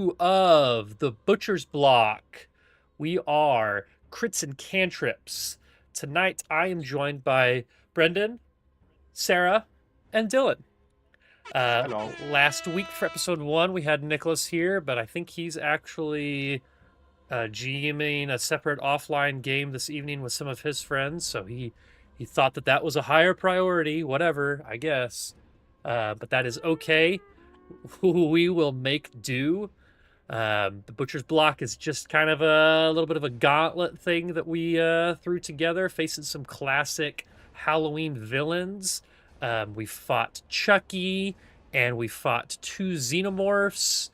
2 of the Butcher's Block. We are Crits and Cantrips. Tonight I am joined by Brendan, Sarah, and Dylan. Hello. Last week for episode 1 we had Nicholas here, but I think he's actually GMing a separate offline game this evening with some of his friends, so he thought that was a higher priority, whatever, I guess. But that is okay. We will make do. The Butcher's Block is just kind of a little bit of a gauntlet thing that we threw together, facing some classic Halloween villains. We fought Chucky, and we fought 2 xenomorphs,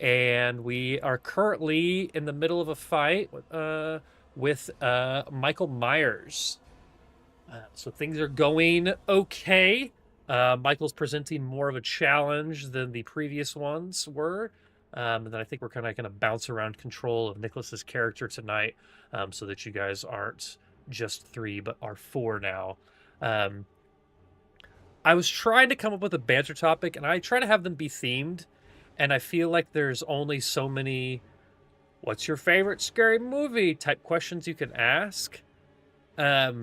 and we are currently in the middle of a fight with Michael Myers. So things are going okay. Michael's presenting more of a challenge than the previous ones were. And then I think we're kind of going to bounce around control of Nicholas's character tonight, so that you guys aren't just 3 but are 4 now. I was trying to come up with a banter topic, and I try to have them be themed, and I feel like there's only so many "what's your favorite scary movie" type questions you can ask. I have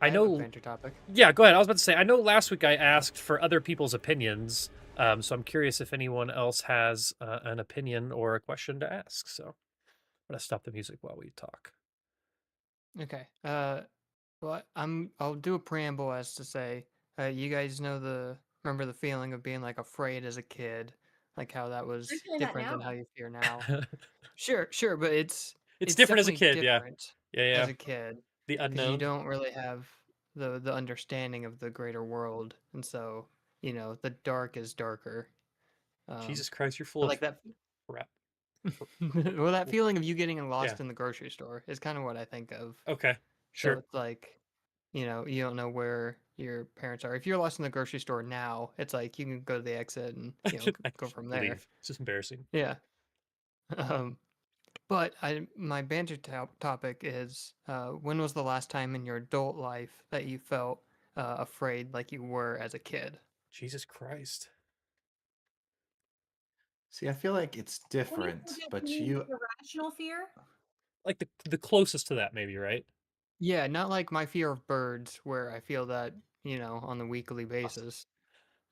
a know. banter topic. Yeah, go ahead. I was about to say, I know last week I asked for other people's opinions, so I'm curious if anyone else has an opinion or a question to ask. So I'm gonna stop the music while we talk. Okay. Well, I'll do a preamble as to say, you guys remember the feeling of being like afraid as a kid, like how that I'm was feeling that different than now. how you fear now. Sure, but It's it's different as a definitely kid, yeah, different yeah, yeah. as a kid The because you unknown. don't really have the understanding of the greater world, and so the dark is darker. Um, Jesus Christ, you're full but of like that. crap. Well, that feeling of you getting Yeah. lost in the grocery store is kind of what I think of. Okay. So Sure. it's like, you don't know where your parents are. If you're lost in the grocery store now, it's like you can go to the exit and, I can go from there. leave. It's just embarrassing. Yeah. Um, but my banter topic is, when was the last time in your adult life that you felt afraid like you were as a kid? Jesus Christ. See, I feel like it's When you say different, that, you but mean you irrational fear? Like the closest to that, maybe, right? Yeah, not like my fear of birds, where I feel that, on the weekly basis.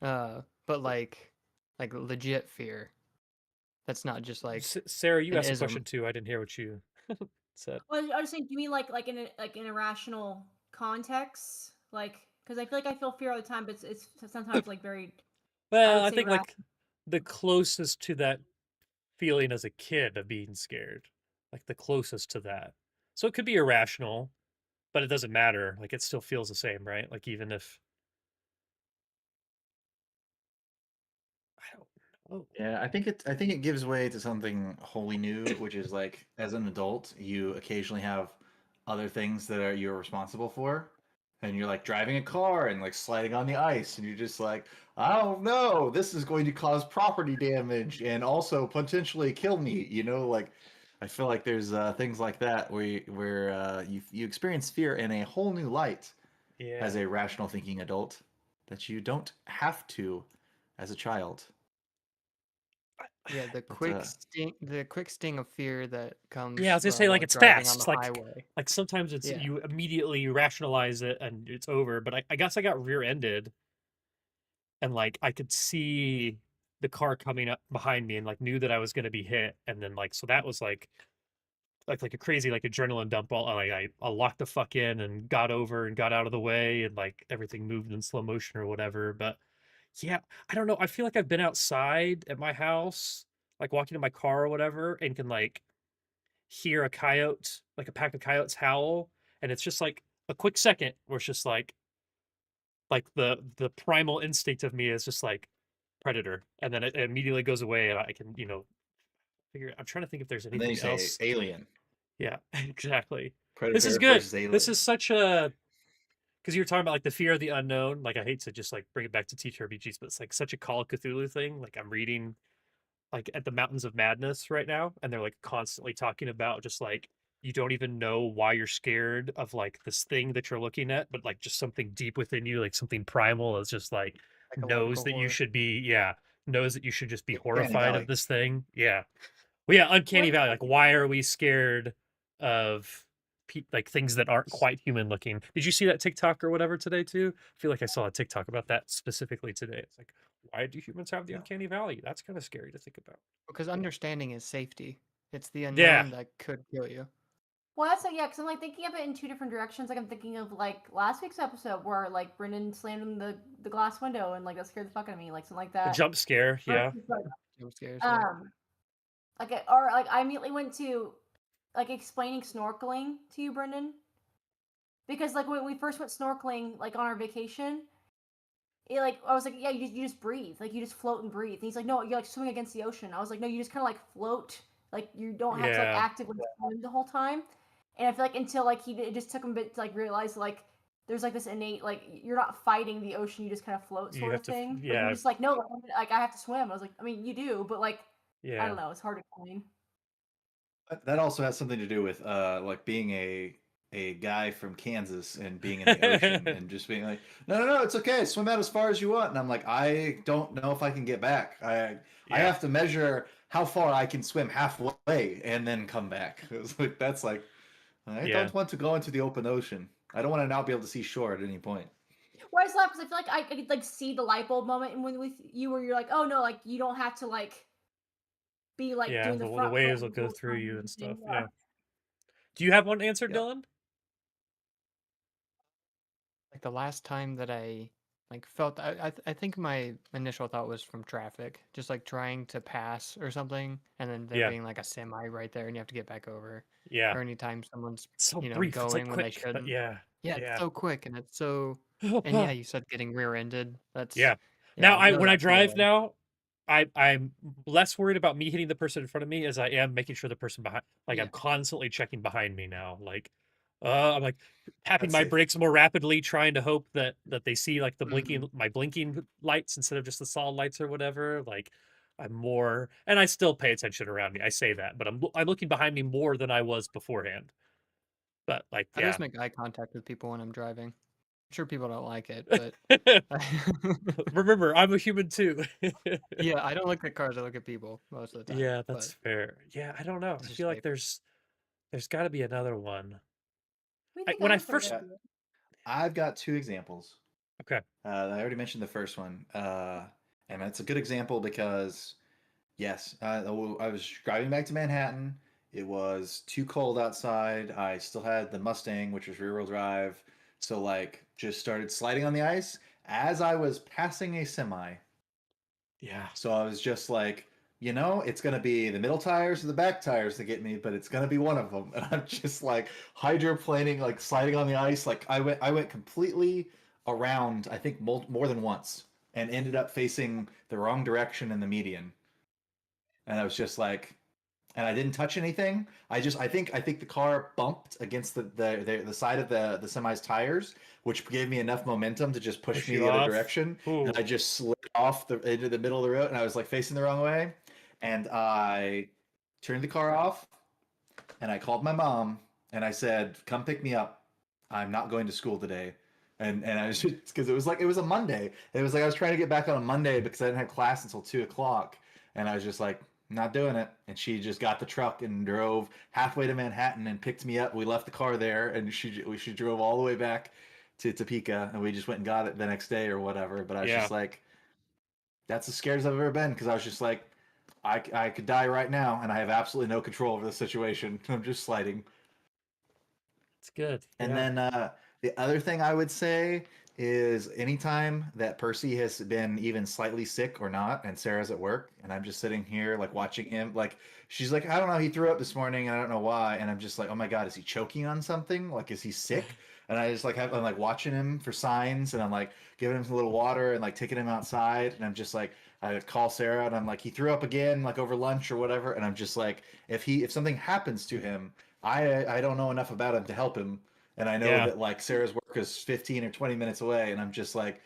But like legit fear. That's not just like Sarah, you an asked a question ism. too. I didn't hear what you said. Well, I was saying, do you mean like in an irrational context? Like, because I feel like I feel fear all the time, but it's sometimes like very, I Well, would I say think like rational. the closest to that feeling as a kid of being scared, like the closest to that. So it could be irrational, but it doesn't matter. Like it still feels the same, right? Like even if I don't know. yeah, I think it gives way to something wholly new, which is like as an adult, you occasionally have other things that you're responsible for. And you're like driving a car and like sliding on the ice, and you're just like, oh no, this is going to cause property damage and also potentially kill me. Like I feel like there's things like that where you experience fear in a whole new light Yeah. as a rational thinking adult that you don't have to as a child. Yeah, But the quick sting of fear that Yeah, I comes was gonna say like like it's driving on the fast. Like highway. like sometimes it's Yeah. you immediately rationalize it and it's over. But I guess I got rear-ended and like I could see the car coming up behind me and like knew that I was gonna be hit. And then like so that was like a crazy like adrenaline dump. All like I locked the fuck in and got over and got out of the way and like everything moved in slow motion or whatever. But yeah, I don't know. I feel like I've been outside at my house, like walking in my car or whatever, and can like hear a coyote, like a pack of coyotes howl, and it's just like a quick second where it's just like the primal instinct of me is just like predator, and then it immediately goes away, and I can figure. I'm trying to think if there's and then you anything say else. alien, Yeah, exactly. This is predator good. versus This alien. is such a because you were talking about like the fear of the unknown. Like I hate to just like bring it back to TTRPGs, but it's like such a Call of Cthulhu thing. Like I'm reading like at the Mountains of Madness right now, and they're like constantly talking about just like you don't even know why you're scared of like this thing that you're looking at, but like just something deep within you, like something primal is just like Psychological knows that you horror. should be, yeah, knows that you should just be Uncanny horrified Valley. of this thing. Yeah. Well, yeah, Uncanny Valley. Like, why are we scared of like things that aren't quite human looking? Did you see that TikTok or whatever today too? I feel like I saw a TikTok about that specifically today. It's like, why do humans have the Yeah. Uncanny Valley? That's kind of scary to think about. Because understanding is safety. It's the Yeah. unknown that could kill you. Well, that's yeah, because I'm like thinking of it in two different directions. Like I'm thinking of like last week's episode where like Brendan slammed in the glass window and like that scared the fuck out of me, like something like A that. jump scare, yeah. Versus, like, Jump scares. Yeah. or like I immediately went to like explaining snorkeling to you, Brendan, because like when we first went snorkeling, like on our vacation, like I was like, yeah, you just breathe, like you just float and breathe. And he's like, no, you're like swimming against the ocean. I was like, no, you just kind of like float, like you don't have to like Yeah. actively swim the whole time. And I feel like until like it just took him a bit to like realize like there's like this innate like you're not fighting the ocean, you just kind of float You sort have of to thing. But yeah. you're just like, no, like I have to swim. I was like, I mean, you do, but like I Yeah. don't know, it's hard to explain. That also has something to do with like being a guy from Kansas and being in the ocean and just being like, no, it's okay, swim out as far as you want. And I'm like, I don't know if I can get back. I have to measure how far I can swim halfway and then come back. It's like that's like I don't want to go into the open ocean. I don't want to not be able to see shore at any point. Well, I just laugh because I feel like I could like see the light bulb moment and when with you where you're like, oh no, like you don't have to like be like doing the front the waves flip will the go whole through time you and and everything, stuff. Yeah. Do you have one answer, Yeah. Dylan? Like the last time that I like felt, I think my initial thought was from traffic, just like trying to pass or something, and then there Yeah. being like a semi right there, and you have to get back over. Yeah. Or anytime someone's It's so you know brief. It's like going when they quick, but shouldn't. yeah. Yeah, it's so quick and it's so. And yeah, you said getting rear-ended. That's Yeah. yeah. Now know when I that drive feeling. now, I'm less worried about me hitting the person in front of me as I am making sure the person behind like Yeah. I'm constantly checking behind me now. Like I'm like tapping That's my safe. brakes more rapidly, trying to hope that they see like the Mhm. my blinking lights instead of just the solid lights or whatever. Like I'm more, and I still pay attention around me. I say that, but I'm looking behind me more than I was beforehand. But like, I yeah. always make eye contact with people when I'm driving. I'm sure people don't like it, but Remember, I'm a human too. yeah, I don't look at cars. I look at people most of the time. Yeah, but that's fair. Yeah, I don't know. it's I just feel like safer. there's got to be another one. We think When I I'm pretty first good. I've got two examples. okay, I already mentioned the first one, and it's a good example because, yes, I was driving back to Manhattan. It was too cold outside. I still had the Mustang, which was rear-wheel drive, so like just started sliding on the ice as I was passing a semi. yeah, So I was just like, it's gonna be the middle tires or the back tires that get me, but it's gonna be one of them. And I'm just like hydroplaning, like sliding on the ice. Like I went completely around, I think more than once, and ended up facing the wrong direction in the median. And I was just like, and I didn't touch anything. I think the car bumped against the side of the semi's tires, which gave me enough momentum to just push me you the other off. direction. And Ooh, I just slid off into the middle of the road, and I was like facing the wrong way. And I turned the car off, and I called my mom, and I said, "Come pick me up. I'm not going to school today." And I was just because it was a Monday. It was like I was trying to get back on a Monday because I didn't have class until 2 o'clock, and I was just like, not doing it. And she just got the truck and drove halfway to Manhattan and picked me up. We left the car there, and she drove all the way back to Topeka, and we just went and got it the next day or whatever. But I was yeah, just like, that's as scared as I've ever been because I was just like, I could die right now, and I have absolutely no control over the situation. I'm just sliding. it's good. And Yeah, then the other thing I would say is anytime that Percy has been even slightly sick or not, and Sarah's at work, and I'm just sitting here like watching him, like she's like, I don't know, he threw up this morning, and I don't know why, and I'm just like, oh my god, is he choking on something? Like, is he sick? And I just like I'm like watching him for signs, and I'm like giving him a little water and like taking him outside, and I'm just like. I call Sarah and I'm like, he threw up again, like over lunch or whatever, and I'm just like, if something happens to him, I don't know enough about him to help him, and I know yeah, that like Sarah's work is 15 or 20 minutes away, and I'm just like,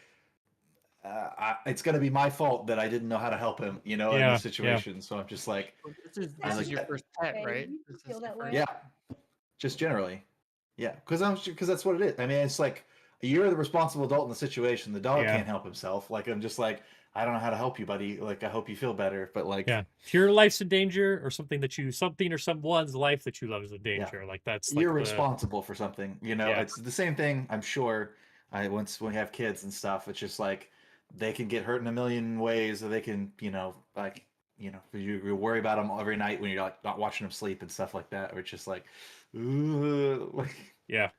it's gonna be my fault that I didn't know how to help him, in yeah, this yeah. situation. So I'm just like, Well, this I was is like, your first pet, Okay, right? you This feel is that your way. first. yeah, just generally, yeah, because that's what it is. I mean, it's like you're the responsible adult in the situation. The dog Yeah. can't help himself. Like I'm just like I don't know how to help you, buddy. Like, I hope you feel better, but like, Yeah. If your life's in danger, or something or someone's life that you love is in yeah, danger, like that's like you're the responsible for something. You know, yeah. it's the same thing. I'm sure. Once when we have kids and stuff, it's just like they can get hurt in a million ways, or they can, like, you worry about them every night when you're like not watching them sleep and stuff like that, or it's just like, ooh, like, Yeah.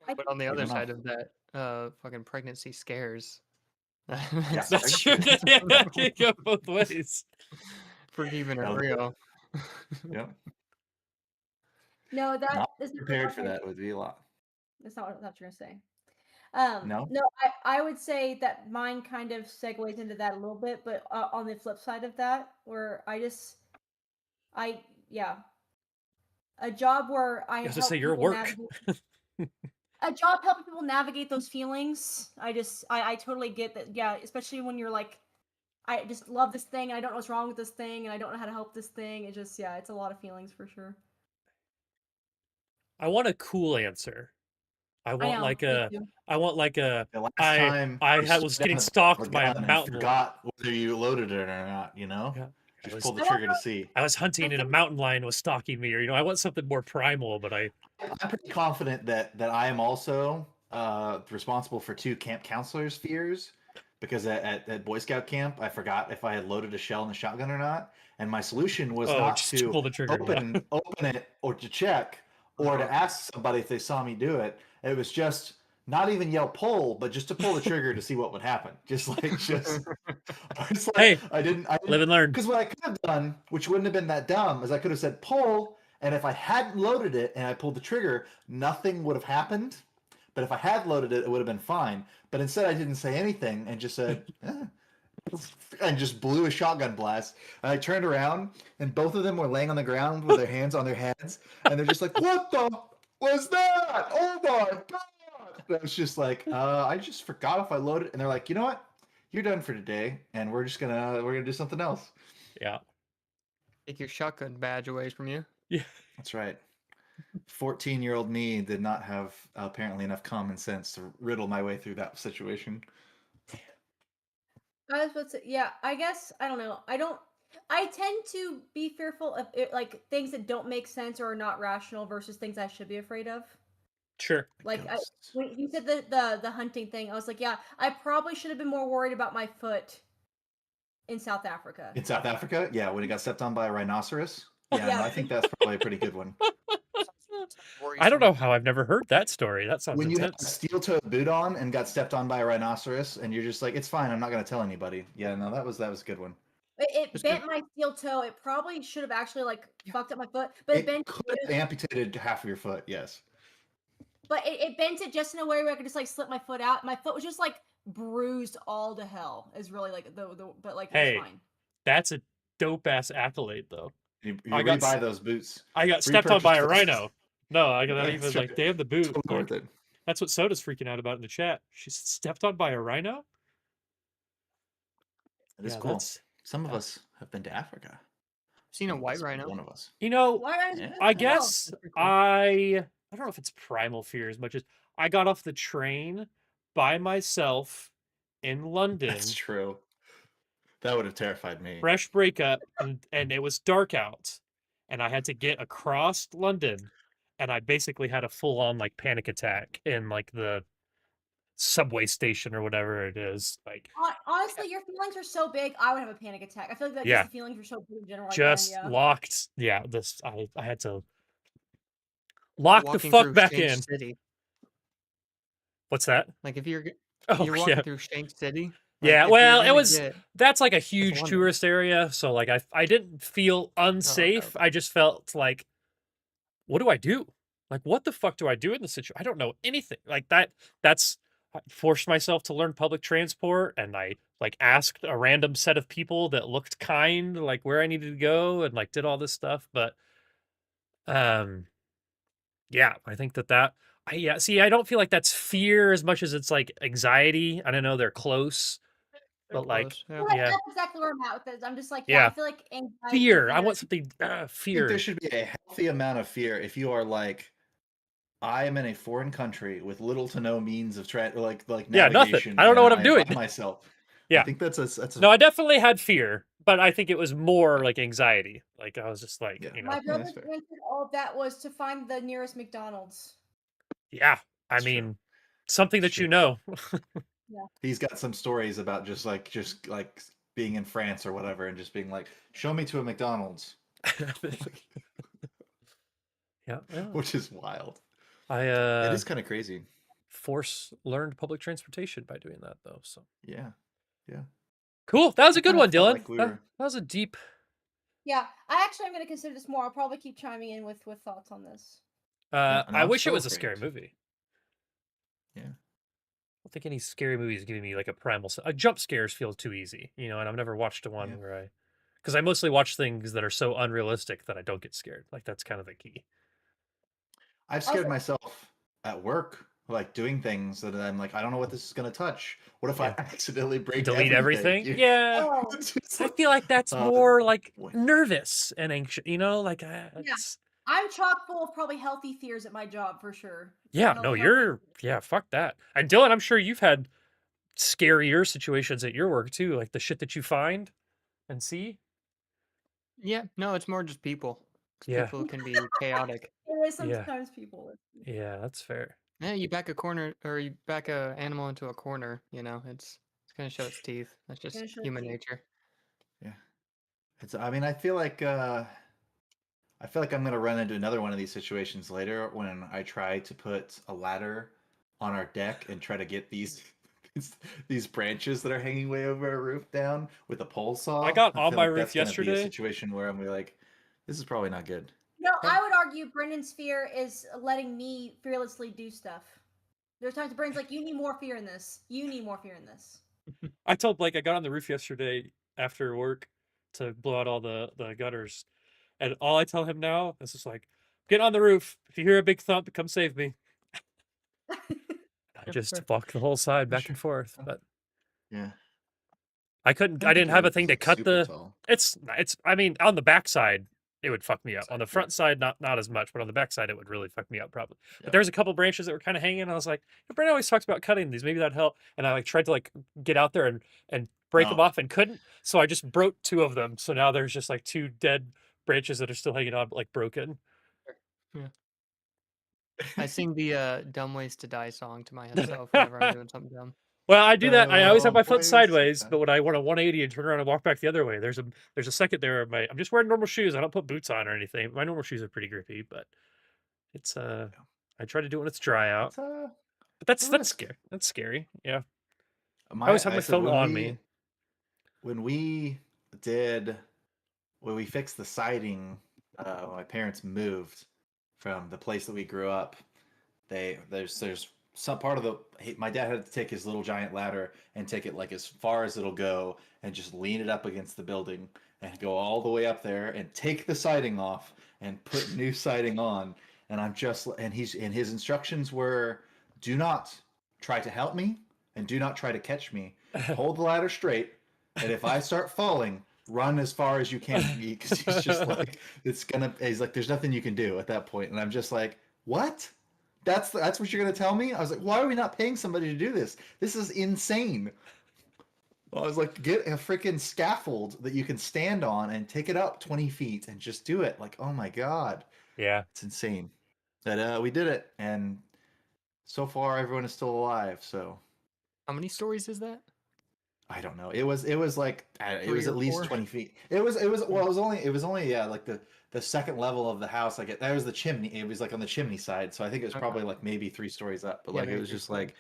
I But on the you other don't know. side of that, fucking pregnancy scares. Yeah, That's true. pregnancy. Yeah, it can go both ways. For keeping it No, real. yeah, no, that not is prepared for that would be a lot. That's not what I thought you were gonna say. No, No, I would say that mine kind of segues into that a little bit, but on the flip side of that, where I yeah, a job where I I was to say help your people work. navigate a job helping people navigate those feelings. I totally get that. Yeah, especially when you're like, I just love this thing, and I don't know what's wrong with this thing, and I don't know how to help this thing. It just it's a lot of feelings for sure. I want a cool answer. I I want know, like me a too. I want like a the last time you was sat down getting at the back of stalked a by a gun and mountain lion. forgot whether you loaded it or not. Yeah. Just pull the I want trigger to see. I was I hunting and a think mountain lion was stalking me, or I want something more primal, but I'm pretty confident that I am also responsible for two camp counselors' fears, because at Boy Scout camp I forgot if I had loaded a shell in the shotgun or not, and my solution was oh, not just to pull the trigger. Yeah. open it or to check or to ask somebody if they saw me do it. It was just not even yell pull, but just to pull the trigger to see what would happen. Just it's like Hey, I didn't live and learn. because what I could have done, which wouldn't have been that dumb, is I could have said pull, and if I hadn't loaded it and I pulled the trigger, nothing would have happened. But if I had loaded it, it would have been fine. But instead, I didn't say anything and just said, and just blew a shotgun blast. And I turned around, and both of them were laying on the ground with their hands on their heads, and they're just like, "What the was that? Oh my god!" And I was just like, I just forgot if I loaded." And they're like, "You know what? You're done for today, and we're gonna do something else." Yeah. Take your shotgun badge away from you. Yeah. That's right. 14-year-old me did not have apparently enough common sense to riddle my way through that situation. I was supposed to, yeah, I guess I don't know. I tend to be fearful of like things that don't make sense or are not rational versus things I should be afraid of. Sure. Like Ghosts. when you said the hunting thing, I was like, yeah, I probably should have been more worried about my foot in South Africa. In South Africa, yeah, when he got stepped on by a rhinoceros. Yeah, Yeah. no, I think that's probably a pretty good one. I don't know how I've never heard that story. That sounds When you had a intense. steel-toed boot on and got stepped on by a rhinoceros, and you're just like, "It's fine, I'm not gonna tell anybody." Yeah, no, that was a good one. It Just bent my steel toe. It probably should have actually like fucked up my foot, but it bent. Could have amputated half of your foot. Yes. But it bent it just in a way where I could just like slip my foot out. My foot was just like bruised all to hell. Is really like the but like it Hey, was fine. that's a dope ass accolade, though. You I got rebuy those boots. I got stepped on by a Repurchase those. rhino. No, I got That's even right. like damn the boot. Totally Like, worth it. that's what Soda's freaking out about in the chat. She's stepped on by a rhino. It is Yeah, cool. that's Some of us have been to Africa. seen a Some of white us- rhino. One of us. Why are Yeah. I Wow. guess That's pretty cool. I don't know if it's primal fear as much as I got off the train by myself in London, That's true. That would have terrified me. fresh breakup, and it was dark out, and I had to get across London, and I basically had a full on like panic attack in like the subway station or whatever it is. Like honestly, your feelings are so big. I would have a panic attack. I feel like that Yeah. just the feelings are so big in general. Like just then, yeah. locked. Yeah, this I had to lock the Walking fuck through back Shank in. City. Like that? Like if you're Oh you're walking yeah. through Shank City. Like, Yeah, if you're well, it gonna was get- that's like a huge London. tourist area, so like I didn't feel unsafe. okay. I just felt like, what do I do? Like, what the fuck do I do in this situation? I don't know anything. Like that's I forced myself to learn public transport, and I like asked a random set of people that looked kind, like where I needed to go, and like did all this stuff. But yeah, I think yeah, see, I don't feel like that's fear as much as it's like anxiety. I don't know, they're close, They're but like close, yeah. Well, yeah. that's exactly where I'm at with this. I'm just like, Yeah. I feel like anxiety. Fear. I fear- want something I think fear. there should be a healthy amount of fear if you are like, I am in a foreign country with little to no means of Yeah, nothing. navigation. I don't know and what I'm I am doing. by myself. Yeah. I think that's a No, I definitely had fear, but I think it was more like anxiety. Like I was just like, Yeah. My Yeah, brother's that's fair. answer to all of that was to find the nearest McDonald's. yeah. I It's true. mean, something It's that you true. know. He's got some stories about just like being in France or whatever, and just being like, "Show me to a McDonald's," Yeah. which is wild. I It is kind of crazy. learned public transportation by doing that though. So Yeah, yeah. cool. That was a I good kinda one, felt Dylan. like we That were. was a deep. Yeah, I actually am going to consider this more. I'll probably keep chiming in with thoughts on this. Yeah, and I I'm wish it so was a scary afraid. movie. Yeah. I don't think any scary movies giving me like a primal. Jump scares feel too easy, you know. And I've never watched one Yeah. where because I mostly watch things that are so unrealistic that I don't get scared. Like that's kind of the key. I've Also, scared myself at work, like doing things that I'm like, I don't know what this is gonna touch. What if I Yeah. accidentally break Delete everything. You- Yeah. oh, It's just I like, feel like that's uh, more like boy. nervous and anxious, you know, like yeah, it's I'm chock full of probably healthy fears at my job for sure. yeah, Health- no, healthy- yeah, fuck that. And Dylan, I'm sure you've had scarier situations at your work too, like the shit that you find and see. Yeah, no, it's more just people. 'Cause Yeah. people can be chaotic. It is Yeah. sometimes people. Yeah, that's fair. Yeah, you back a corner or you back a animal into a corner, it's gonna show its teeth. That's just Gonna show its human teeth. nature. Yeah. It's. I mean, I feel like I'm gonna run into another one of these situations later when I try to put a ladder on our deck and try to get these branches that are hanging way over our roof down with a pole saw. I got on feel my like roof that's gonna be a yesterday. situation where I'm like, this is probably not good. No, Yeah. I would argue Brendan's fear is letting me fearlessly do stuff. There's times Brendan's like, you need more fear in this. You need more fear in this. I told Blake I got on the roof yesterday after work to blow out all the gutters. And all I tell him now is just like, get on the roof. If you hear a big thump, come save me. I just fair. walk the whole side back Sure. and forth. But Yeah. I couldn't. I I don't think didn't your have a roof thing is, to like, cut super the. tall. It's. I mean, on the backside, it would fuck me up. On the Side, front side, not as much, but on the backside, it would really fuck me up probably. But Yeah. there was a couple branches that were kind of hanging. And I was like, Brent always talks about cutting these. Maybe that'd help. And I like tried to like get out there and break them No. off and couldn't. So I just broke two of them. So now there's just like two dead branches that are still hanging on, but like broken. I sing the Dumb Ways to Die song to myself whenever I'm doing something dumb. Well, I do that. I always have my foot ways to sideways, die. but when I want a 180 and turn around and walk back the other way, there's a second there. I'm just wearing normal shoes. I don't put boots on or anything. My normal shoes are pretty grippy, but it's I try to do it when it's dry out. It's, uh, But that's a that's risk. scary. That's scary. Yeah. I My, always have I my said phone when on we me. when we did when we fixed the siding, when my parents moved from the place that we grew up. There's some part of my dad had to take his little giant ladder and take it like as far as it'll go and just lean it up against the building and go all the way up there and take the siding off and put new siding on. And his instructions were, do not try to help me and do not try to catch me. Hold the ladder straight, and if I start falling, run as far as you can, because he's just like, he's like, there's nothing you can do at that point. And I'm just like, what? That's what you're gonna tell me? I was like, why are we not paying somebody to do this? This is insane. I was like, get a freaking scaffold that you can stand on and take it up 20 feet and just do it. Like, oh my god, Yeah. it's insane. But we did it, and so far everyone is still alive. So How many stories is that? I don't know. It was like it 3 was or at least 4? 20 feet. It was only yeah, like the second level of the house. Like that was the chimney. It was like on the chimney side, so I think it was Okay. probably like maybe 3 stories up. But Yeah, like it maybe was 3 just stories. like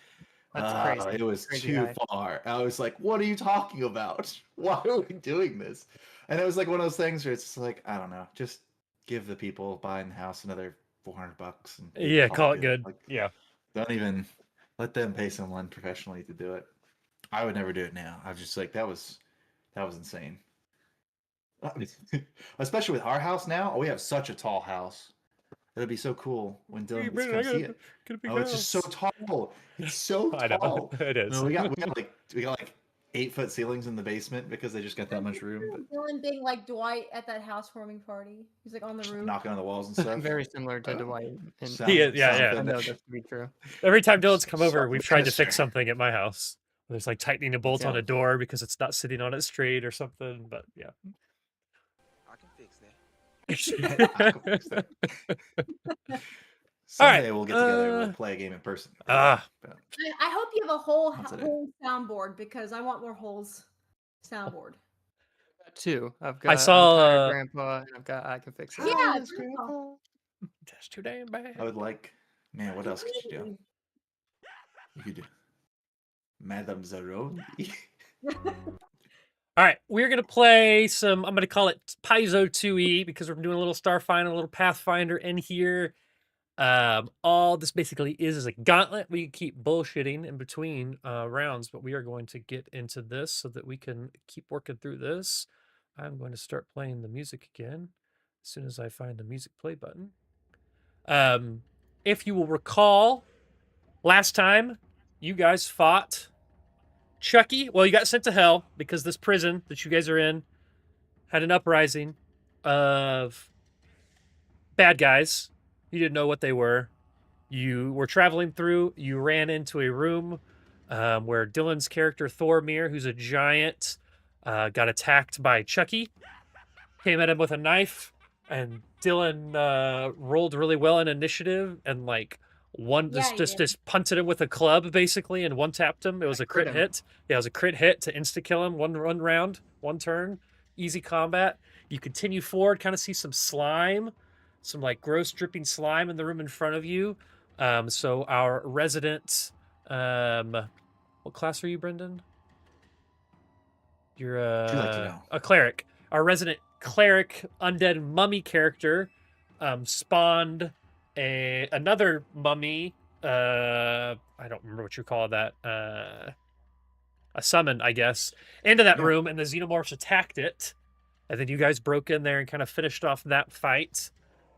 That's crazy. it was Crazy too high. far. I was like, what are you talking about? Why are we doing this? And it was like one of those things where it's just like, I don't know, just give the people buying the house another $400 and Yeah, call it good. Like, Yeah. don't even let them pay someone professionally to do it. I would never do it now. I was just like, that was insane. Especially with our house now. Oh, we have such a tall house. It'll be so cool when Dylan gets to come see it. Oh, it's just so tall. It's so I know. tall. It is. No, we got like 8-foot ceilings in the basement because they just got that much room. But Dylan being like Dwight at that housewarming party. He's like on the roof. knocking on the walls and stuff. Very similar to Oh. Dwight. And Sound- He is, yeah, sound yeah. I know finish. this to be true. Every time Dylan's come over, Sound we've tried to minister. fix something at my house. There's like tightening a bolt on a door because it's not sitting on it straight or something. But yeah. I can fix that. I can fix that. All Someday right. we'll get together and we'll play a game in person. Ah. But I hope you have a whole That's it. whole soundboard because I want more holes soundboard. Got two. I've got saw, I'm Tired Grandpa, and I've got I Can Fix It. Yeah, Yes, Grandpa. That's too damn bad. I would like, man, what else could you do? You could do Madame Zeroni. All right, we're gonna play some. I'm gonna call it Paizo 2E because we're doing a little Starfinder, a little Pathfinder in here. All this basically is a gauntlet. We keep bullshitting in between rounds, but we are going to get into this so that we can keep working through this. I'm going to start playing the music again as soon as I find the music play button. If you will recall, last time you guys fought Chucky. Well, you got sent to hell because this prison that you guys are in had an uprising of bad guys. You didn't know what they were. You were traveling through. You ran into a room where Dylan's character, Thormir, who's a giant, got attacked by Chucky. Came at him with a knife, and Dylan rolled really well in initiative and just punted him with a club basically and one-tapped him. It was a crit hit. Yeah, it was a crit hit to insta-kill him. One round, one turn. Easy combat. You continue forward, kind of see some slime. Some like gross dripping slime in the room in front of you. So our resident, what class are you, Brendan? You're Would you like to know? a cleric. Our resident cleric undead mummy character spawned another mummy. I don't remember what you call that. A summon, I guess, into that room, and the xenomorphs attacked it. And then you guys broke in there and kind of finished off that fight.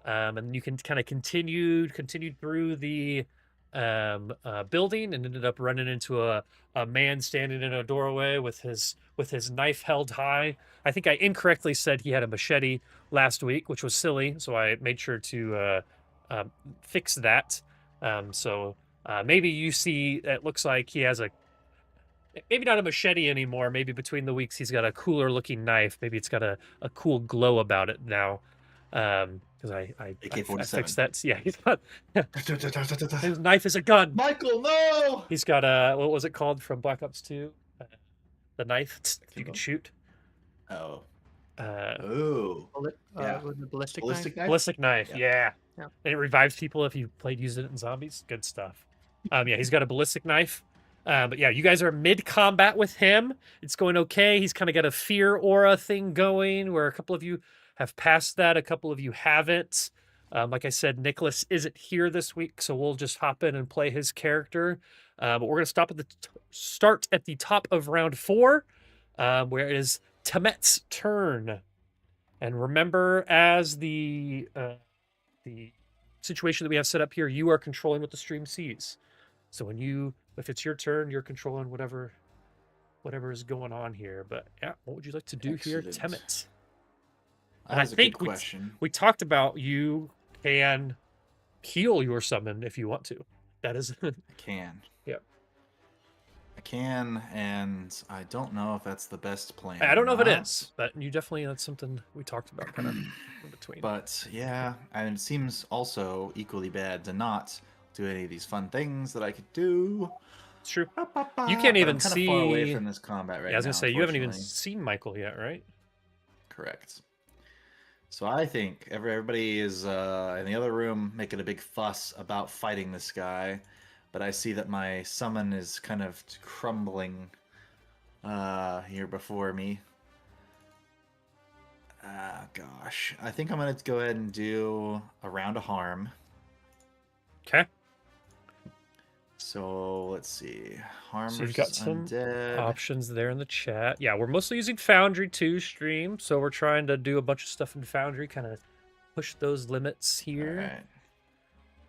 And you can kind of continued through the building and ended up running into a man standing in a doorway with his knife held high. I think I incorrectly said he had a machete last week, which was silly, so I made sure to fix that. So maybe you see it looks like he has maybe not a machete anymore. Maybe between the weeks he's got a cooler looking knife. Maybe it's got a cool glow about it now. Because I fixed that. Yeah, he's got his knife is a gun. Michael, no! He's got a what was it called from Black Ops 2? The knife you can shoot. Oh. With the ballistic knife? Ballistic knife, yeah. Yeah. And it revives people if you played using it in zombies. Good stuff. Yeah, he's got a ballistic knife. But yeah, you guys are mid-combat with him. It's going okay. He's kind of got a fear aura thing going where a couple of you have passed that. A couple of you haven't. Like I said, Nicholas isn't here this week, so we'll just hop in and play his character. But we're going to start at the top of round 4, where it is Temet's turn. And remember, as the situation that we have set up here, you are controlling what the stream sees. So if it's your turn, you're controlling whatever is going on here. But yeah, what would you like to do here, Temet? And I think we talked about you can heal your summon if you want to. That is I can. Yep. I can, and I don't know if that's the best plan. I don't know if it is, but that's something we talked about kind of in between. But yeah, and it seems also equally bad to not do any of these fun things that I could do. It's true. You can't even see. Far away from this combat right now. Yeah, I was gonna say you haven't even seen Michael yet, right? Correct. So I think everybody is in the other room making a big fuss about fighting this guy, but I see that my summon is kind of crumbling here before me. Gosh, I think I'm gonna go ahead and do a round of harm. Okay. So let's see. Harm So you've got versus some undead. options there in the chat. Yeah, we're mostly using Foundry to stream, so we're trying to do a bunch of stuff in Foundry, kind of push those limits here. All right.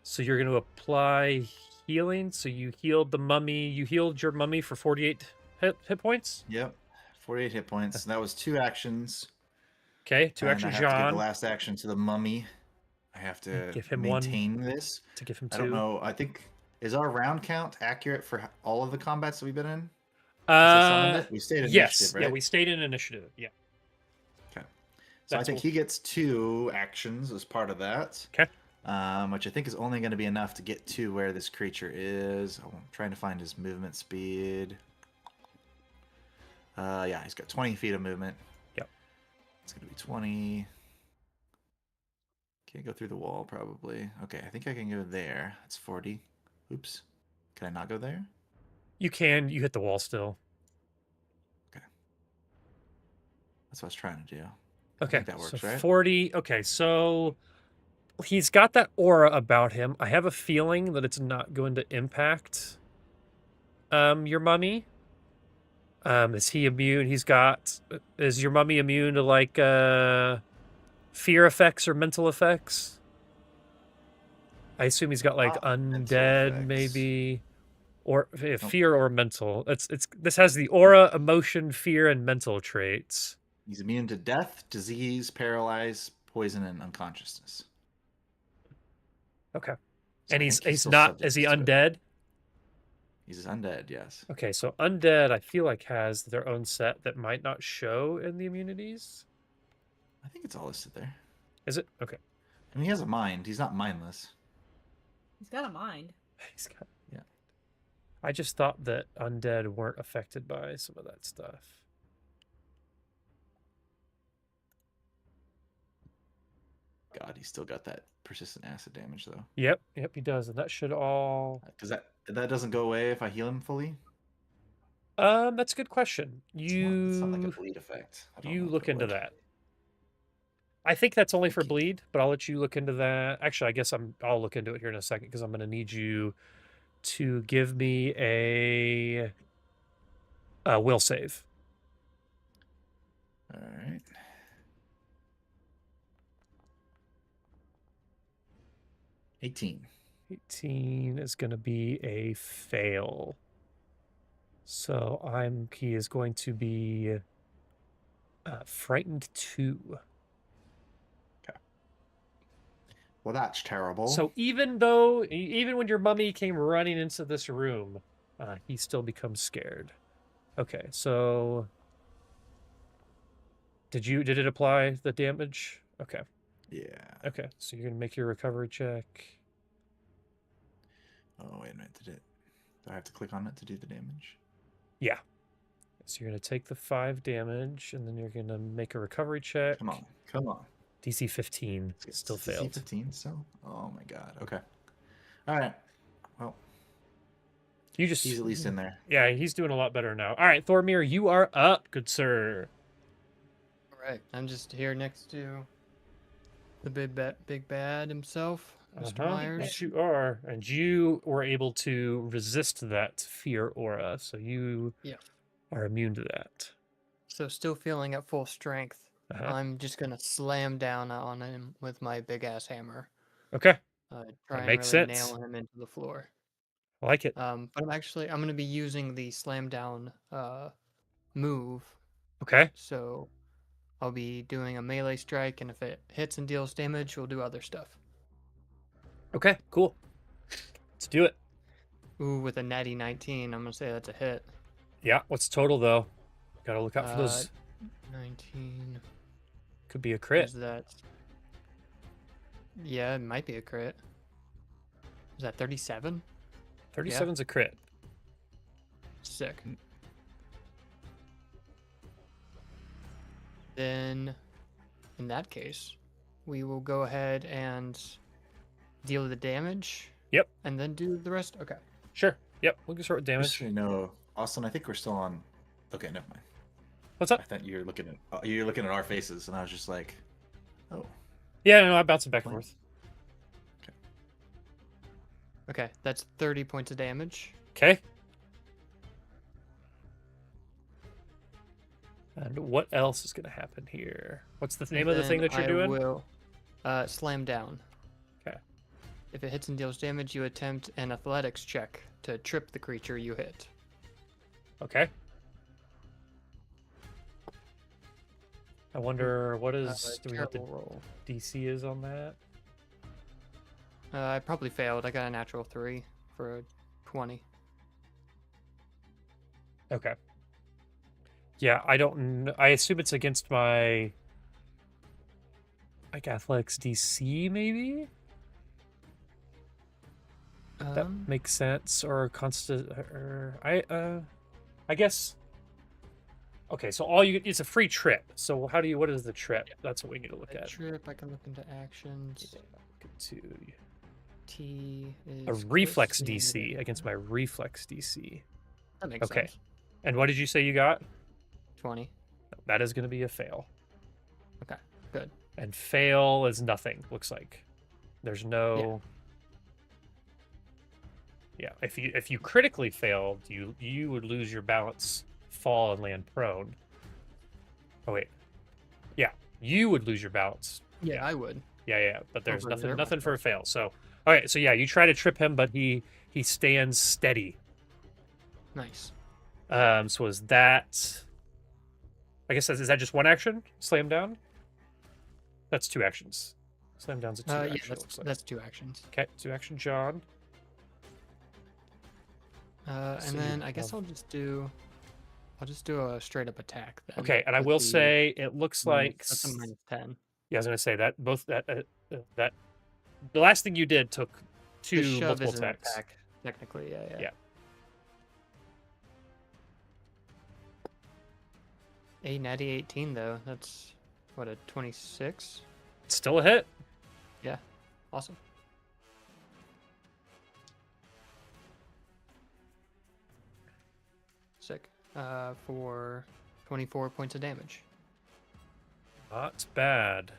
So you're going to apply healing. So you healed the mummy. You healed your mummy for 48 hit points. Yep, 48 hit points. That was 2 actions. Okay, 2 And actions, I have to give John. the last action to the mummy. I have to Give him maintain this. To give him 2. I don't know. I think is our round count accurate for all of the combats that we've been in? summoned it? We stayed in yes, initiative, yeah, right? we stayed in initiative. Yeah. Okay. So I That's think what- he gets 2 actions as part of that. Okay. Which I think is only going to be enough to get to where this creature is. Oh, I'm trying to find his movement speed. Yeah, he's got 20 feet of movement. Yep. It's going to be 20. Can't go through the wall, probably. Okay, I think I can go there. That's 40. Oops. Can I not go there? You can. You hit the wall still. That's what I was trying to do. I Okay. think that works, so right? 40. Okay, so he's got that aura about him. I have a feeling that it's not going to impact your mummy. Is he immune? Is your mummy immune to like fear effects or mental effects? I assume he's got like Not mental undead effects. maybe, or Nope. fear or mental. This has the aura, emotion, fear, and mental traits. He's immune to death, disease, paralyze, poison, and unconsciousness. Okay. So And I he's think he's still not. Is he subject to it. undead? He's undead, yes. Okay, so undead I feel like has their own set that might not show in the immunities. I think it's all listed there. Is it? Okay. I mean, he has a mind. He's not mindless. He's got a mind. He's got. Yeah. I just thought that undead weren't affected by some of that stuff. God, he's still got that persistent acid damage though. Yep, he does, and that should all. Does that doesn't go away if I heal him fully? That's a good question. It's not like a bleed effect. I don't know if look it into would. that. I think that's only for Okay. bleed, but I'll let you look into that. Actually, I guess I'll look into it here in a second because I'm going to need you to give me a will save. All right. $18. 18 is going to be a fail. So he is going to be frightened 2. Well, that's terrible. So even when your mummy came running into this room, he still becomes scared. Okay, so did it apply the damage? Okay. Yeah. Okay, so you're gonna make your recovery check. Oh, wait a minute. Do I have to click on it to do the damage? Yeah. So you're gonna take the 5 damage, and then you're gonna make a recovery check. Come on. DC 15 still failed. DC 15 still? Oh my god. Okay. All right. Well, he's at least in there. Yeah, he's doing a lot better now. All right, Thormir, you are up, good sir. All right, I'm just here next to the big bad himself, Mr. Myers. Yes, you are, and you were able to resist that fear aura, so you are immune to that. So still feeling at full strength. Uh-huh. I'm just gonna slam down on him with my big ass hammer. Okay, Try and makes really sense. nail him into the floor. I like it. But I'm gonna be using the slam down move. Okay. So I'll be doing a melee strike, and if it hits and deals damage, we'll do other stuff. Okay, cool. Let's do it. Ooh, with a natty 19, I'm gonna say that's a hit. Yeah, what's total though? Gotta look out for those. 19. Could be a crit. Is that? Yeah, it might be a crit. Is that 37? 37's a crit. Sick. Then, in that case, we will go ahead and deal the damage. Yep. And then do the rest. Okay. Sure. Yep. We can start with Just damage. so you know, Austin, I think we're still on. Okay, never mind. What's I up? thought you were looking at our faces, and I was just like, oh. Yeah, no, I'm bouncing back and forth. Okay, that's 30 points of damage. Okay. And what else is going to happen here? What's the name of the thing that you're I doing? will slam down. Okay. If it hits and deals damage, you attempt an athletics check to trip the creature you hit. Okay. I wonder what is do we have the terrible roll. DC is on that? I probably failed. I got a natural 3 for a 20. Okay. Yeah, I don't. I assume it's against my like athletics DC, maybe. That makes sense. Or constant. Or I guess. Okay, so it's a free trip. So how do you? What is the trip? That's what we need to look at. Trip. I can look into actions. To T a is reflex close DC to- against my reflex DC. That makes Okay. sense. And what did you say you got? 20. That is going to be a fail. Okay, good. And fail is nothing. Looks like there's no. Yeah. If you critically failed, you would lose your balance, fall, and land prone. Oh wait. Yeah, you would lose your balance. Yeah, I would. Yeah. But there's for nothing zero. nothing for a fail. So okay. So yeah, you try to trip him, but he stands steady. Nice. So is that? I guess is that just one action? Slam down. That's 2 actions. Slam down's a 2 Yeah, action. it looks like. that's 2 actions. Okay, 2 action, John. And So then you I guess have- I'll just do a straight up attack then. Okay, and I with will the say it looks like that's a -10. yeah, I was gonna say that both that that the last thing you did took The 2 shove multiple is an attacks. attack, technically. Yeah. Yeah. A natty 18 though. That's what, a 26? Still a hit. Yeah. Awesome. Sick. For 24 points of damage. Not bad.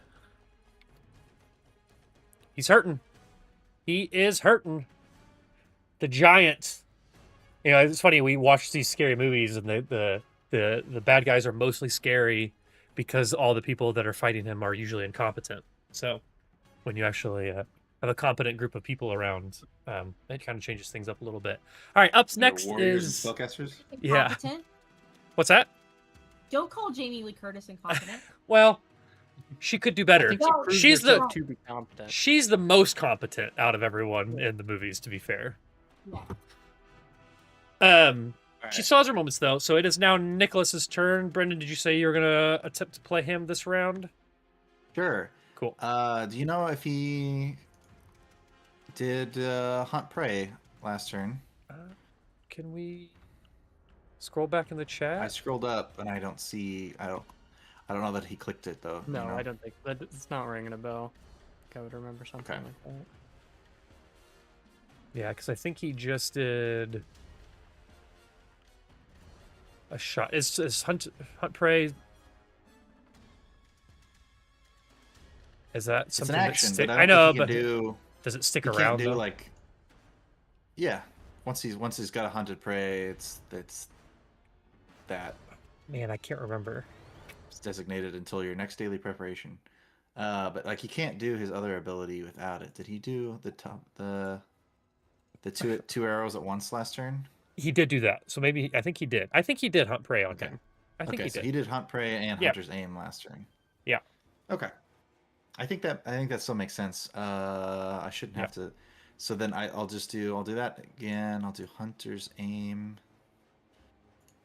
He's hurting. He is hurting. The giant. You know, it's funny. We watch these scary movies, and the bad guys are mostly scary because all the people that are fighting him are usually incompetent. So when you actually have a competent group of people around, it kind of changes things up a little bit. All right, up next warriors is and spellcasters. Yeah. Incompetent? What's that? Don't call Jamie Lee Curtis incompetent. Well, she could do better. I think she proved She's herself to be competent. She's the most competent out of everyone in the movies, to be fair. Yeah. She still has her moments though, so it is now Nicholas's turn. Brendan, did you say you were gonna attempt to play him this round? Sure. Cool. Do you know if he did hunt prey last turn? Can we scroll back in the chat? I scrolled up and I don't see. I don't know that he clicked it though. No, you know? I don't think that it's not ringing a bell. I would remember something Okay. like that. Yeah, because I think he just did a shot. Is hunt prey? Is that It's an something that action, stick? but I know, think but he can do. does it stick He around? can't do though? like. Yeah, once he's got a hunted prey, it's that. Man, I can't remember. It's designated until your next daily preparation. But like he can't do his other ability without it. Did he do the two arrows at once last turn? He did do that, so maybe I think he did. I think he did hunt prey on Okay. him. I think Okay, he so did. he did hunt prey and Yeah. hunter's aim last turn. Yeah. Okay. I think that still makes sense. I shouldn't have to. So then I'll do that again. I'll do hunter's aim.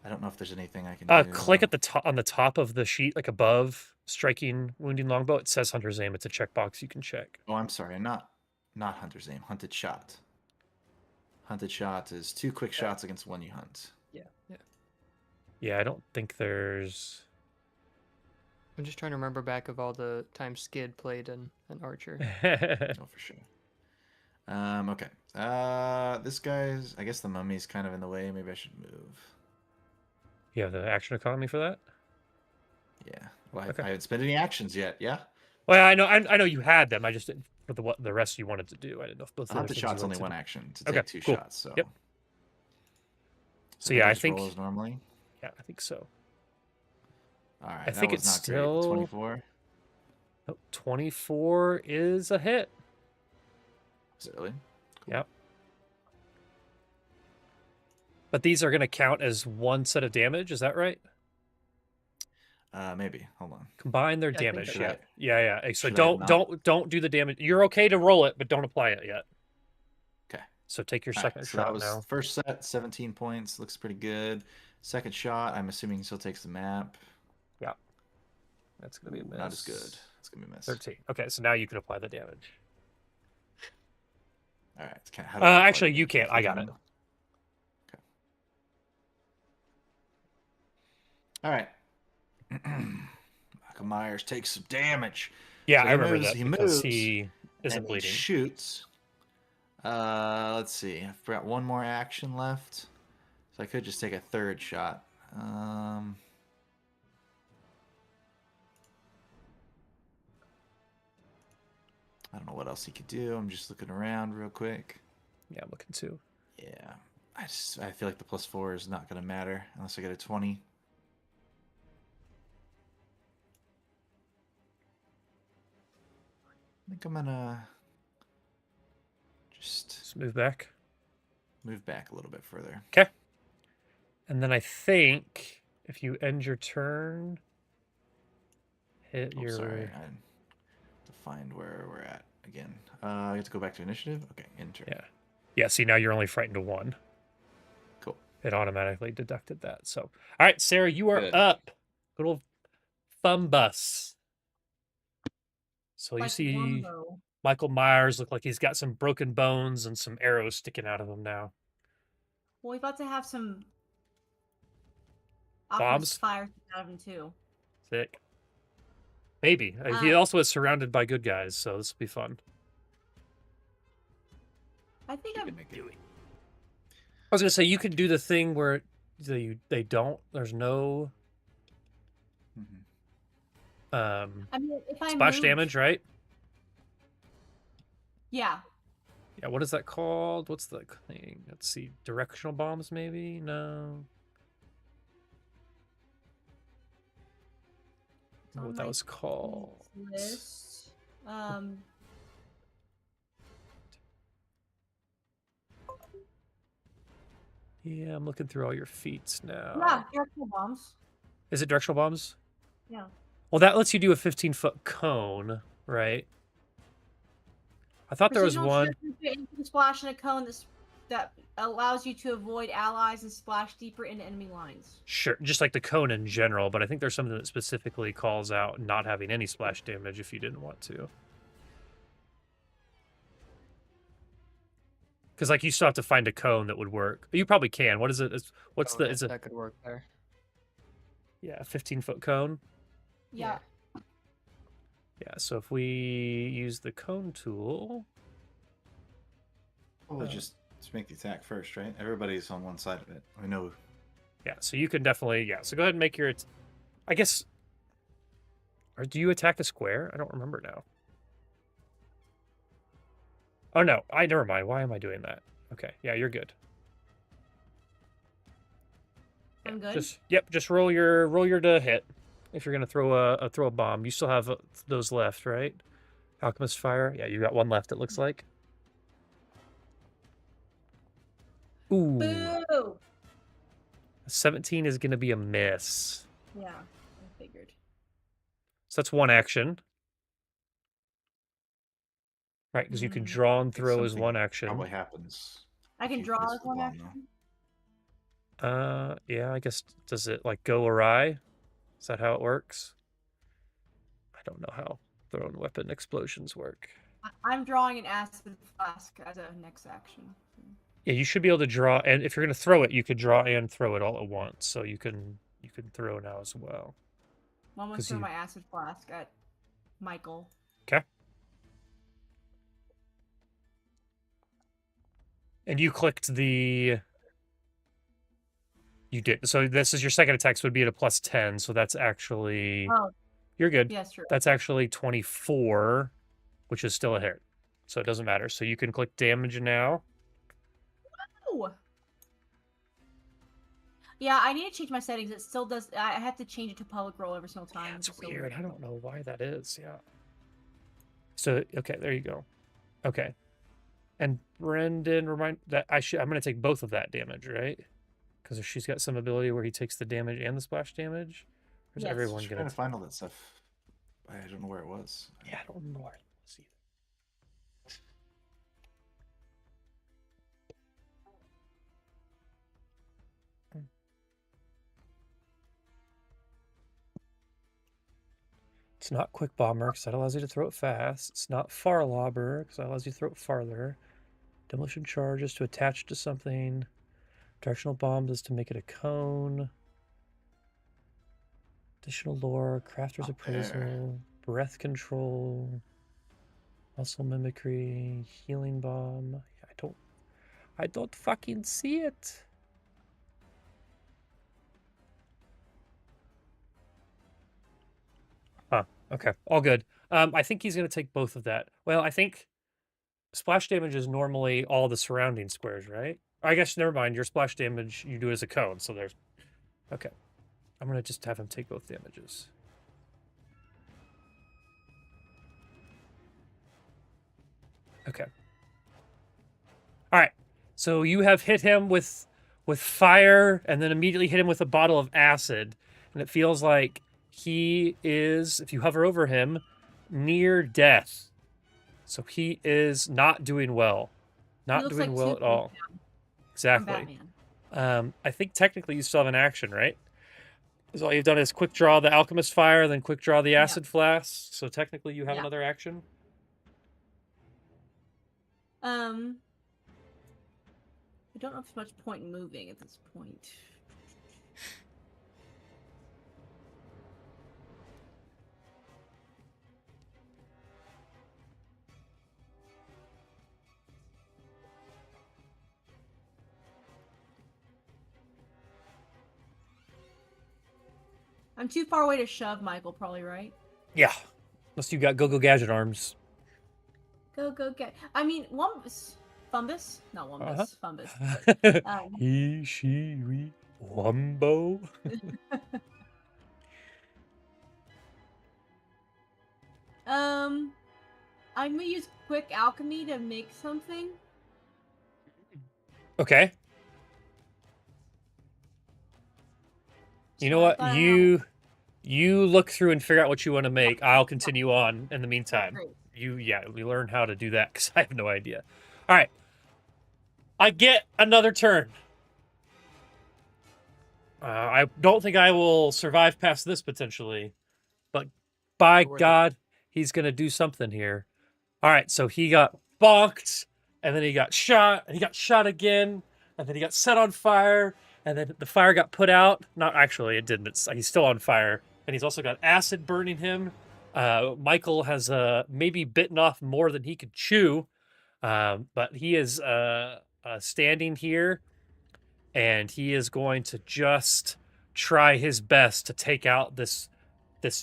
I don't know if there's anything I can do. Click at the top on the top of the sheet, like above striking wounding longbow. It says hunter's aim. It's a checkbox you can check. Oh, I'm sorry. Not hunter's aim. Hunted shot. Hunted shot is 2 quick shots against 1 you hunt. Yeah, I don't think there's. I'm just trying to remember back of all the times Skid played in an Archer. Oh, for sure. Okay. This guy's. I guess the mummy's kind of in the way. Maybe I should move. You have the action economy for that? Yeah. Well, Okay. I haven't spent any actions yet. Yeah. Well, I know you had them. I just didn't for the rest you wanted to do. I didn't know if both. The the other hunted things you shot's only wanted to one do. action to Okay, take 2 cool. shots. So. Yep. So I yeah, I just think. roll as normally. Yeah, I think so. All right. I think that was it's not great. still- 24. Oh, 24 is a hit. Is it really? Yep. But these are going to count as one set of damage. Is that right? Maybe. Hold on. Combine their Yeah, I think damage. that's Yeah. right. Yeah. So Should I don't do the damage. You're okay to roll it, but don't apply it yet. Okay. So take your All second right, so shot that was now. first set, 17 points. Looks pretty good. Second shot, I'm assuming he still takes the map. Yeah. That's going to be a miss. Not as good. It's going to be a miss. 13. Okay, so now you can apply the damage. All right. How do I apply Actually, the you damage? can't. I got it. Okay. All right. Michael Myers takes some damage. Yeah, So I remember moves, that he because moves, he isn't and bleeding. He shoots. Let's see. I've got one more action left, so I could just take a third shot. I don't know what else he could do. I'm just looking around real quick. Yeah, I'm looking too. Yeah, I feel like the +4 is not going to matter unless I get a 20. I think I'm gonna just move back. Move back a little bit further. Okay. And then I think if you end your turn, hit your. Sorry, I have to find where we're at again. I have to go back to initiative. Okay, enter. Yeah. Yeah. See, now you're only frightened to 1. Cool. It automatically deducted that. So, all right, Sarah, you are Good. up. Good old Fumbus. So you Like see Wumbo. Michael Myers look like he's got some broken bones and some arrows sticking out of him now. Well, we're about to have some Bombs? Optimus fire out of him too. Sick. Maybe. He Um, also is surrounded by good guys, so this will be fun. I think You I'm can make it. I was gonna say you could do the thing where they don't. There's no Mhm. I mean, if I splash moved- damage, right? Yeah. Yeah. What is that called? What's the thing? Let's see. Directional bombs, maybe? No. I don't know what that was called. List. Yeah, I'm looking through all your feats now. Yeah, directional bombs. Is it directional bombs? Yeah. Well, that lets you do a 15-foot cone, right? I thought there was one. You can splash in a cone that allows you to avoid allies and splash deeper into enemy lines. Sure, just like the cone in general, but I think there's something that specifically calls out not having any splash damage if you didn't want to. Because like you still have to find a cone that would work. You probably can. What is it? What's the? Is it? That could work there. Yeah, a 15-foot cone. Yeah. Yeah. So if we use the cone tool, Well, just make the attack first, right? Everybody's on one side of it. I know. yeah. So you can definitely So go ahead and make your. I guess. Or do you attack a square? I don't remember now. Oh no, never mind. Why am I doing that? Okay, yeah, you're good. I'm good. Just roll your to hit. If you're gonna throw a bomb, you still have those left, right? Alchemist fire. Yeah, you got one left. It looks like. Ooh, Boo! 17 is gonna be a miss. Yeah, I figured. So that's one action. Right, because you can draw and throw as Something one action. Probably happens. I can if you draw miss as the one bomb, though. action. Yeah, I guess, does it like go awry? Is that how it works? I don't know how thrown weapon explosions work. I'm drawing an acid flask as a next action. Yeah, you should be able to draw, and if you're gonna throw it, you could draw and throw it all at once. So you can throw now as well. I'm gonna 'Cause throw you- my acid flask at Michael. Okay. And you clicked the. You did. So this is your second attack, so it would be at a +10. So that's actually. Oh. You're good. Yes, true. That's actually 24, which is still a hit. So it doesn't matter. So you can click damage now. Ooh. Yeah, I need to change my settings. It still does. I have to change it to public roll every single time. Yeah, it's It's so weird. I don't know why that is. Yeah. So okay, there you go. Okay. And Brendan, remind that I'm going to take both of that damage, right? Because she's got some ability where he takes the damage and the splash damage. Or is Yes. everyone Just going trying to find all that stuff. I don't know where it was. Yeah, I don't know where it was either. It's not quick bomber because that allows you to throw it fast. It's not far lobber because that allows you to throw it farther. Demolition charge is to attach to something. Directional bombs is to make it a cone. Additional lore, crafter's appraisal, breath control, muscle mimicry, healing bomb. I don't fucking see it. Huh. Okay. All good. I think he's gonna take both of that. Well, I think splash damage is normally all the surrounding squares, right? I guess never mind. Your splash damage you do as a cone, so there's. Okay. I'm gonna just have him take both damages. Okay. All right. So you have hit him with fire, and then immediately hit him with a bottle of acid, and it feels like he is, if you hover over him, near death. So he is not doing well. Not looks doing like well at all. Superman from Exactly. Batman. I think technically you still have an action, right? Because all you've done is quick draw the alchemist fire, then quick draw the acid flask. So technically you have Yeah. another action. I don't know if there's much point in moving at this point. I'm too far away to shove Michael, probably, right? Yeah. Unless you got go-go gadget arms. Go, get. I mean, Wumbus. Fumbus? Not Wumbus. Uh-huh. Fumbus. He, she, we, Wumbo. I'm gonna use quick alchemy to make something. Okay. You know So I what? thought I had- You look through and figure out what you want to make. I'll continue on in the meantime. Great. We learn how to do that because I have no idea. All right. I get another turn. I don't think I will survive past this potentially, but by Worth it. God, he's gonna do something here. All right, so he got bonked, and then he got shot, and he got shot again, and then he got set on fire, and then the fire got put out. Not actually, it didn't. He's still on fire, and he's also got acid burning him. Michael has maybe bitten off more than he could chew, but he is standing here, and he is going to just try his best to take out this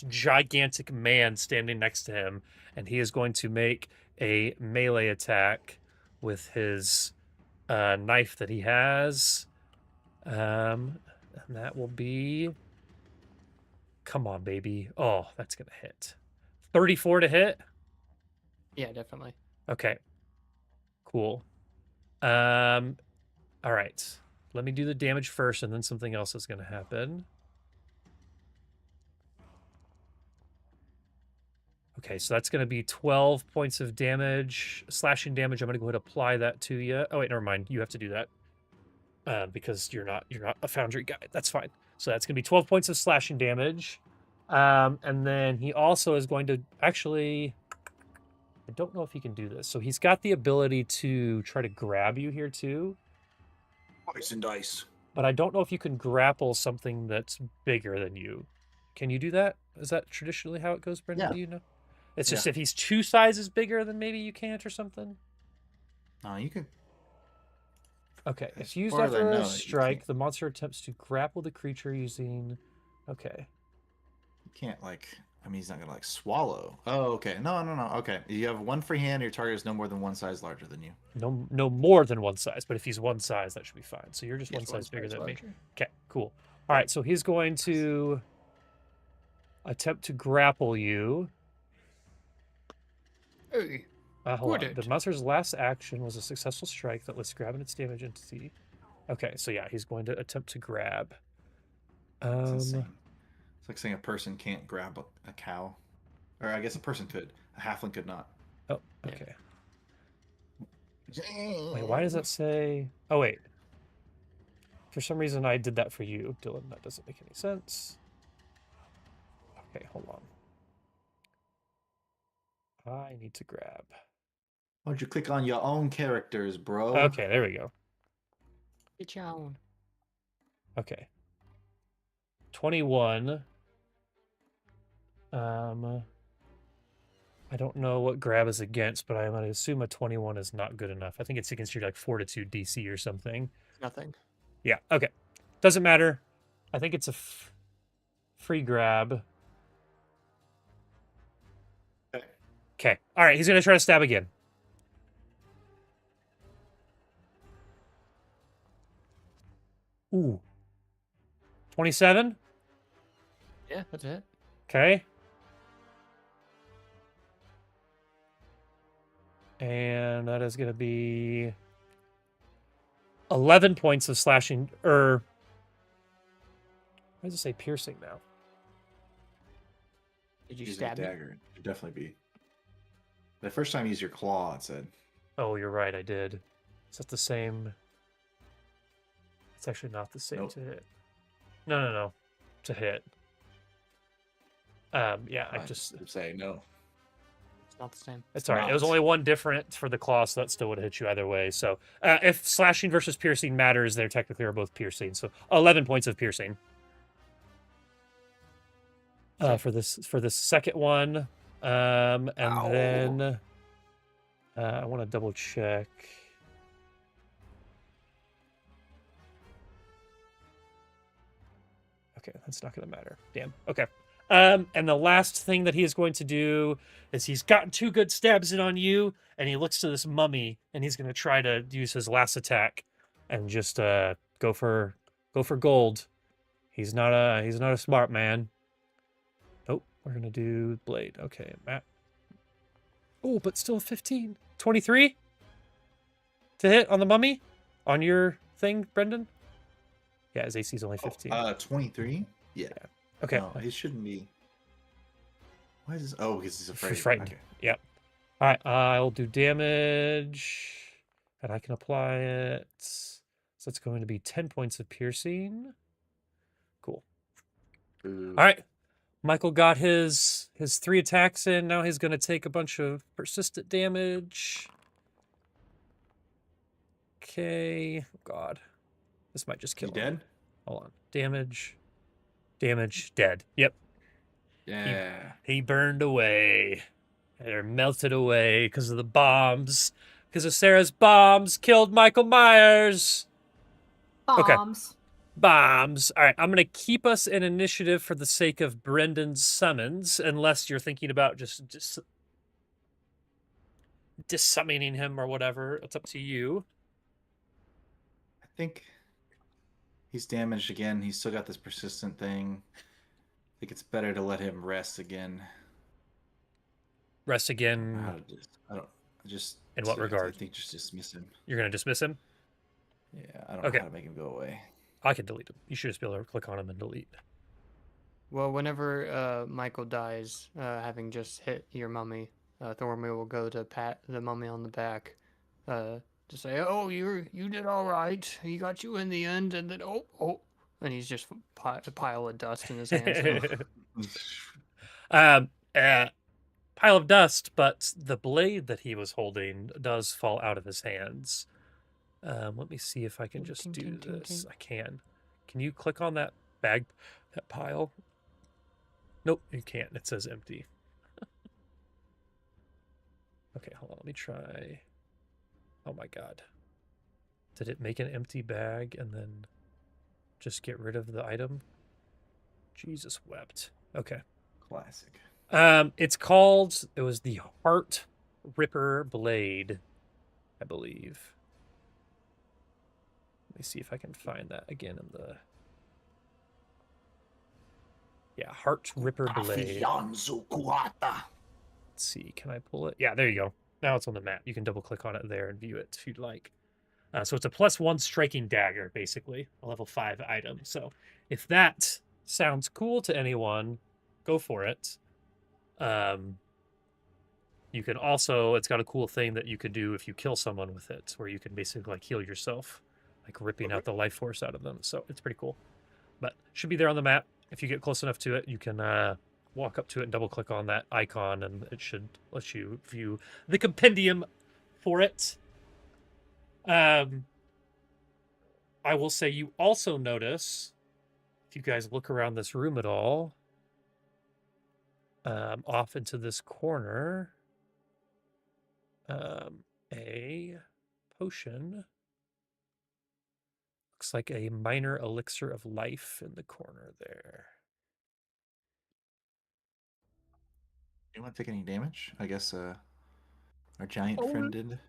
gigantic man standing next to him, and he is going to make a melee attack with his knife that he has. And that will be, come on, baby. Oh, that's gonna hit. 34 to hit. Yeah, definitely. Okay, cool. All right, let me do the damage first, and then something else is gonna happen. Okay, so that's going to be 12 points of damage, slashing damage. I'm going to go ahead and apply that to you. Oh wait, never mind. You have to do that because you're not a foundry guy. That's fine. So that's going to be 12 points of slashing damage, and then he also is going to actually. I don't know if he can do this. So he's got the ability to try to grab you here too, Poison dice. but I don't know if you can grapple something that's bigger than you. Can you do that? Is that traditionally how it goes, Brendan? Yeah. Do you know? It's just Yeah. if he's 2 sizes bigger, then maybe you can't or something. You can. Okay, As if used far as I after know, a you strike, can't. the monster attempts to grapple the creature using. Okay. You can't I mean, he's not gonna swallow. Oh, okay. No. Okay, you have one free hand. Your target is no more than one size larger than you. No more than one size, but if he's one size, that should be fine. So you're just Yes, one size bigger than me. larger. Okay, cool. All right, so he's going to attempt to grapple you. Hey, Hold on. Got The it. monster's last action was a successful strike that lists grabbing its damage entity. Okay, so yeah, he's going to attempt to grab. It's insane. It's like saying a person can't grab a cow, or I guess a person could. A halfling could not. Oh, Yeah. okay. Wait, why does that say? Oh wait. For some reason, I did that for you, Dylan. That doesn't make any sense. Okay, hold on. I need to grab. Why don't you click on your own characters, bro? Okay, there we go. Get your own. Okay. 21. I don't know what grab is against, but I'm going to assume a 21 is not good enough. I think it's against your like fortitude DC or something. Nothing. Yeah, okay. Doesn't matter. I think it's a free grab. Okay. All right, he's going to try to stab again. Ooh. 27? Yeah, that's it. Okay. And that is going to be 11 points of slashing, or why does it say piercing now? Did you Using a stab me? dagger. It should definitely be. The first time you used your claw, it said. Oh, you're right, I did. Is that the same? It's actually not the same Nope. to hit. No. To hit. Yeah, I just... I'm saying no. It's not the same. It's all right. It was not. only one different for the claw, so that still would have hit you either way. So if slashing versus piercing matters, they technically are both piercing. So 11 points of piercing. For this second one. And Ow. then I want to double check. Okay, that's not going to matter. Damn. Okay. And the last thing that he is going to do is he's gotten 2 good stabs in on you, and he looks to this mummy, and he's going to try to use his last attack, and just go for gold. He's not a smart man. Nope, we're gonna do blade. Okay, Matt. Oh, but still 15. 23 to hit on the mummy on your thing, Brendan. Yeah, his AC is only 15. 23? Yeah. Okay. No, he shouldn't be. Why is this? Oh, because he's afraid. Frightened. Okay. Yep. All right, I'll do damage, and I can apply it. So it's going to be 10 points of piercing. Cool. Ooh. All right. Michael got his 3 attacks in. Now he's going to take a bunch of persistent damage. Okay. Oh, God. This might just kill He him. dead? Hold on. Damage. Dead. Yep. Yeah. He burned away. They're melted away because of the bombs. Because of Sarah's bombs killed Michael Myers. Okay. Bombs. All right, I'm going to keep us in initiative for the sake of Brendan's summons, unless you're thinking about just summoning him or whatever. It's up to you. I think he's damaged again. He's still got this persistent thing. I think it's better to let him rest again. Rest again. I don't. Just in what regard? I think just dismiss him. You're going to dismiss him? Yeah, I don't know how to make him go away. I can delete him. You should just be able to click on him and delete. Well, whenever Michael dies, having just hit your mummy, Thormir will go to pat the mummy on the back, to say, "Oh, you did all right. He got you in the end." And then, oh, and he's just a pile of dust in his hands. Pile of dust, but the blade that he was holding does fall out of his hands. Let me see if I can just do this. I can. Can you click on that bag, that pile? Nope, you can't. It says empty. Okay, hold on. Let me try. Oh my God. Did it make an empty bag and then just get rid of the item? Jesus wept. Okay. Classic. It was the Heart Ripper Blade, I believe. Let me see if I can find that again in the... Yeah, Heart Ripper Blade. Let's see, can I pull it? Yeah, there you go. Now it's on the map. You can double click on it there and view it if you'd like. So it's a +1 striking dagger, basically, a level 5 item. So if that sounds cool to anyone, go for it. You can also, it's got a cool thing that you could do if you kill someone with it, where you can basically like heal yourself, like ripping out the life force out of them. So it's pretty cool. But should be there on the map. If you get close enough to it, you can walk up to it and double click on that icon, and it should let you view the compendium for it. I will say you also notice, if you guys look around this room at all, off into this corner, a potion. Looks like a minor elixir of life in the corner there. Anyone take any damage? I guess our giant Oh, friend did.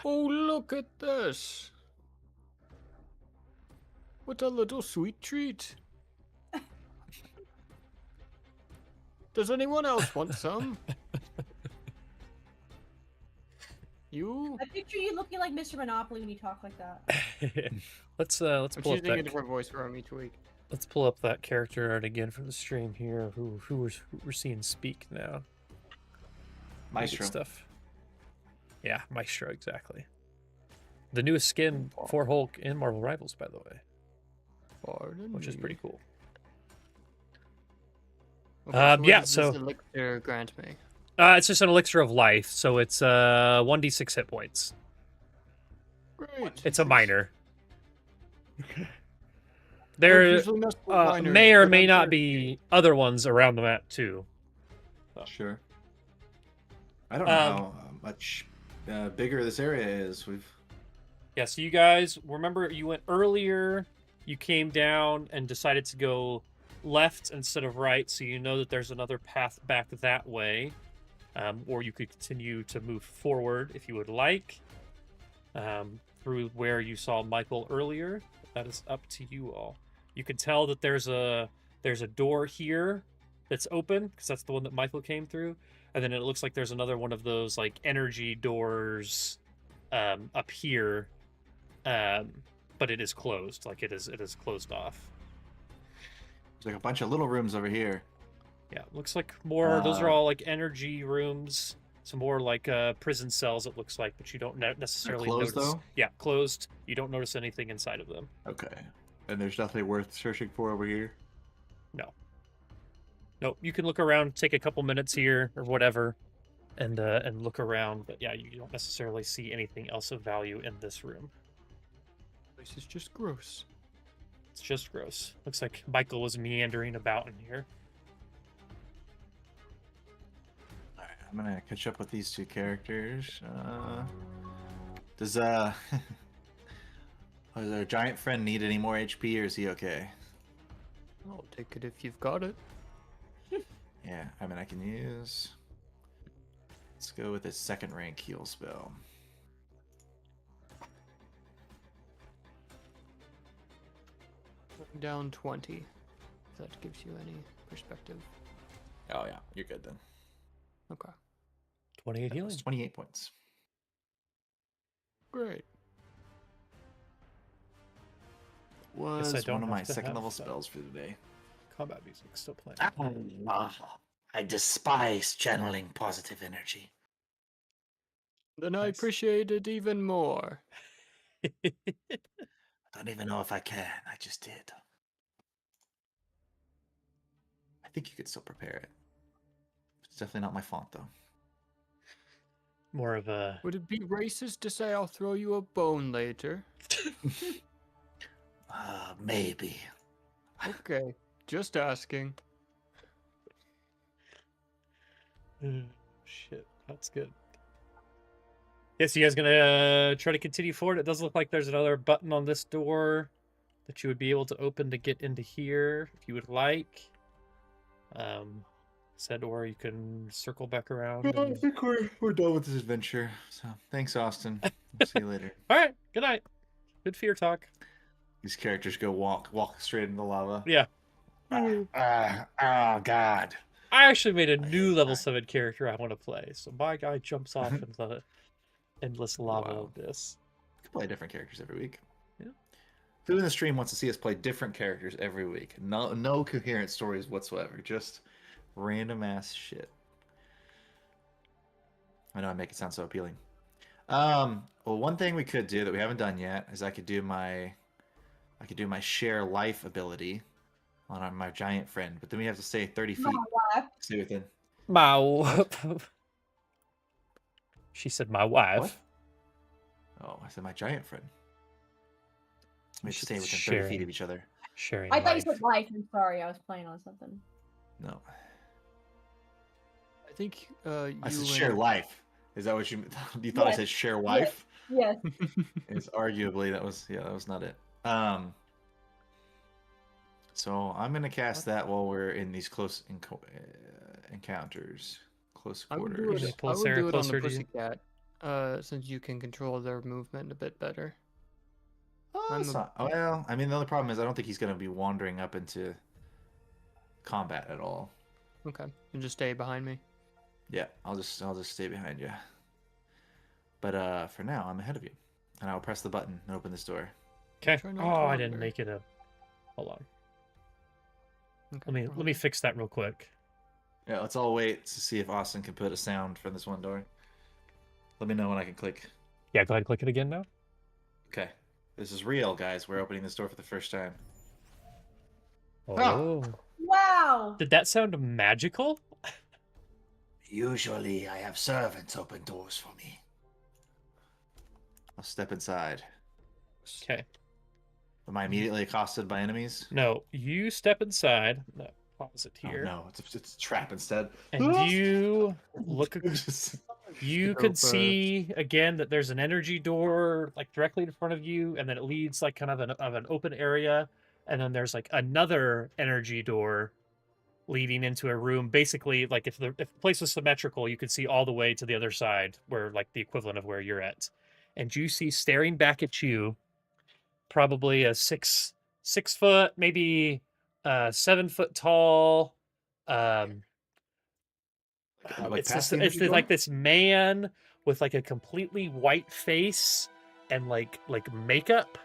Oh, look at this. What a little sweet treat. Does anyone else want some? You? I picture you looking like Mr. Monopoly when you talk like that. let's I'm pull up choosing a that. different voice from each week. Let's pull up that character art again from the stream here. Who we're seeing speak now? Maestro. Good stuff. Yeah, Maestro, exactly. The newest skin for Hulk in Marvel Rivals, by the way, Pardon which is me. pretty cool. Okay, what yeah, does so- this elixir grant me? It's just an elixir of life, so it's 1d6 hit points. Great. It's a minor. Don't There usually mess with minors, may or but may I'm not sure- be other ones around the map too. Sure. I don't know how much bigger this area is. Yeah, so you guys remember you went earlier, you came down and decided to go left instead of right, so you know that there's another path back that way. Or you could continue to move forward if you would like, through where you saw Michael earlier. That is up to you all. You can tell that there's a door here that's open, because that's the one that Michael came through. And then it looks like there's another one of those like energy doors up here. But it is closed. Like it is closed off. There's like a bunch of little rooms over here. Yeah, looks like more. Those are all like energy rooms. Some more like prison cells. It looks like, but you don't necessarily closed, notice. though? Yeah, closed. You don't notice anything inside of them. Okay. And there's nothing worth searching for over here? Nope. You can look around, take a couple minutes here or whatever, and look around. But yeah, you don't necessarily see anything else of value in this room. This is just gross. It's just gross. Looks like Michael was meandering about in here. Alright, I'm gonna catch up with these two characters. Does does our giant friend need any more HP, or is he okay? I'll take it if you've got it. Yeah, I mean, I can use... Let's go with a second rank heal spell. Down 20. If that gives you any perspective. Oh yeah, you're good then. Okay. 28 That healing. was 28 points. Great. Was I don't one of my have to second have level that. spells for the day. Combat music still playing. I despise channeling positive energy. Then I Nice. appreciate it even more. I don't even know if I can. I just did. I think you could still prepare it. It's definitely not my font, though. More of a Would it be racist to say I'll throw you a bone later? Maybe. Okay, just asking. shit. That's good. Yes, you guys gonna try to continue forward? It does look like there's another button on this door that you would be able to open to get into here if you would like. Said, or you can circle back around. I And... think we're done with this adventure. So thanks, Austin. We'll see you later. All right. Good night. Good fear talk. These characters go walk straight into the lava. Yeah. Oh God. I actually made a I new hate level that. 7 character I want to play. So my guy jumps off into the endless lava Wow. abyss. We can play different characters every week. Yeah. Who in the stream wants to see us play different characters every week? No coherent stories whatsoever. Just random ass shit. I know I make it sound so appealing. Well, one thing we could do that we haven't done yet is I could do my share life ability, on my giant friend, but then we have to stay 30 My feet. wife. Stay within. My She said my wife. What? Oh, I said my giant friend. We have to She's stay within 30 feet sharing. of each other. Sharing I thought you life. said life. I'm sorry. I was playing on something. No. I think I said you share and life. Is that what you thought I Yes. said share wife? Yes. It's arguably that was not it. So I'm gonna cast that while we're in these close encounters, close I would do quarters. Can you it. pull I would Sarah do it on the closer to you? pussycat, since you can control their movement a bit better. Oh, I'm that's a- not. Well, I mean, the only problem is I don't think he's gonna be wandering up into combat at all. Okay, and just stay behind me. Yeah, I'll just stay behind you. But for now, I'm ahead of you, and I'll press the button and open this door. Okay. Try not Oh, to I didn't wander. make it a. Hold on. Okay, Let me fix that real quick. Yeah, let's all wait to see if Austin can put a sound from this one door. Let me know when I can click. Yeah, go ahead and click it again now. Okay, this is real, guys. We're opening this door for the first time. Oh. Wow. Did that sound magical? Usually, I have servants open doors for me. I'll step inside. Okay. Am I immediately accosted by enemies? No, you step inside. No, pause it here. Oh, no, it's a trap instead. And you look. You Go could first. see again that there's an energy door like directly in front of you, and then it leads like kind of an open area, and then there's like another energy door leading into a room. Basically, like if the place was symmetrical, you could see all the way to the other side, where like the equivalent of where you're at, and you see staring back at you, probably a 6 foot, maybe 7 foot tall. Like past the It's energy like door? this man with like a completely white face and like makeup,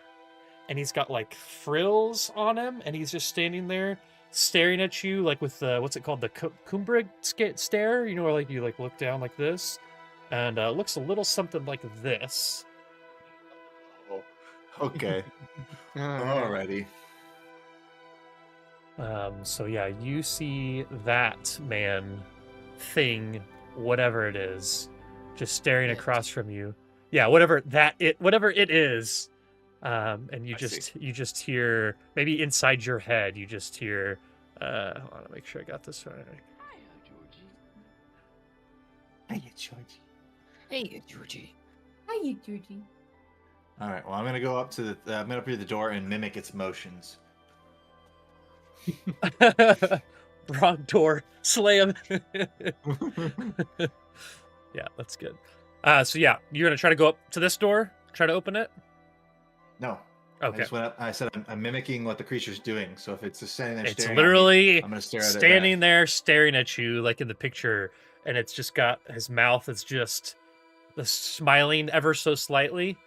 and he's got like frills on him, and he's just standing there staring at you like with the what's it called, the Kumbrig stare, you know, where like you like look down like this, and looks a little something like this. Oh, okay. Alright. Alrighty. So yeah, you see that man thing, whatever it is, just staring It. across from you. Yeah, whatever it is. And you I see. you just hear, maybe inside your head, you just hear I want to make sure I got this right. Hey, Georgie. Hey, Georgie. Hi, you, Georgie. All right. Well, I'm gonna go up to the. I'm gonna open the door and mimic its motions. Wrong door. Slam. Yeah, that's good. So yeah, you're gonna try to go up to this door, try to open it. No. I Okay. just went up. I said I'm mimicking what the creature's doing. So if it's just standing there, It's staring literally at me, I'm gonna stare at it. standing back. there staring at you like in the picture, and it's just got his mouth is just the smiling ever so slightly,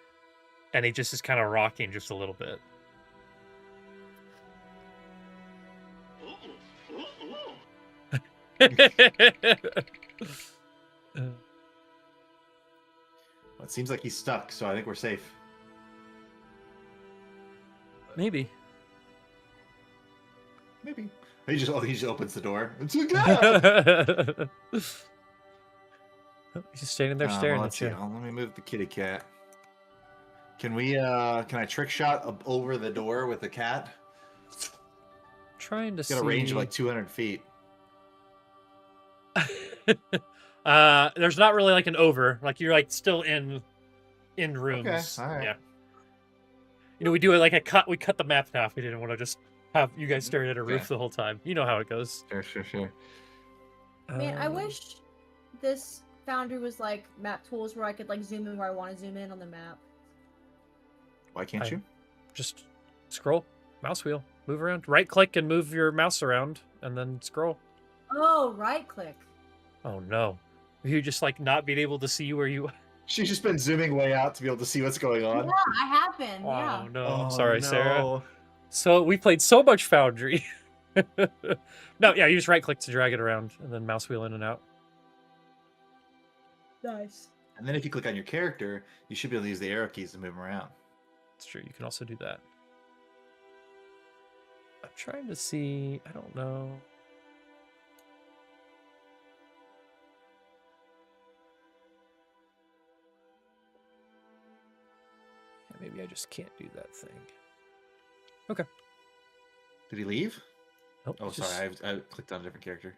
and he just is kind of rocking just a little bit. Well, it seems like he's stuck, so I think we're safe. Maybe. Maybe. He just opens the door. It's a guy. He's just standing there staring let's at see. you. Let me move the kitty cat. Can we? Can I trick shot over the door with the cat? Trying to It's got a range of like 200 feet. There's not really like an over, like you're like still in rooms. all right. Yeah. You know, we do it like we cut the map in half. We didn't want to just have you guys staring at a roof Okay. the whole time. You know how it goes. Sure. Man, I Um, wish this Foundry was like map tools where I could like zoom in where I want to zoom in on the map. Why can't you? Just scroll, mouse wheel, move around, right click and move your mouse around, and then scroll. Oh, right click. Oh no, you just like not being able to see where you. She's just been zooming way out to be able to see what's going on. Yeah, I have been. Yeah. Oh no, Oh, I'm sorry, Sarah. no. So we played so much Foundry. No, yeah, you just right click to drag it around and then mouse wheel in and out. Nice. And then if you click on your character, you should be able to use the arrow keys to move them around. It's true. You can also do that. I'm trying to see. I don't know. Yeah, maybe I just can't do that thing. Okay. Did he leave? Nope, Oh, it's just- sorry. I clicked on a different character.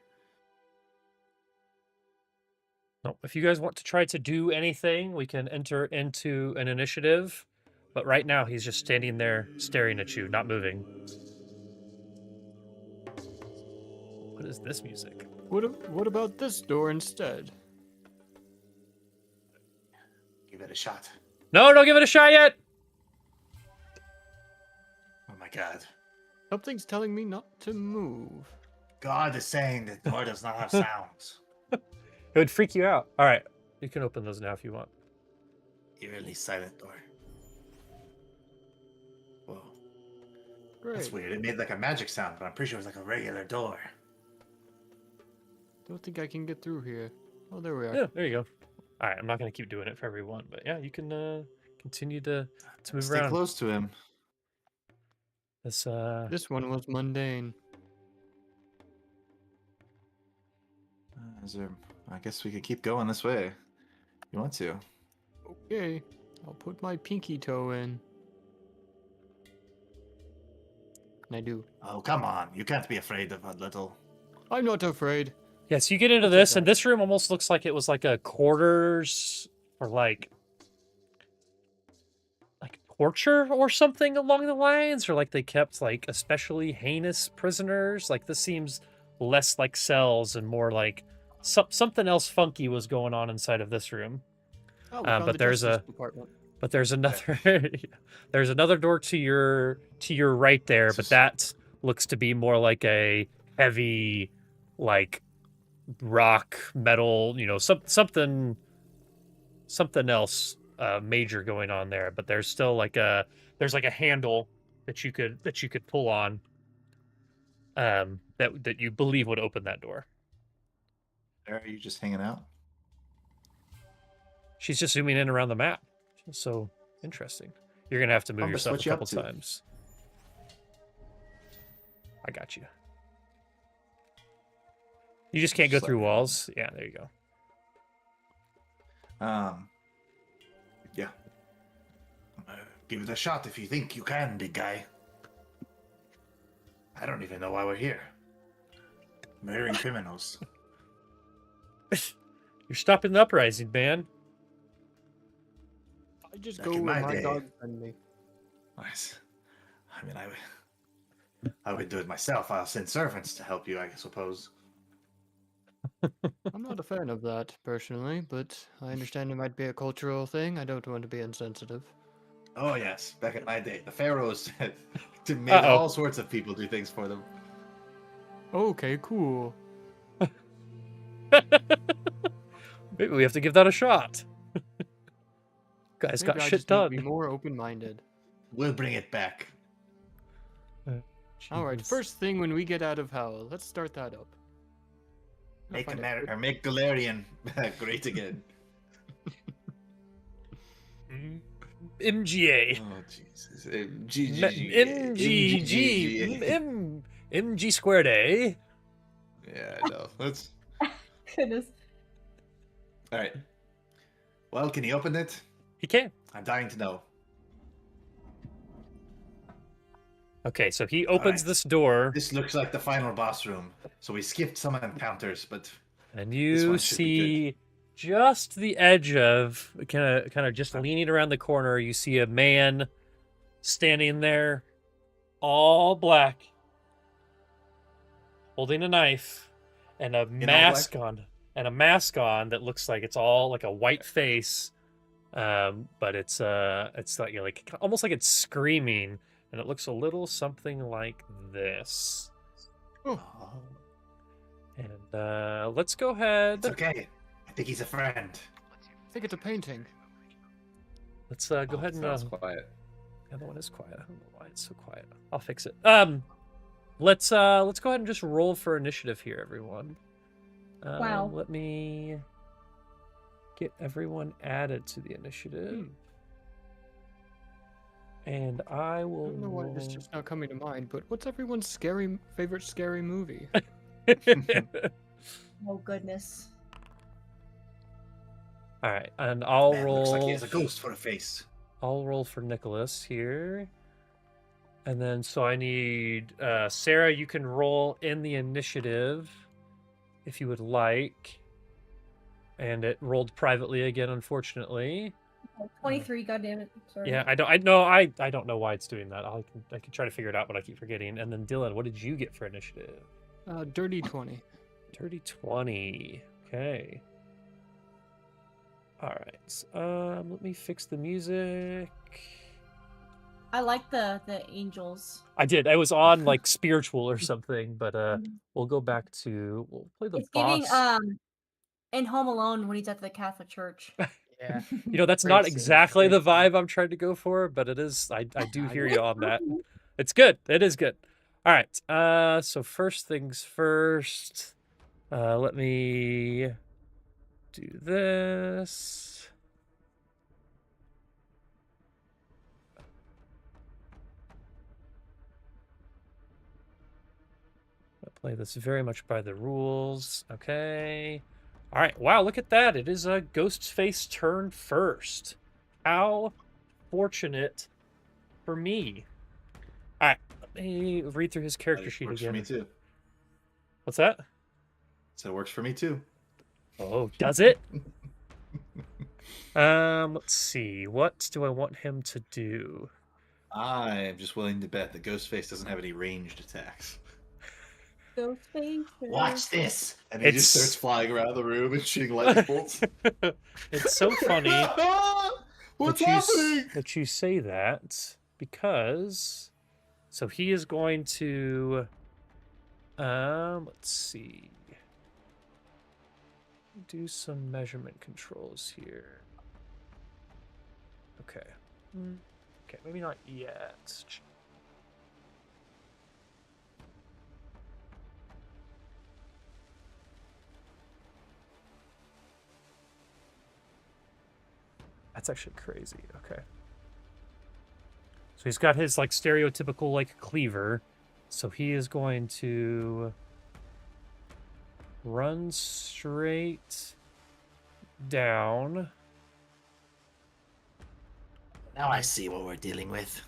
Nope. If you guys want to try to do anything, we can enter into an initiative. But right now, he's just standing there staring at you, not moving. What is this music? What about this door instead? Give it a shot. No, don't give it a shot yet. Oh my god. Something's telling me not to move. God is saying the door does not have sounds. It would freak you out. All right, you can open those now if you want. Eerily silent door. Whoa. Great. That's weird. It made like a magic sound, but I'm pretty sure it was like a regular door. Don't think I can get through here. Oh, there we are. Yeah, there you go. All right, I'm not going to keep doing it for everyone, but yeah, you can continue to move Stay around. close to him. This This one was mundane. I guess we could keep going this way. You want to? Okay, I'll put my pinky toe in. And I do. Oh, come on. You can't be afraid of a little. I'm not afraid. yeah, so you get into this, and this room almost looks like it was like a quarters or like torture or something along the lines, or like they kept like especially heinous prisoners. Like this seems less like cells and more like something else funky was going on inside of this room. Oh, we found but the there's Justice a- Department. But there's another there's another door to your right there, but that looks to be more like a heavy like rock metal, something else major going on there. But there's still like a handle that you could pull on that you believe would open that door. Are you just hanging out? She's just zooming in around the map. So interesting. You're gonna have to move Compass, yourself what a you up couple to? times. I got you. You just can't go Just let through me know. walls. Yeah, there you go. Yeah. Give it a shot if you think you can, big guy. I don't even know why we're here. Murdering criminals. You're stopping the uprising, man. I just Back go in where my my day. dogs send me. Nice. I mean, I would do it myself. I'll send servants to help you, I suppose. I'm not a fan of that, personally, but I understand it might be a cultural thing. I don't want to be insensitive. Oh, yes. Back in my day, the pharaohs made Uh-oh. all sorts of people do things for them. Okay, cool. Maybe we have to give that a shot. Guys Maybe got I shit just need to be done. more open-minded. We'll bring it back. All right, Jesus. first thing when we get out of hell, let's start that up. I'll Make find a America, good- or make Galarian great again. MGA. Oh, Jesus. MGG. MG squared A. Yeah, I know. Let's. Goodness. All right. Well, can you open it? He can. I'm dying to know. Okay, so he opens right. this door, This looks like the final boss room. So we skipped some encounters, but and This you one should be see just the edge of kind of just leaning around the corner. You see a man standing there, all black, holding a knife and a all mask on, that looks like it's all like a white face, but it's like almost like it's screaming, and it looks a little something like this. Oh, And let's go ahead. it's okay. I think he's a friend. I think it's a painting. Let's go ahead and Sounds quiet. the other one is quiet. I don't know why it's so quiet. I'll fix it. Let's go ahead and just roll for initiative here, everyone. Wow. Let me get everyone added to the initiative. And I I will don't know why this is just not coming to mind, but what's everyone's favorite scary movie? Oh goodness. All right, and I'll Man, roll. looks like he has a ghost for a face. I'll roll for Nicholas here. And then, so I need Sarah. You can roll in the initiative if you would like. And it rolled privately again, unfortunately. 23. God damn it. Sorry. Yeah, I don't know why it's doing that. I can try to figure it out, but I keep forgetting. And then Dylan, what did you get for initiative? Dirty 20. Dirty 20. Okay. All right. Let me fix the music. I like the angels. I did. I was on like spiritual or something, but we'll go back to we'll play the It's boss. giving in Home Alone when he's at the Catholic Church. Yeah. You know, that's Great not scene, exactly the great scene. vibe I'm trying to go for, but it is. I do hear It's you on that. fun. It's good. It is good. All right. So first things first. Let me do this. I'll play this very much by the rules. Okay. All right. Wow, look at that. It is a Ghostface turn first. How fortunate for me. All right. Let me read through his character sheet works again. for me too. What's that? So it works for me too. Oh, does it? Let's see. What do I want him to do? I'm just willing to bet that Ghostface doesn't have any ranged attacks. Ghostface. Watch this! And he just It's- starts flying around the room and shooting lightning bolts. It's so funny What's that happening? that you say that because so he is going to let's see. Do some measurement controls here. Okay. Okay, maybe not yet. That's actually crazy. Okay. So he's got his like stereotypical like cleaver. So he is going to run straight down. Now I see what we're dealing with.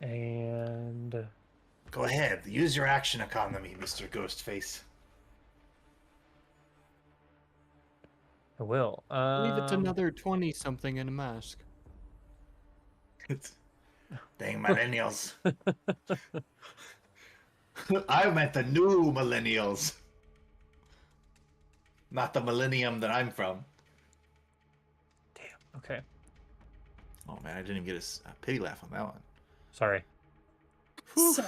And Go ahead, use your action economy, Mr. Ghostface. I will. I believe it's another 20-something in a mask. Dang millennials. I meant the new millennials. Not the millennium that I'm from. Damn. Okay. Oh man, I didn't even get a pity laugh on that one. Sorry. So,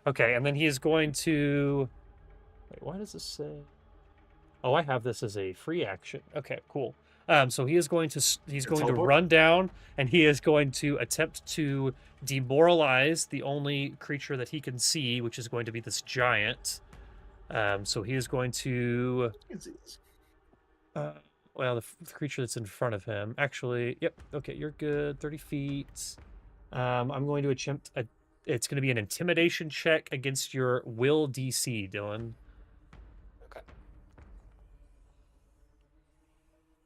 Okay, and then he is going to. Wait, why does this say? Oh, I have this as a free action. Okay, cool. So he is going to teleport? run down, and he is going to attempt to demoralize the only creature that he can see, which is going to be this giant. So he is going to. You can see this. Well, the creature that's in front of him. Actually, yep. Okay, you're good. 30 feet. I'm going to attempt. It's going to be an intimidation check against your will DC, Dylan. Okay.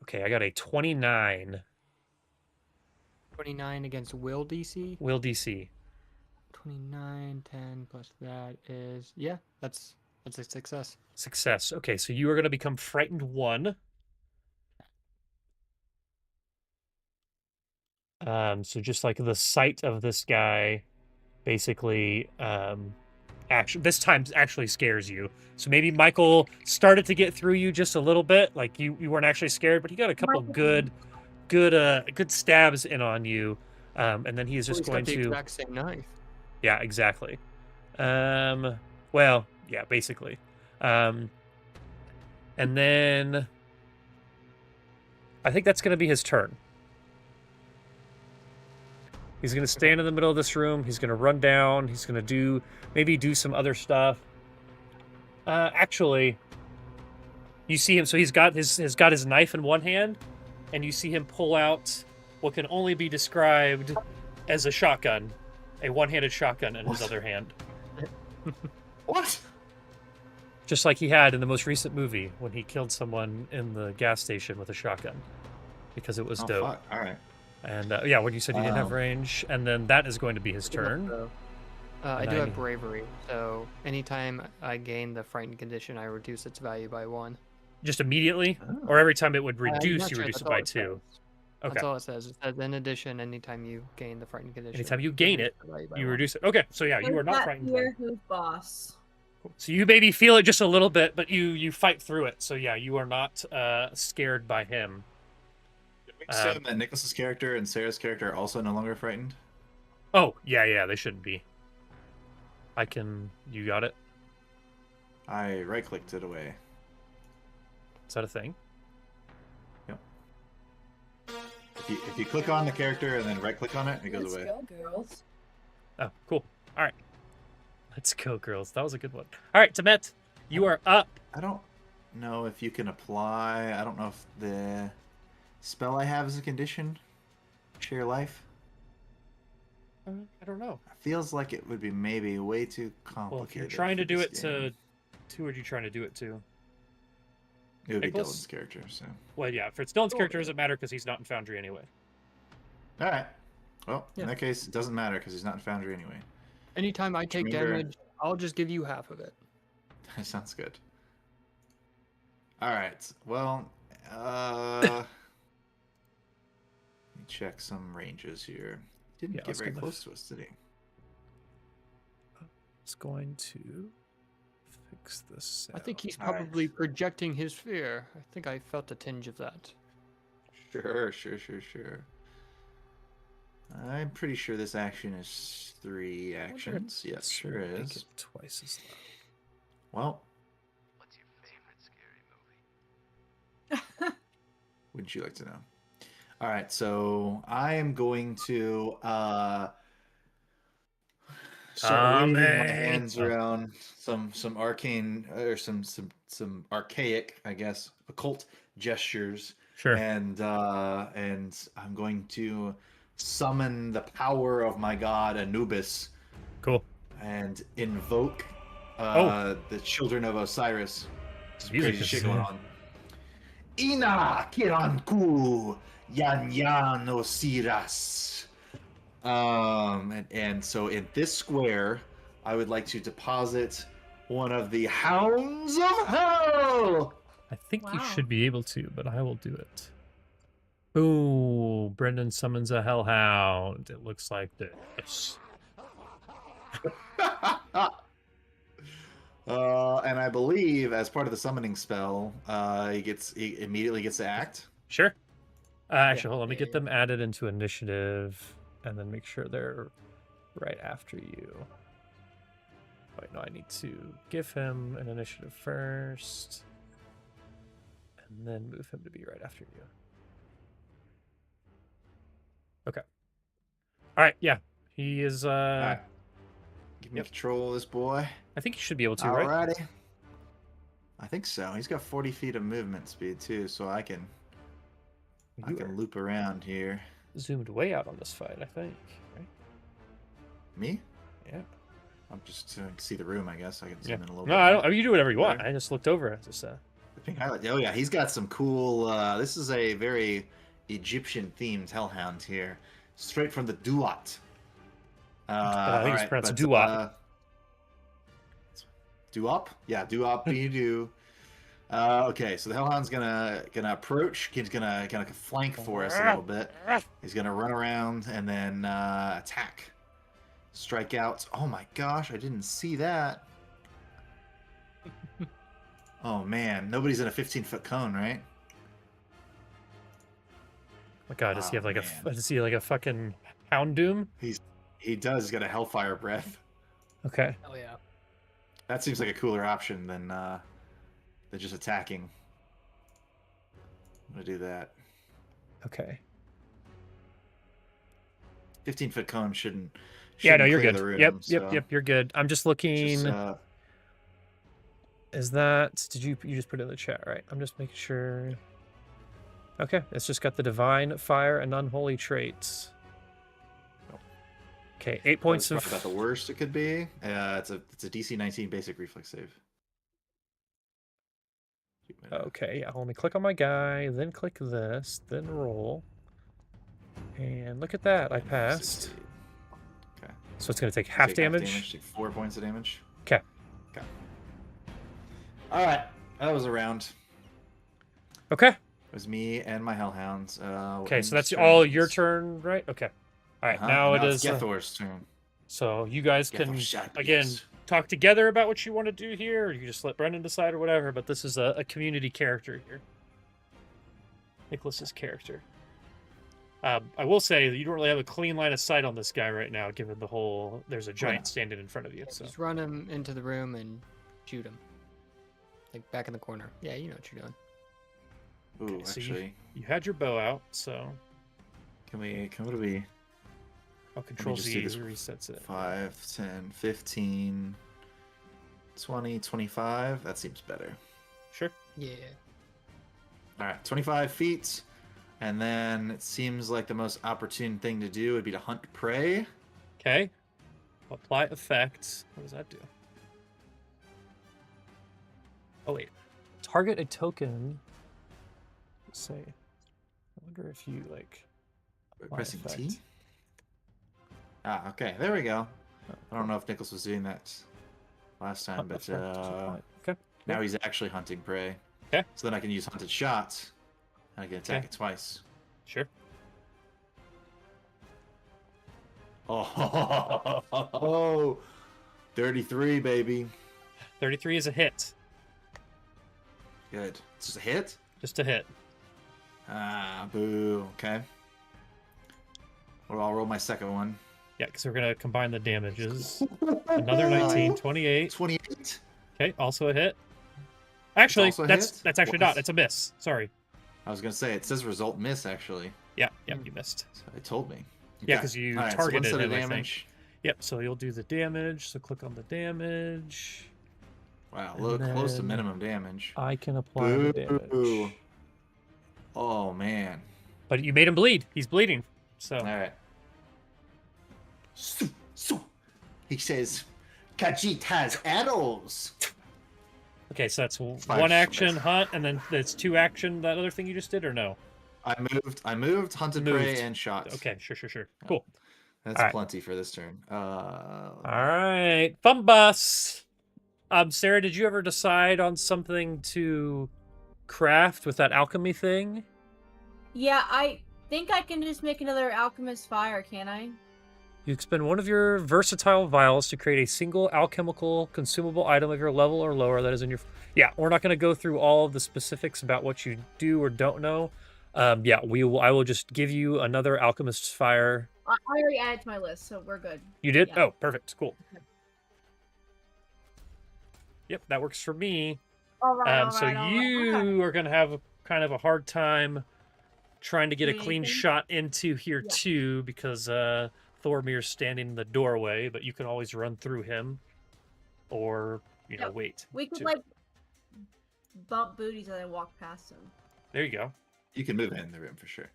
Okay, I got a 29 29 against will DC. will DC. 29, 10 plus that is that's a success. Success. Okay, so you are going to become frightened 1. So just like the sight of this guy, basically, this time actually scares you. So maybe Michael started to get through you just a little bit, like you weren't actually scared, but he got a couple good stabs in on you, and then he is Well, just he's going got the to. exact same knife. Yeah, exactly. Well, yeah, basically. And then I think that's going to be his turn. He's going to stand in the middle of this room. He's going to run down. He's going to maybe do some other stuff. Actually, you see him. So he's got his knife in one hand, and you see him pull out what can only be described as a shotgun, a one-handed shotgun in his What? other hand. What? Just like he had in the most recent movie when he killed someone in the gas station with a shotgun because it was Oh, dope. fuck. All right. And yeah, when you said you didn't have range, and then that is going to be his turn. I And do I- have bravery, so anytime I gain the frightened condition, I reduce its value by 1. Just immediately, Oh. or every time it would I'm reduce, not you sure, reduce that's it all by it 2. says. Okay. That's all it says. It says in addition, anytime you gain the frightened condition. Anytime you gain it, the value by you 1. reduce it. Okay, so yeah, you Who's are not that frightened. here? Who's boss? So you maybe feel it just a little bit, but you fight through it. So yeah, you are not scared by him. Did we assume that Nicholas's character and Sarah's character are also no longer frightened? Oh yeah, they shouldn't be. You got it? I right-clicked it away. Is that a thing? If you click on the character and then right-click on it, it goes away. go, girls. Oh, cool. All right. Let's go, girls. That was a good one. All right, Temet, you are up. I don't know if you can apply. I don't know if the spell I have is a condition. Share life. I don't know. Feels like it would be maybe way too complicated. Well, if you're trying to for do this it game. to who are you trying to do it to? It would be Nicholas? Dylan's character. So. Well, yeah, for Dylan's character, it doesn't matter because he's not in Foundry anyway. All right. Well, Yeah. in that case, it doesn't matter because he's not in Foundry anyway. Anytime I take Remember- damage, I'll just give you half of it. That sounds good. All right. Well, let me check some ranges here. Didn't Yeah, get let's very go close to us, did he? It's going to fix this. I think he's All right. probably projecting his fear. I think I felt a tinge of that. Sure. I'm pretty sure this action is 3 actions. Yep, sure Make is. it twice as loud. Well, What's your favorite scary movie? wouldn't you like to know? All right, so I am going to start waving my Amen. hands around some arcane or some archaic, I guess, occult gestures, Sure. and I'm going to summon the power of my god Anubis Cool. and invoke the children of Osiris. Some Music crazy is- shit going on. Ina kiranku yan yan Osiris. And so in this square, I would like to deposit one of the Hounds of Hell. I think you Wow. should be able to, but I will do it. Ooh, Brendan summons a hellhound. It looks like this. And I believe as part of the summoning spell, he immediately gets to act. Sure. Actually, hold on. Let me yeah, get yeah. them added into initiative, and then make sure they're right after you. Wait, no, I need to give him an initiative first, and then move him to be right after you. Okay. All right. Yeah, he is. All right. Give me Yep. control of this boy. I think you should be able to, right? Alrighty. I think so. He's got 40 feet of movement speed too, so I can You are loop around here. zoomed way out on this fight. I think. Right? Me? Yeah. I'm just to see the room. I guess I can zoom Yeah. in a little No, bit. I don't. You do whatever you want. Sure. I just looked over at this. The pink highlight. Oh yeah, he's got some cool. This is a very Egyptian-themed hellhound here, straight from the Duat. I think it's alright, pronounced but, Duat. Duop? Yeah, Duop. Be do. Okay, so the hellhound's gonna approach. He's gonna flank for us a little bit. He's gonna run around and then attack, strike out. Oh my gosh, I didn't see that. Oh man, nobody's in a 15-foot cone, right? My God, does he Oh, have like man. does he like a fucking Hound Doom? He does. He's got a hellfire breath. Okay. Hell yeah. That seems like a cooler option than just attacking. I'm gonna do that. Okay. 15-foot cone shouldn't. Yeah, no, shouldn't you're clear good. the room, Yep, so yep. You're good. I'm just looking. just, Is that? Did you just put it in the chat, right? I'm just making sure. Okay, it's just got the divine, fire, and unholy traits. Okay, 8 points That's of. probably about the worst it could be. It's a DC 19 basic reflex save. Okay, yeah. Let me click on my guy, then click this, then roll. And look at that, I passed. Okay. So it's going to take You half take damage. Take 4 points of damage. Okay. Okay. All right, that was a round. Okay. It was me and my hellhounds. Okay, so that's all your turn, right? Okay. All right, now it is Gethor's turn. So you guys can Gethor again talk together about what you want to do here, or you just let Brendan decide or whatever. But this is a community character here. Nicholas's character. I will say that you don't really have a clean line of sight on this guy right now, given the whole there's a giant standing in front of you. So Just run him into the room and shoot him. Like back in the corner. Yeah, you know what you're doing. Ooh, okay, so actually, you had your bow out, so what do we? I'll control just Z do this. resets it. 5, 10, 15, 20, 25. That seems better. Sure. Yeah. All right, 25 feet. And then it seems like the most opportune thing to do would be to hunt prey. Okay. Apply effect. What does that do? Oh, wait. Target a token. Let's say. I wonder if you, like... Pressing effect. T? Ah, okay. There we go. I don't know if Nicholas was doing that last time, Hunt but effect is applied. Okay. now he's actually hunting prey. Okay. So then I can use hunted shots, and I can attack Okay. it twice. Sure. Oh, 33, baby. 33 is a hit. Good. It's just a hit? Just a hit. Ah, boo. Okay. Well, I'll roll my second one. Yeah, because we're going to combine the damages. Another 19, 28. 28? Okay, also a hit. Actually, also a that's hit? that's actually What? not. It's a miss. Sorry. I was going to say, it says result miss, actually. Yeah, you missed. So it told me. Yeah, Okay. because you All right, so targeted one set him, of I think. damage. Yep, so you'll do the damage. So click on the damage. Wow, And look close to then minimum damage. I can apply the damage. Boo. Oh, man. But you made him bleed. He's bleeding. So All right. He says, Khajiit has arrows. okay, so that's Five one action miss. hunt, and then that's 2 action. That other thing you just did, or no? I moved, hunted prey, and shot. Okay, sure. Cool. That's All right. plenty for this turn. All right, fun bus. Sarah, did you ever decide on something to craft with that alchemy thing? Yeah, I think I can just make another alchemist fire, can I? You expend one of your versatile vials to create a single alchemical consumable item of your level or lower that is in your... Yeah, we're not going to go through all of the specifics about what you do or don't know. Yeah, I will just give you another alchemist's fire. I already added to my list, so we're good. You did? Yeah. Oh, perfect. Cool. Yep, that works for me. All right, So you are going to have kind of a hard time trying to get a clean Anything? shot into here Yeah. too, because Thormir's standing in the doorway, but you can always run through him, or Yep. wait. We could to- like bump booties as I walk past him. There you go. You can move in the room for sure.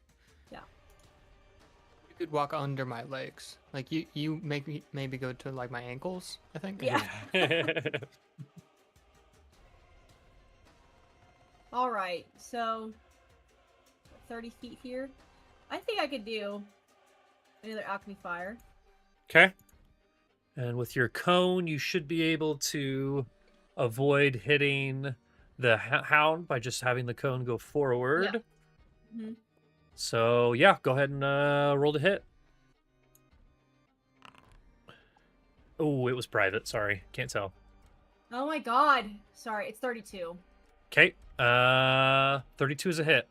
You could walk under my legs. Like you maybe go to like my ankles, I think. Yeah. All right, so 30 feet here. I think I could do another alchemy fire. Okay. And with your cone, you should be able to avoid hitting the hound by just having the cone go forward. Mhm. So yeah, go ahead and roll to hit. Oh, it was private. Sorry, can't tell. Oh my god. Sorry, it's 32. Okay. 32 is a hit.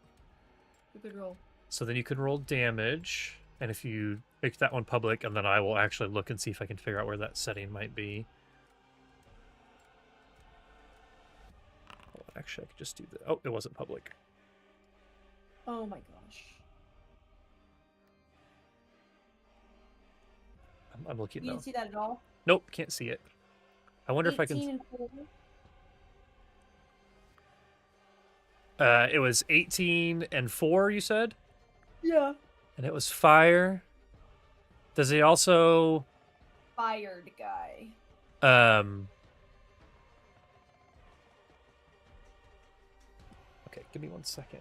Good roll. So then you can roll damage, and if you make that one public, and then I will actually look and see if I can figure out where that setting might be. Oh, actually, I could just do that. Oh, it wasn't public. Oh my gosh. I'm looking You now. didn't see that at all? Nope, can't see it. I wonder if I 18 can. and 4. It was 18 and 4, you said? Yeah. And it was fire. Does he also Fired guy. Okay, give me 1 second.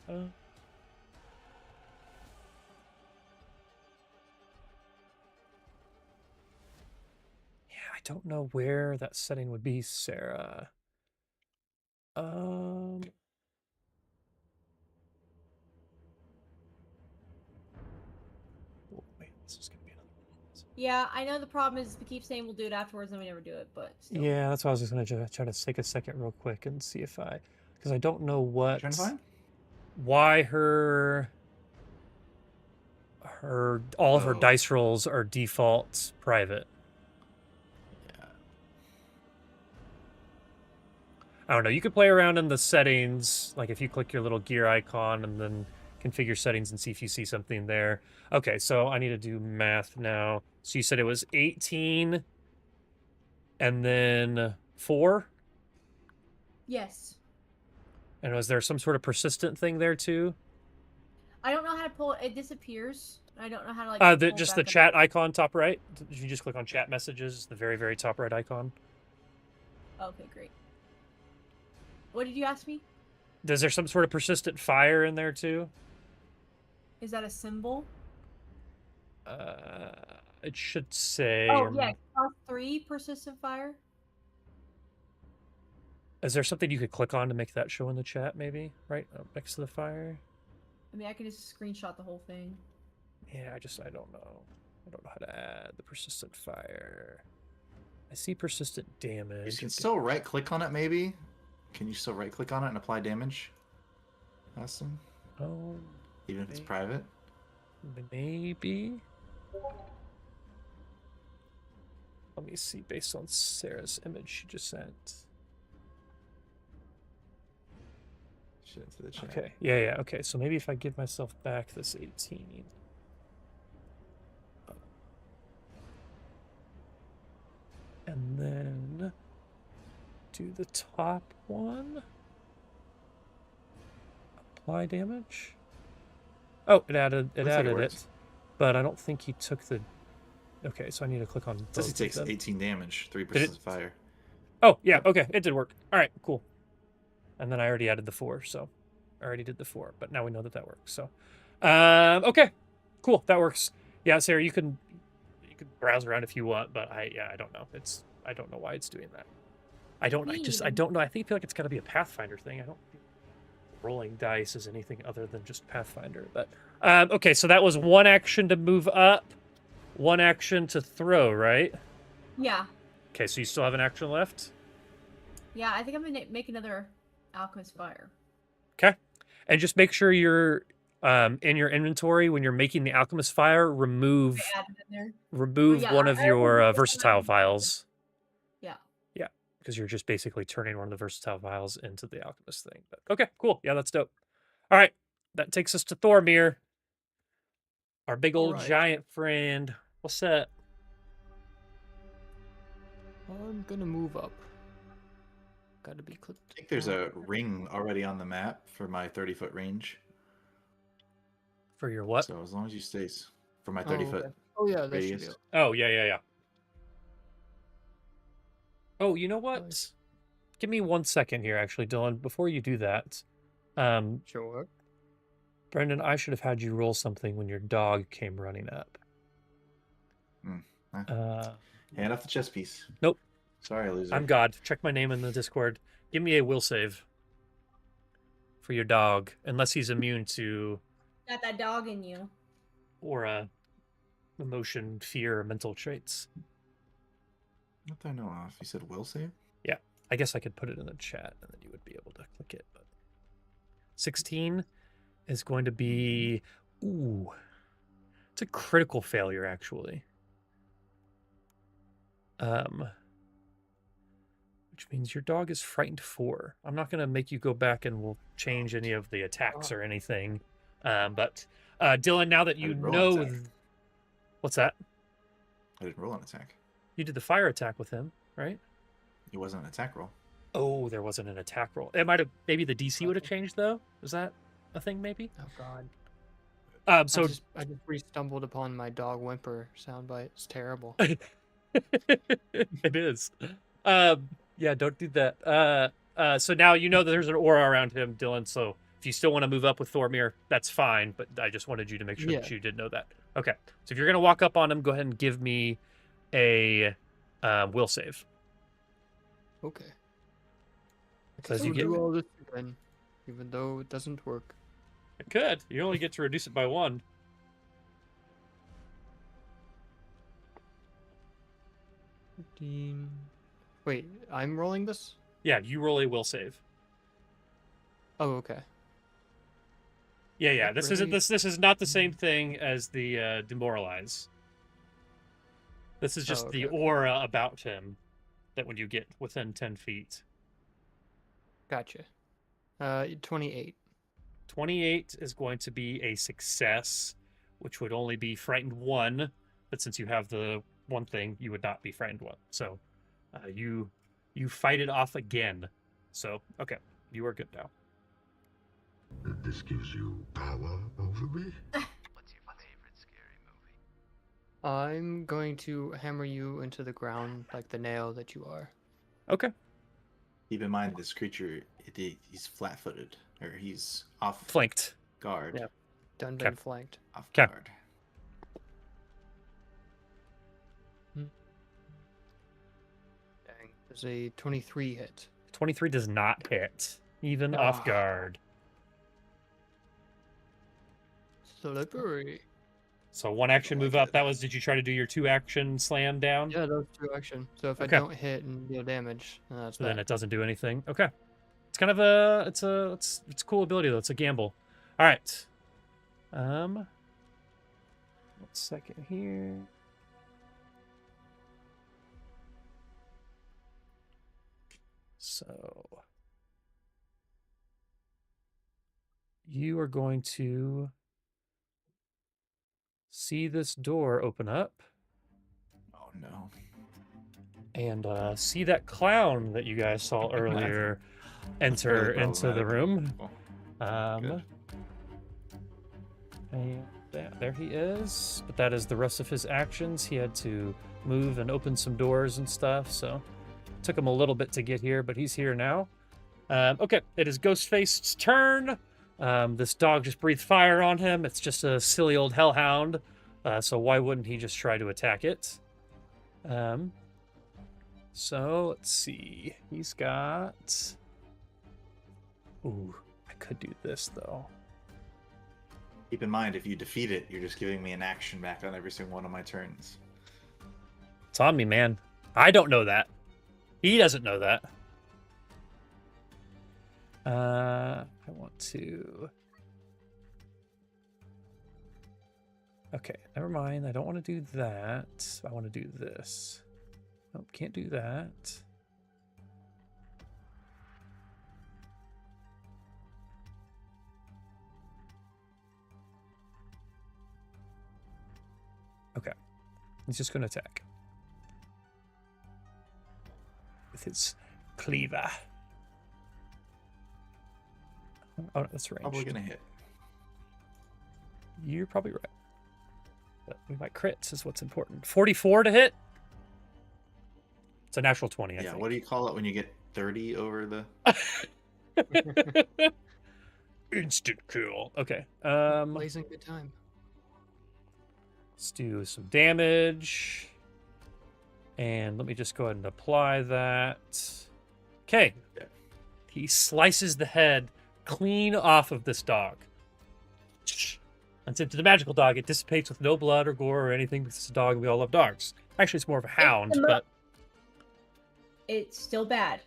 Yeah, I don't know where that setting would be, Sarah. Oh, wait, this is gonna be another one. Yeah, I know the problem is we keep saying we'll do it afterwards and we never do it, but still. Yeah, that's why I was just gonna try to take a second real quick and see if because I don't know Trying to find? why all of her Oh. dice rolls are default private. Yeah. I don't know. You could play around in the settings, like if you click your little gear icon and then configure settings and see if you see something there. Okay, so I need to do math now. So you said it was 18 and then 4? Yes. And was there some sort of persistent thing there too? I don't know how to pull it. It disappears. I don't know how to like. pull Just back the up. chat icon top right. Did you just click on chat messages? The very, very top right icon. Okay, great. What did you ask me? Is there some sort of persistent fire in there too? Is that a symbol? It should say. Oh yeah, +3 persistent fire. Is there something you could click on to make that show in the chat? Maybe right up next to the fire. I mean, I can just screenshot the whole thing. Yeah, I don't know. I don't know how to add the persistent fire. I see persistent damage. You can still right click on it, maybe. Can you still right click on it and apply damage? Austin? Oh, Even if it's private? maybe. Let me see based on Sarah's image she just sent. Shit into the chat. Okay. Yeah. Okay. So maybe if I give myself back this 18. And then do the top one. Apply damage. Oh, it added Looks like it it. works. But I don't think he took the. Okay, so I need to click on. It says he both of takes them. 18 damage, 3% Did it- fire. Oh, yeah, okay, it did work. All right, cool. And then I already added the 4, so I already did the 4, but now we know that works. So, okay, cool, that works. Yeah, Sarah, you can browse around if you want, but I don't know. I don't know why it's doing that. I don't know. I feel like it's got to be a Pathfinder thing. I don't think rolling dice is anything other than just Pathfinder. But okay, so that was one action to move up, one action to throw, right? Yeah. Okay, so you still have an action left. Yeah, I think I'm gonna make another alchemist fire. Okay, and just make sure you're in your inventory when you're making the alchemist fire. Remove I added it there. remove yeah, one I of already your did this versatile one. vials. Yeah. Yeah, because you're just basically turning one of the versatile vials into the alchemist thing. But okay, cool. Yeah, that's dope. All right, that takes us to Thormir, our big old Alright. giant friend. What's up? I'm gonna move up. Gotta be clicked. I think there's a ring already on the map for my 30-foot range. For your what? So as long as you stay for my 30-foot okay. Oh yeah, that should radius. be it. Oh, yeah. Oh, you know what? Nice. Give me 1 second here, actually, Dylan. Before you do that, Sure. Brendan, I should have had you roll something when your dog came running up. Hand off the chess piece. Nope. Sorry, loser. I'm God. Check my name in the Discord. Give me a will save for your dog, unless he's immune to Got that dog in you. aura, emotion, fear, or mental traits. Not that I know of. You said will save? Yeah, I guess I could put it in the chat, and then you would be able to click it. But 16 is going to be it's a critical failure, actually. Which means your dog is frightened 4. I'm not going to make you go back and we'll change any of the attacks or anything. But Dylan, now that you didn't roll know, an attack. what's that? I didn't roll an attack. You did the fire attack with him, right? It wasn't an attack roll. Oh, there wasn't an attack roll. It might have, maybe the DC would have changed though. Is that a thing? Maybe. Oh God. So I just re-stumbled upon my dog whimper soundbite. It's terrible. it is. Yeah, don't do that. So now you know that there's an aura around him, Dylan. So if you still want to move up with Thormir, that's fine. But I just wanted you to make sure that you did know that. Okay. So if you're gonna walk up on him, go ahead and give me a will save. Okay. Because So you get do all this again, even though it doesn't work. it could. You only get to reduce it by 1. Wait, I'm rolling this? Yeah, you roll a will save. Oh, okay. Yeah. That This isn't really- this is not the same thing as the demoralize. This is just the okay. aura about him that when you get within 10 feet. Gotcha. 28. 28 is going to be a success, which would only be frightened 1, but since you have the one thing, you would not be frightened 1. So you fight it off again. So okay, you are good now. And this gives you power over me? What's your favorite scary movie? I'm going to hammer you into the ground like the nail that you are. Okay. Keep in mind, this creature, he's flat-footed, or he's off Flanked. guard. Yeah. Done Okay. been flanked. Off 'Kay. guard. Dang. There's a 23 hit. 23 does not hit, even off Ah. guard. Slippery. So 1 action move up. That was, did you try to do your 2 action slam down? Yeah, those 2 action. So if Okay. I don't hit and deal damage, that's So then that. it doesn't do anything. Okay. It's kind of it's a cool ability though. It's a gamble. All right. 1 second here. So you are going to see this door open up Oh no. and see that clown that you guys saw earlier enter Really into the room. Good. And there he is. But that is the rest of his actions. He had to move and open some doors and stuff, so took him a little bit to get here, but he's here now. Okay, it is Ghostface's turn. This dog just breathed fire on him. It's just a silly old hellhound, so why wouldn't he just try to attack it? So let's see. He's got... Ooh, I could do this, though. Keep in mind, if you defeat it, you're just giving me an action back on every single one of my turns. It's on me, man. I don't know that. He doesn't know that. I want to... Okay, never mind. I don't want to do that. I want to do this. Nope, can't do that. Okay. He's just going to attack. With his cleaver. Oh, that's range. Probably gonna hit. You're probably right. But we might crits is what's important. 44 to hit. It's a natural 20, I Yeah, think. what do you call it when you get 30 over the... Instant kill. Okay. Blazing good time. Let's do some damage. And let me just go ahead and apply that. Okay. Yeah. He slices the head clean off of this dog. And to the magical dog, it dissipates with no blood or gore or anything because it's a dog and we all love dogs. Actually, it's more of a hound, but It's still bad.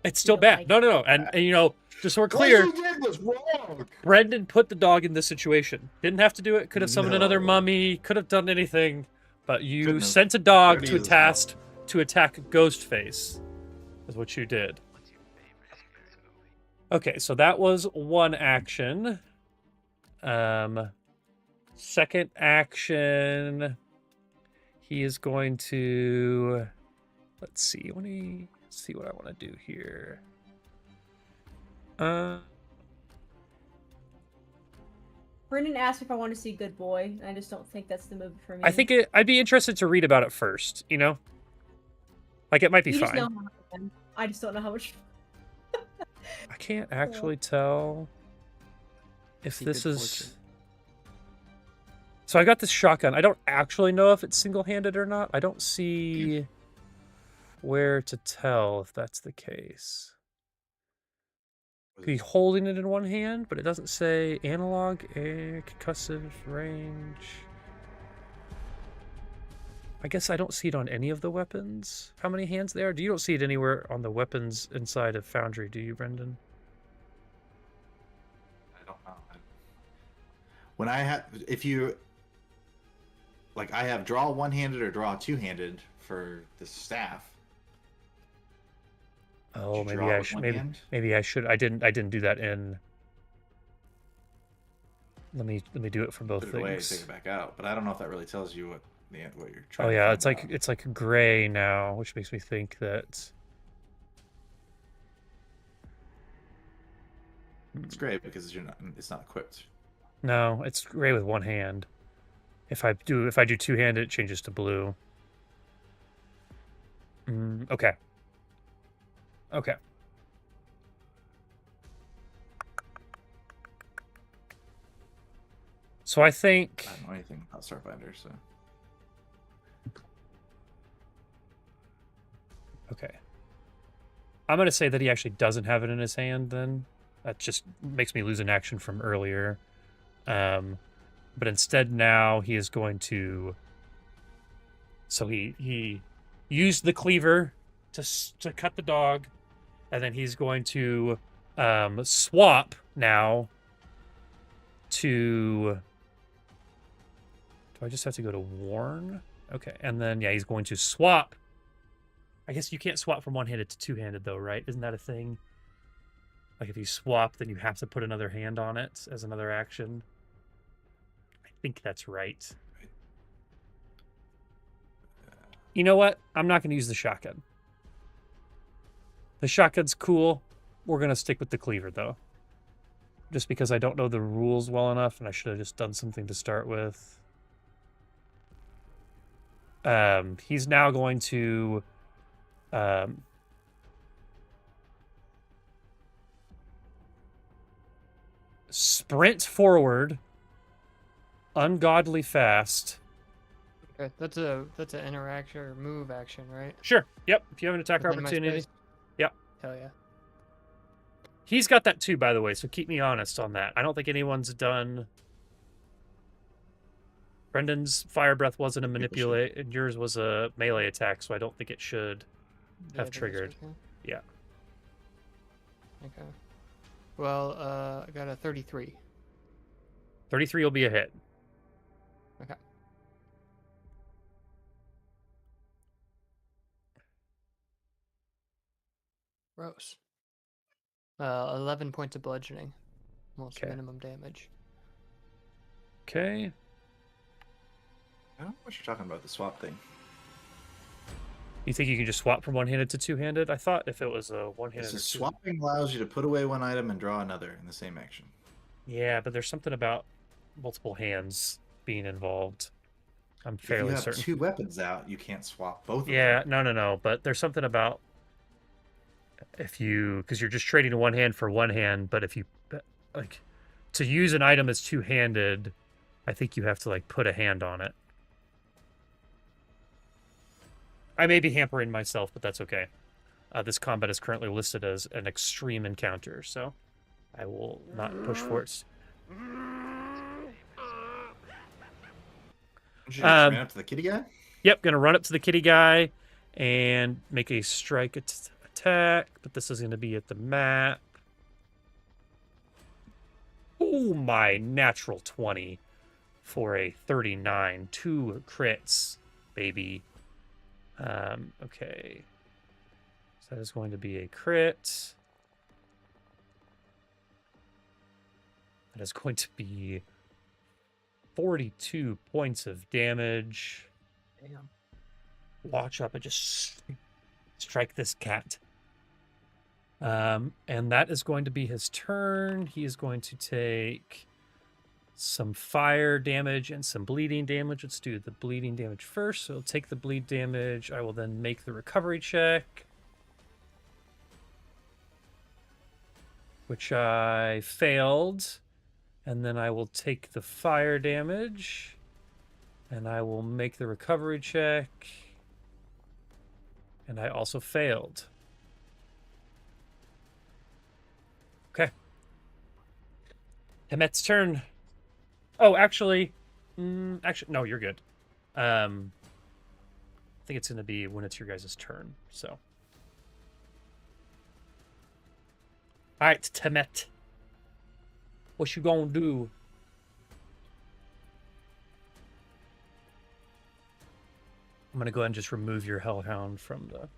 it's still don't bad. like No. And you know, just so we're clear, What you did was wrong! Brendan put the dog in this situation. Didn't have to do it. Could have summoned another No. mummy. Could have done anything. But you Couldn't have. sent a dog 30 to is wrong. attack Ghostface. Is what you did. What's your favorite scary movie? Okay, so that was 1 action. Second action, he is going to. Let's see. Let's see what I want to do here. Brendan asked if I want to see Good Boy, and I just don't think that's the movie for me. I think I'd be interested to read about it first. You know, like it might be you just fine. know how much I am. I just don't know how much. I can't actually tell if Secret this is. Fortune. So I got this shotgun. I don't actually know if it's single-handed or not. I don't see where to tell if that's the case. Could be holding it in one hand, but it doesn't say analog, air, concussive, range. I guess I don't see it on any of the weapons. How many hands there? You don't see it anywhere on the weapons inside of Foundry, do you, Brendan? I don't know. When I have, if you like, I have draw one-handed or draw two-handed for the staff. Oh, you maybe draw I with should. one Maybe hand? maybe I should. I didn't do that in. Let me do it for both Put it away, things. take it back out. But I don't know if that really tells you what you're trying. Oh to yeah, find it's out. like gray now, which makes me think that. It's great because it's not equipped. No, it's gray with one hand. If I do two-handed, it changes to blue. Okay. Okay. So I think. I don't know anything about Starfinder, so. Okay. I'm going to say that he actually doesn't have it in his hand then. That just makes me lose an action from earlier. But instead now he is going to... So he used the cleaver to cut the dog. And then he's going to swap now to... Do I just have to go to Warn? Okay. And then, yeah, he's going to swap. I guess you can't swap from one-handed to two-handed, though, right? Isn't that a thing? Like, if you swap, then you have to put another hand on it as another action. I think that's right. You know what? I'm not going to use the shotgun. The shotgun's cool. We're going to stick with the cleaver, though. Just because I don't know the rules well enough, and I should have just done something to start with. He's now going to... sprint forward ungodly fast. Okay, that's an interaction or move action, right? Sure. Yep. If you have an attack Within my opportunity. space? Yep. Hell yeah. He's got that too, by the way, so keep me honest on that. I don't think anyone's done... Brendan's fire breath wasn't a manipulate, and yours was a melee attack, so I don't think it should Yeah, have I think it's triggered. okay. Yeah. Okay. Well, I got a 33. 33 will be a hit. Okay. Gross. 11 points of bludgeoning. Most Okay. minimum damage. Okay. I don't know what you're talking about, the swap thing. You think you can just swap from one-handed to two-handed? I thought if it was a one-handed This or is two... swapping allows you to put away one item and draw another in the same action. Yeah, but there's something about multiple hands being involved. I'm fairly if you have certain. two weapons out, you can't swap both of Yeah, them. no. But there's something about if you... Because you're just trading one hand for one hand, but if you... Like, to use an item as two-handed, I think you have to, like, put a hand on it. I may be hampering myself, but that's okay. This combat is currently listed as an extreme encounter, so I will not push for it. You just ran up to the kitty guy? Yep, gonna run up to the kitty guy and make a strike attack, but this is gonna be at the map. Oh, my natural 20 for a 39. 2 crits, baby. Okay. So that is going to be a crit. That is going to be 42 points of damage. Damn. Watch up and just strike this cat. And that is going to be his turn. He is going to take some fire damage and some bleeding damage. Let's do the bleeding damage first. So he'll take the bleed damage. I will then make the recovery check, which I failed. And then I will take the fire damage, and I will make the recovery check. And I also failed. Okay. Hemet's turn. Oh, actually, no, you're good. I think it's going to be when it's your guys' turn. So, all right, Temet, what you gonna do? I'm gonna go ahead and just remove your Hellhound from the.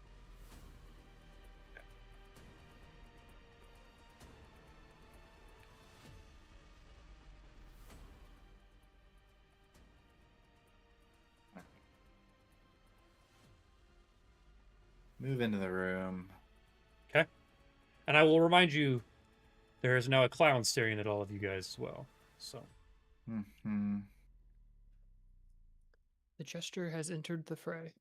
Move into the room. Okay. And I will remind you, there is now a clown staring at all of you guys as well. So. Mm-hmm. The jester has entered the fray.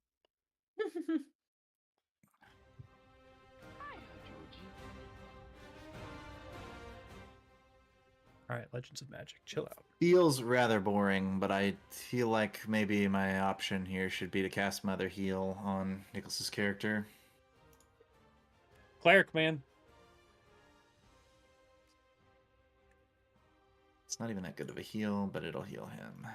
All right, Legends of Magic, chill out. Feels rather boring, but I feel like maybe my option here should be to cast Mother Heal on Nicholas's character. Cleric, man. It's not even that good of a heal, but it'll heal him.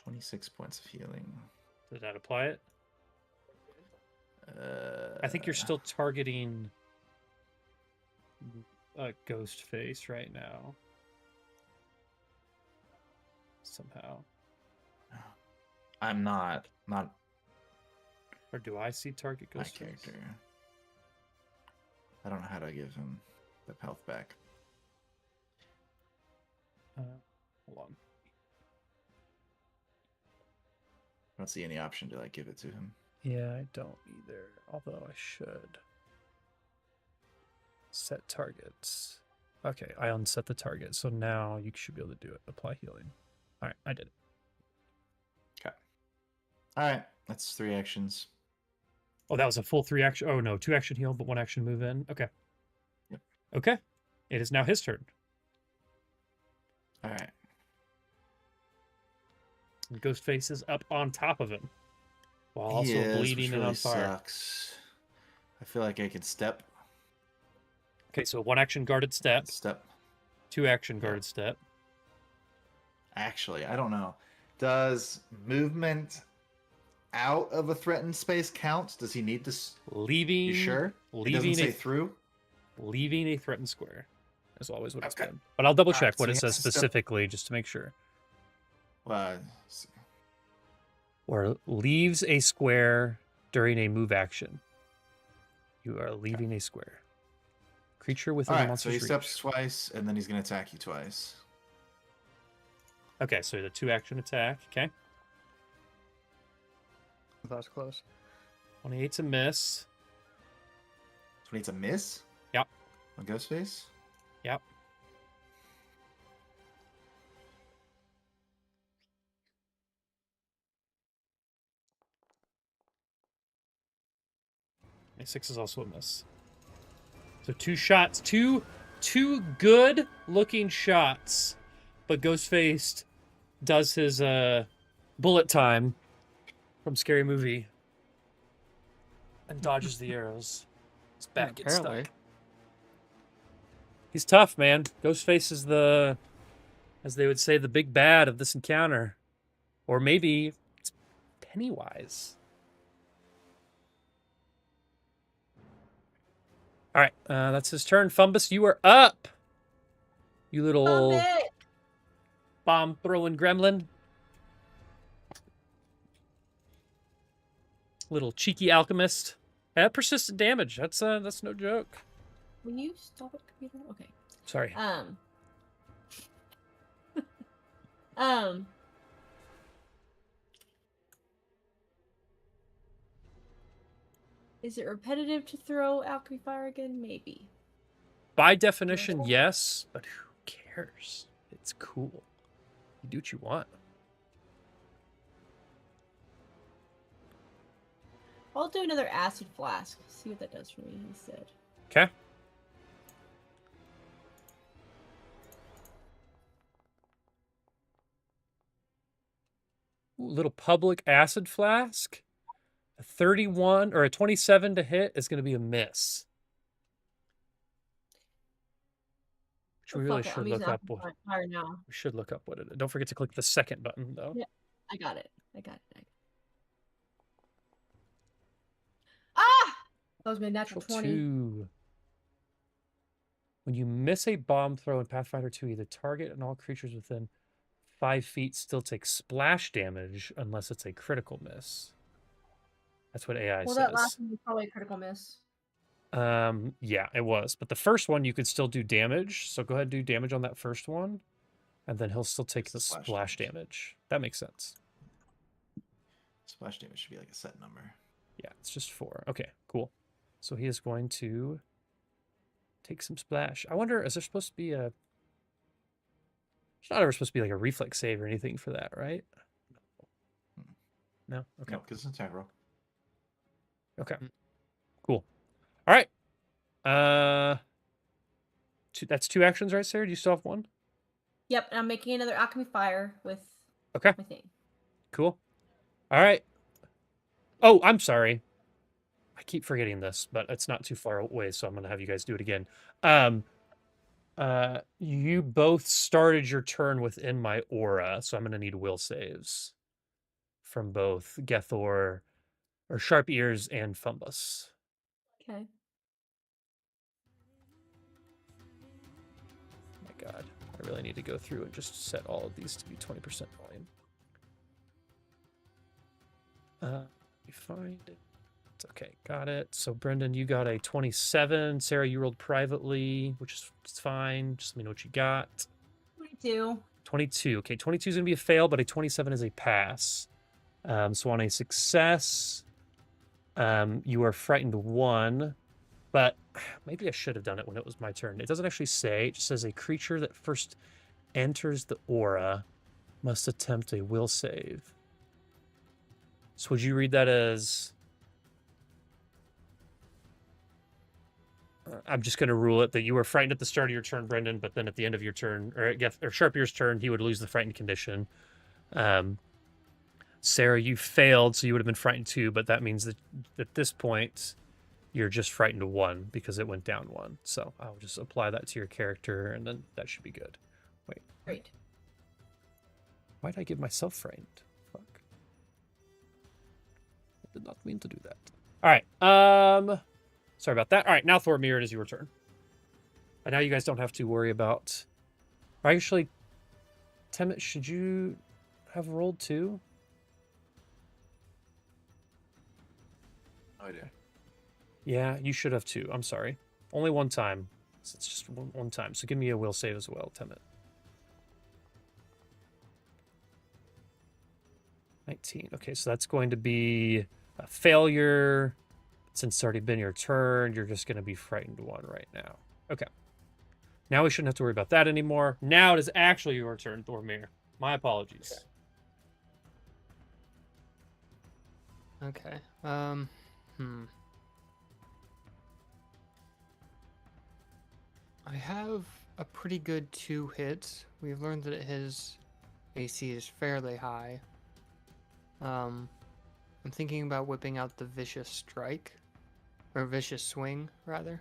$26 of healing. Did that apply it? I think you're still targeting a ghost face right now. Somehow. I'm not. Or do I see target My ghost face? character. I don't know how to give him the health back. Hold on. I don't see any option to like give it to him. Yeah, I don't either. Although I should. Set targets. Okay, I unset the target. So now you should be able to do it. Apply healing. All right, I did it. Okay. All right, that's 3 actions. Oh, that was a full 3 action. Oh, no, 2 action heal, but 1 action move in. Okay. Yep. Okay. It is now his turn. All right. And Ghostface is up on top of him. While also He is, bleeding which and really on fire. Sucks. I feel like I can step. Okay, so 1 action guarded step, Step. 2 action guarded step. Actually, I don't know. Does movement out of a threatened space count? Does he need to? Leaving. You sure? It doesn't Leaving say a through. leaving a threatened square is always what it's Okay. been. But I'll double All check right, what so it he says has to step- specifically just to make sure. S- Or leaves a square during a move action. You are leaving a square. Creature within All the right, so monster's he reach. steps twice, and then he's going to attack you twice. Okay, so the 2 action attack. Okay. That was close. 28's a miss. So he needs a miss? Yep. On Ghostface? Yep. A 6 is also a miss. So 2 shots, two good looking shots, but Ghostface does his bullet time from Scary Movie and dodges the arrows. His back gets Apparently. stuck. He's tough, man. Ghostface is the, as they would say, the big bad of this encounter, or maybe it's Pennywise. All right, that's his turn. Fumbus, you are up. You little it. bomb throwing gremlin. Little cheeky alchemist. Yeah, persistent damage. That's no joke. Will you stop it, computer? Okay. Sorry. Is it repetitive to throw alchemy fire again? Maybe. By definition, yes, but who cares? It's cool. You do what you want. I'll do another acid flask. See what that does for me instead. Okay. Ooh, little public acid flask. A 31 or a 27 to hit is going to be a miss. Which we really Fuck it, should I'm look using up. alchemy fire now. We should look up what it is. Don't forget to click the second button, though. Yeah, I got it. Ah! That was my natural 20. 2. When you miss a bomb throw in Pathfinder 2, either target and all creatures within 5 feet still take splash damage unless it's a critical miss. That's what AI Well, says. that last one was probably a critical miss. Yeah, it was. But the first one, you could still do damage. So go ahead and do damage on that first one. And then he'll still take the splash damage. That makes sense. Splash damage should be like a set number. Yeah, it's just 4. Okay, cool. So he is going to take some splash. I wonder, is there supposed to be a... There's not ever supposed to be like a reflex save or anything for that, right? No? Okay. No, because it's an attack roll. Okay. Cool. All right. That's 2 actions, right, Sarah? Do you still have 1? Yep, and I'm making another alchemy fire with Okay. my thing. Cool. All right. Oh, I'm sorry. I keep forgetting this, but it's not too far away, so I'm going to have you guys do it again. You both started your turn within my aura, so I'm going to need will saves from both Gethor, or Sharp Ears, and Fumbus. Okay. My God, I really need to go through and just set all of these to be 20% volume. Let me find it. It's okay, got it. So Brendan, you got a 27. Sarah, you rolled privately, which is fine. Just let me know what you got. 22. 22. Okay, 22 is going to be a fail, but a 27 is a pass. So on a success, you are frightened 1, but maybe I should have done it when it was my turn. It doesn't actually say. It just says a creature that first enters the aura must attempt a will save. So would you read that as... I'm just going to rule it that you were frightened at the start of your turn, Brendan, but then at the end of your turn, or Sharp Ear's turn, he would lose the frightened condition. Sarah, you failed, so you would have been frightened 2, but that means that at this point, you're just frightened 1 because it went down 1. So I'll just apply that to your character, and then that should be good. Wait. Great. Why did I give myself frightened? Fuck. I did not mean to do that. All right. Sorry about that. All right, now Thormir, it is your turn. And now you guys don't have to worry about... Actually, Temmet, should you have rolled 2? No idea. Yeah, you should have 2. I'm sorry. Only 1 time. So it's just one time. So give me a will save as well, Temmet. 19. Okay, so that's going to be a failure. Since it's already been your turn, you're just going to be frightened 1 right now. Okay. Now we shouldn't have to worry about that anymore. Now it is actually your turn, Thormir. My apologies. Okay. I have a pretty good 2 hits. We've learned that his AC is fairly high. I'm thinking about whipping out the vicious strike, or vicious swing rather,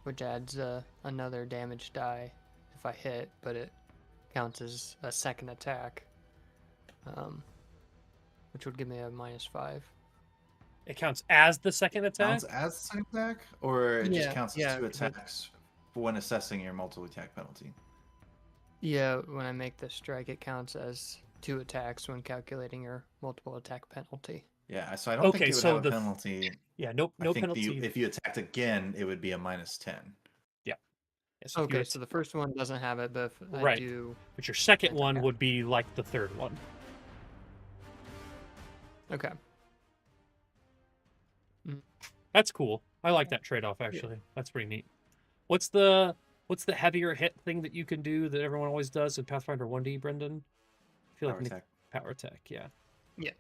which adds another damage die if I hit, but it counts as a second attack, which would give me a -5. It counts as the second attack? Counts as a second attack, or it just Yeah, counts as yeah, 2 attacks when assessing your multiple attack penalty? Yeah, when I make the strike, it counts as 2 attacks when calculating your multiple attack penalty. Yeah, so I don't Okay, think it would so have a penalty. Yeah, no I think penalty. if you attacked again, it would be a -10. Yes, if you Okay, had- so the first one doesn't have it, but if I Right. do... But your second Okay. one would be like the third one. Okay. That's cool. I like that trade-off actually. That's pretty neat. What's the heavier hit thing that you can do that everyone always does in Pathfinder 1D, Brendan? I feel Power like attack. power attack, yeah. Yeah. It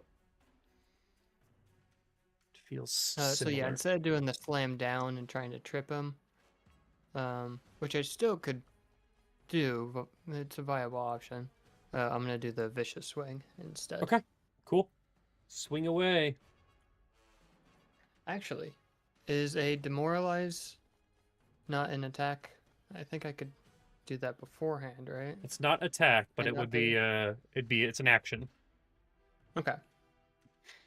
feels So yeah, similar. instead of doing the slam down and trying to trip him, which I still could do, but it's a viable option. I'm gonna do the vicious swing instead. Okay, cool. Swing away. Actually, is a demoralize not an attack? I think I could do that beforehand, right? It's not attack, but And it would not be it's an action. Okay.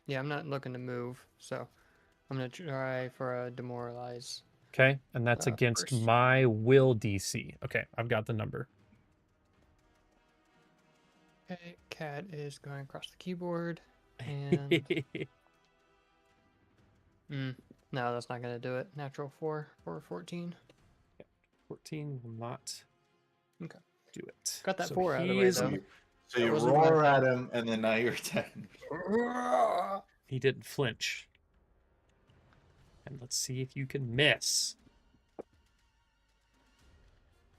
Yeah, I'm not looking to move, so I'm gonna try for a demoralize. Okay, and that's against first. my will DC. Okay, I've got the number. Okay, cat is going across the keyboard, and no, that's not gonna do it. Natural 4 for 14. 14 will not Okay. do it. Got that So 4 out of the he way, is- though. So you wasn't my roar at fault. him, and then now you're attacking. He didn't flinch. And let's see if you can miss.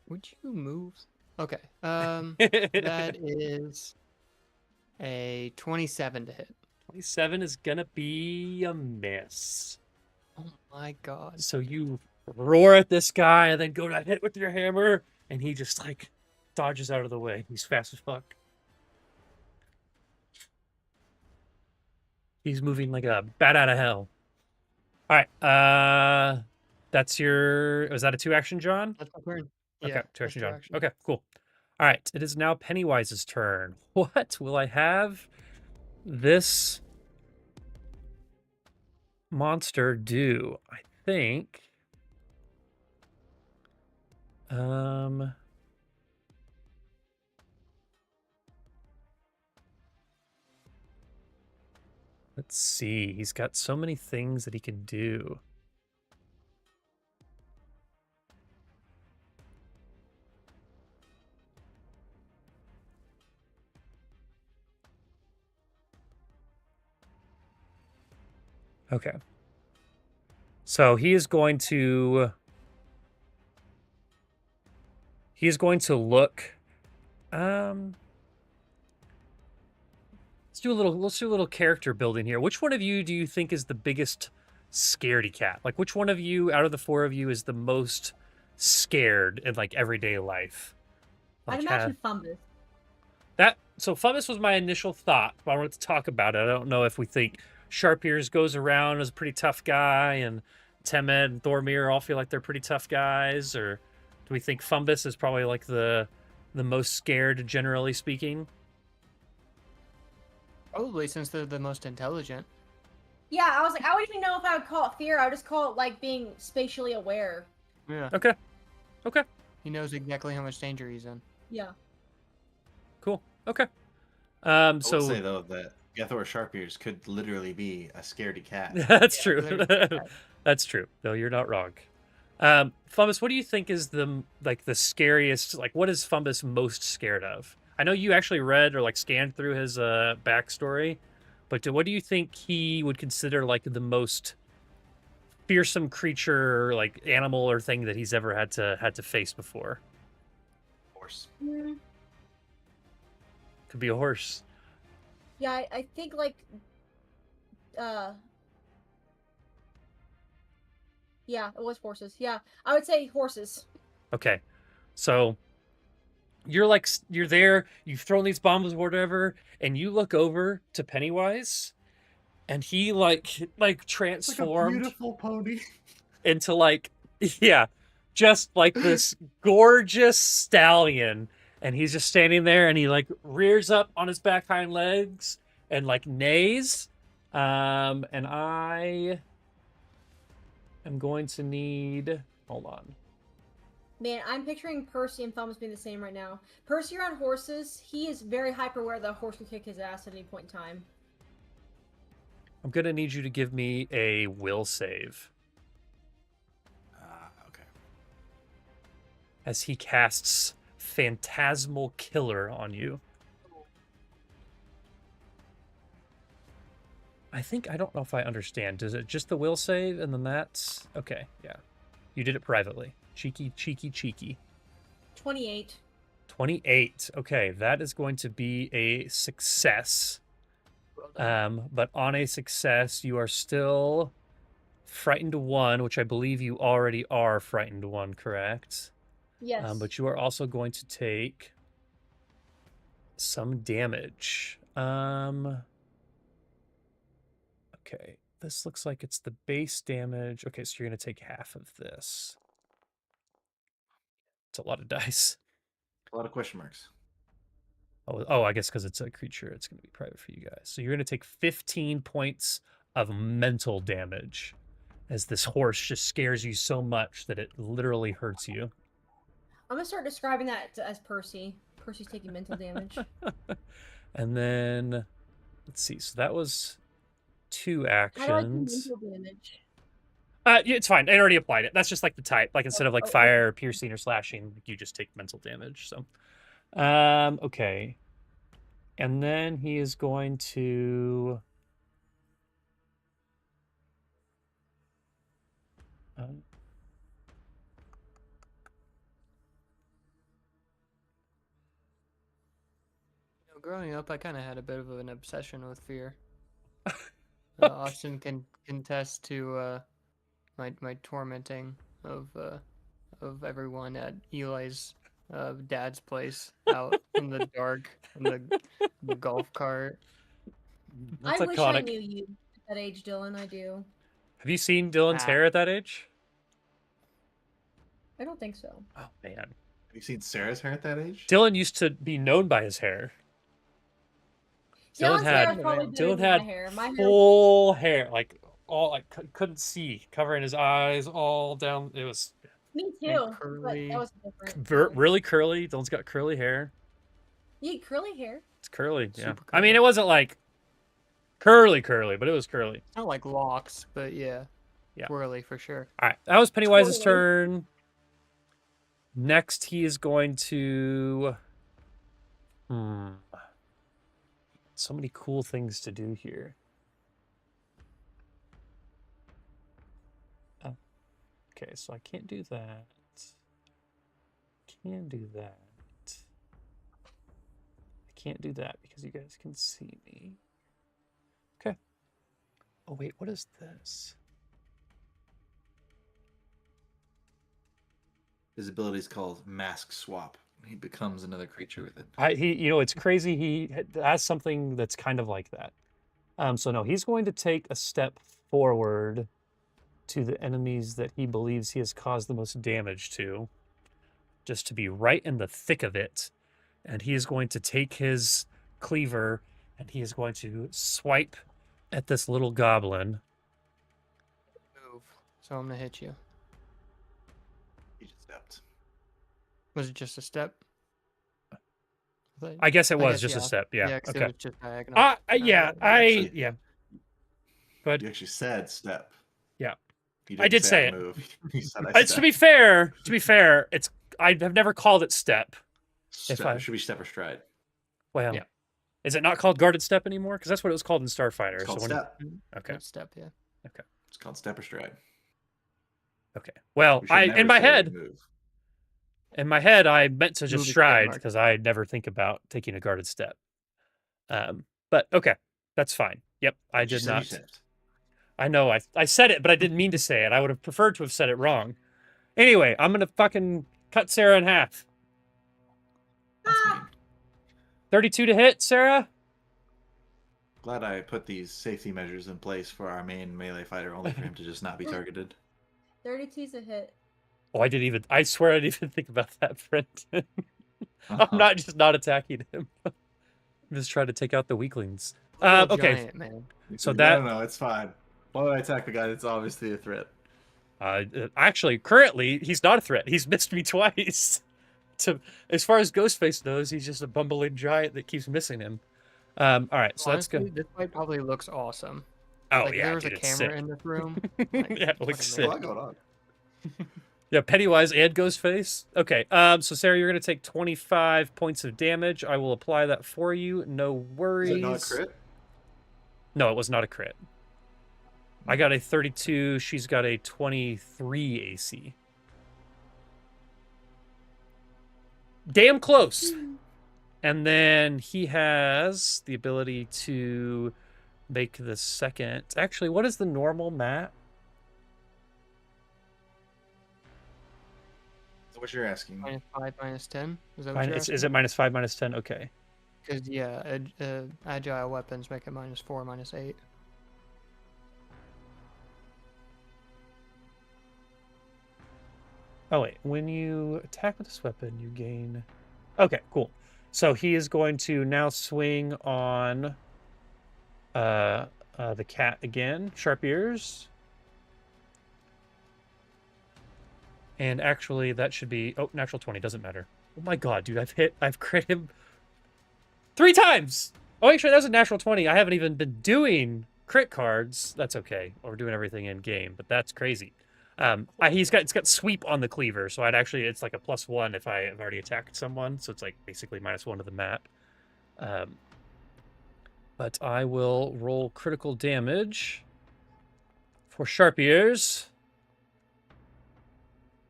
Would you move? Okay. That is a 27 to hit. 27 is gonna be a miss. Oh my god. So you roar at this guy and then go to hit with your hammer, and he just like dodges out of the way. He's fast as fuck. He's moving like a bat out of hell. All right. That's your. Was that a 2-action, John? That's my turn. Okay, Yeah, 2-action, that's John. 2 action. Okay, cool. All right. It is now Pennywise's turn. What will I have this monster do? I think. Let's see. He's got so many things that he can do. Okay. So he is going to look let's do a little character building here. Which one of you do you think is the biggest scaredy cat? Like, which one of you out of the 4 of you is the most scared in like everyday life? I'd imagine Fumbus. So Fumbus was my initial thought, but I wanted to talk about it. I don't know if we think Sharp Ears goes around as a pretty tough guy, and Temed and Thormir all feel like they're pretty tough guys, or do we think Fumbus is probably like the most scared, generally speaking? Probably, since they're the most intelligent. Yeah, I was like, I wouldn't even know if I would call it fear. I would just call it like being spatially aware. Yeah. Okay. He knows exactly how much danger he's in. Yeah. Cool. Okay. I So will say though that Gethor Sharpears could literally be a scaredy cat. that's Yeah, true. literally. That's true. No, you're not wrong. Fumbus, what do you think is the scariest? Like, what is Fumbus most scared of? I know you actually read or like scanned through his backstory, but what do you think he would consider like the most fearsome creature, like animal or thing that he's ever had to face before? Horse. Could be a horse. Yeah, I think like yeah, it was horses. Yeah. I would say horses. Okay, so you're there, you've thrown these bombs or whatever, and you look over to Pennywise, and he like transformed Beautiful pony. into like yeah, just like this gorgeous stallion, and he's just standing there, and he like rears up on his back hind legs and like neighs, and I am going to need, hold on. Man, I'm picturing Percy and Thumbs being the same right now. Percy around horses, he is very hyper aware that a horse could kick his ass at any point in time. I'm gonna need you to give me a will save Okay. as he casts Phantasmal Killer on you. I think I don't know if I understand. Does it just the will save and then that's okay? Yeah, you did it privately. Cheeky, cheeky, cheeky. 28. 28. Okay, that is going to be a success. Well done. But on a success, you are still frightened 1, which I believe you already are frightened 1, correct? Yes. But you are also going to take some damage. Okay, this looks like it's the base damage. Okay, so you're going to take half of this. It's a lot of dice. A lot of question marks. Oh, I guess because it's a creature, it's going to be private for you guys. So you're going to take 15 points of mental damage as this horse just scares you so much that it literally hurts you. I'm gonna start describing that as Percy. Percy's taking mental damage. And then, let's see. So that was 2 How do I do actions. mental damage? Yeah, it's fine. I already applied it. That's just like the type. Like instead of like okay. fire, piercing, or slashing, you just take mental damage. So, okay. And then he is going to. Growing up, I kind of had a bit of an obsession with fear. Austin can contest to my tormenting of everyone at Eli's dad's place out in the dark in the golf cart. That's I wish I iconic. knew you at that age, Dylan. I do. Have you seen Dylan's Ah. hair at that age? I don't think so. Oh man, Have you seen Sarah's hair at that age? Dylan used to be known by his hair. Dylan Dylan's hair had is probably better Dylan than had my hair. My hair. full hair, like all like couldn't see, covering his eyes all down. It was Me And too. But curly. that was different. really curly. Dylan's got curly hair. You had curly hair. It's curly, yeah. Super I mean, curly. it wasn't like curly, but it was curly. Not like locks, but yeah. Yeah. Twirly for sure. All right, that was Pennywise's Totally. turn. Next, he is going to. So many cool things to do here. Oh. Okay, so I can't do that. Can do that. I can't do that because you guys can see me. Okay. Oh wait, what is this? His ability is called Mask Swap. He becomes another creature with it. It's crazy. He has something that's kind of like that. So no, he's going to take a step forward to the enemies that he believes he has caused the most damage to, just to be right in the thick of it. And he is going to take his cleaver and he is going to swipe at this little goblin. Move. So I'm gonna hit you. He just stepped. Was it just a step? I guess it was guess, just a yeah. step. Yeah. Yeah, 'cause Okay. it was just diagonal. Yeah. actually- Yeah. But You actually said step. Yeah. You I did say I it. move. You said I to be fair, I have never called it step. step. I- It should be step or stride. Well, Yeah. is it not called guarded step anymore? Because that's what it was called in Starfighter. It's called so step. Okay. Good step, yeah. It's called step or stride. Okay. Well, We should never in my say head, move. I meant to just Movie stride trademark. because I never think about taking a guarded step. But okay, that's fine. Yep, I You did said you not. stepped. I know I said it, but I didn't mean to say it. I would have preferred to have said it wrong. Anyway, I'm gonna fucking cut Sarah in half. That's mean. 32 to hit, Sarah. Glad I put these safety measures in place for our main melee fighter, only for him to just not be targeted. 32's a hit. Oh, I swear I didn't even think about that, Brendan. I'm not attacking him. I'm just trying to take out the weaklings. Little Okay. Giant, man. So No, that- no, it's fine. Why would I attack the guy that's obviously a threat? Actually, currently, he's not a threat. He's missed me twice. As far as Ghostface knows, he's just a bumbling giant that keeps missing him. All right, so that's Honestly, good. this fight probably looks awesome. Oh, Like, yeah, there was dude, a it's camera sick. in this room. Like, Yeah, it looks fucking sick. A lot going on. Yeah, Pennywise and Ghostface. Okay, so Sarah, you're going to take 25 points of damage. I will apply that for you. No Is worries. it not a crit? No, it was not a crit. I got a 32. She's got a 23 AC. Damn close. And then he has the ability to make the second. Actually, what is the normal map? What you're asking? -5, -10. Is that what you're Is asking? it -5, -10? Okay. Because yeah, agile weapons make it -4, -8. Oh wait, when you attack with this weapon, you gain. Okay, cool. So he is going to now swing on the cat again. Sharp ears. And actually, that should be natural 20. Doesn't matter. Oh my god, dude! I've crit him 3 times. Oh, actually, that was a natural 20. I haven't even been doing crit cards. That's okay. We're doing everything in game, but that's crazy. It's got sweep on the cleaver, so it's like a +1 if I have already attacked someone. So it's like basically -1 to the map. But I will roll critical damage for Sharp Ears.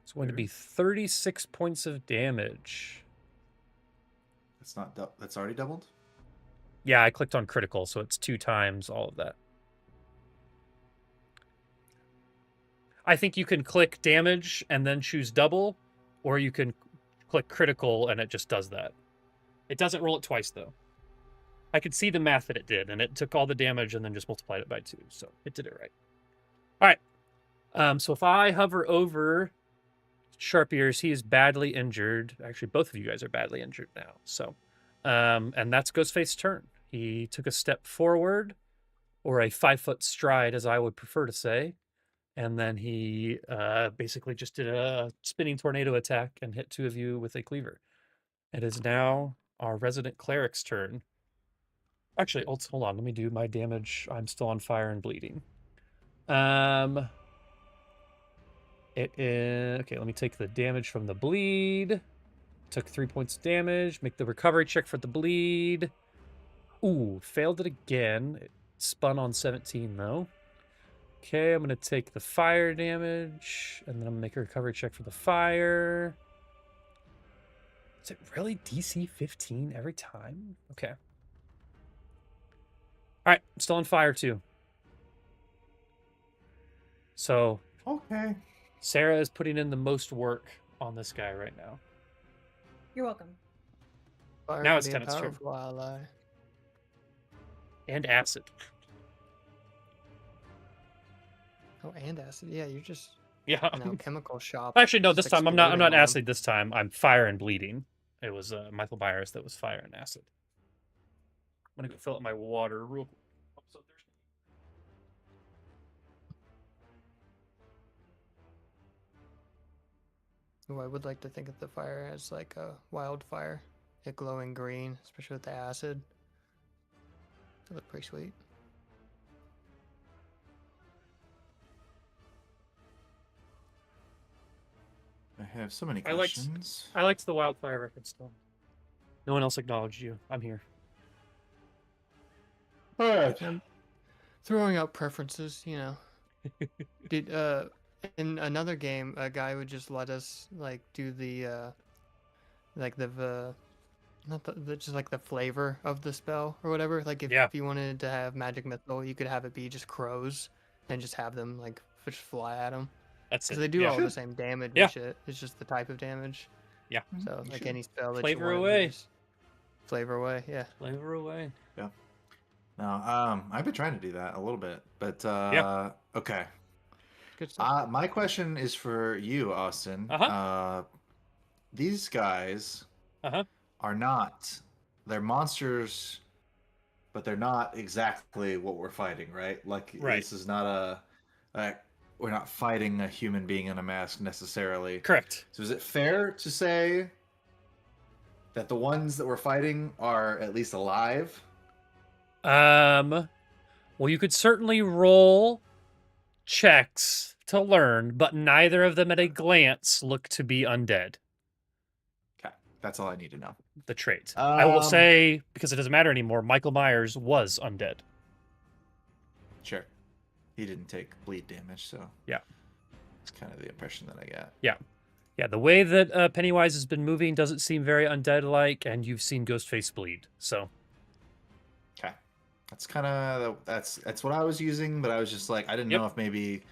It's going to be 36 points of damage. That's not. That's already doubled. Yeah, I clicked on critical, so it's 2 times all of that. I think you can click damage and then choose double, or you can click critical and it just does that. It doesn't roll it twice, though. I could see the math that it did, and it took all the damage and then just multiplied it by 2, so it did it right. All right. So if I hover over Sharp Ears, he is badly injured. Actually, both of you guys are badly injured now. So, and that's Ghostface's turn. He took a step forward, or a 5-foot stride, as I would prefer to say. And then he basically just did a spinning tornado attack and hit 2 of you with a cleaver. It is now our resident cleric's turn. Actually, hold on. Let me do my damage. I'm still on fire and bleeding. It is okay. Let me take the damage from the bleed. Took 3 points of damage. Make the recovery check for the bleed. Ooh, failed it again. It spun on 17 though. Okay, I'm gonna take the fire damage, and then I'm gonna make a recovery check for the fire. Is it really DC 15 every time? Okay. All right, still on fire too. So Okay. Sarah is putting in the most work on this guy right now. You're welcome. Fire Now can it's be a Tenet's turn. powerful ally. And acid. Oh, and acid. Yeah, you're just Yeah. chemical shop. Actually, no. This just time I'm not exploding on 'em. acid. This time I'm fire and bleeding. It was Michael Myers that was fire and acid. I'm gonna go fill up my water real quick. I'm so thirsty. Ooh, I would like to think of the fire as like a wildfire, it glowing green, especially with the acid. That look pretty sweet. I have so many I liked- questions. I liked the wildfire reference though. No one else acknowledged you. I'm here. All right. I'm throwing out preferences, you know. Did in another game, a guy would just let us like do the like the not the just like the flavor of the spell or whatever. Like if Yeah. you wanted to have magic missile, you could have it be just crows and just have them like just fly at them That's it. because they do yeah. all the same damage Yeah. and shit. It's just the type of damage. Yeah. So You like should. any spell that Flavor you want, away. just flavor away. Yeah. Flavor away. No, I've been trying to do that a little bit, but Yeah. okay. Good stuff. My question is for you, Austin. Uh-huh. These guys Uh-huh. are not. They're monsters, but they're not exactly what we're fighting, right? Like Right. this is not we're not fighting a human being in a mask necessarily. Correct. So is it fair to say that the ones that we're fighting are at least alive? Well, you could certainly roll checks to learn, but neither of them at a glance look to be undead. Okay, that's all I need to know. The trait. I will Um, say, because it doesn't matter anymore, Michael Myers was undead. Sure. He didn't take bleed damage, so Yeah. it's kind of the impression that I got. Yeah, the way that Pennywise has been moving doesn't seem very undead-like, and you've seen Ghostface bleed. So Okay. That's kind of that's what I was using, but I was just like I didn't Yep. know if maybe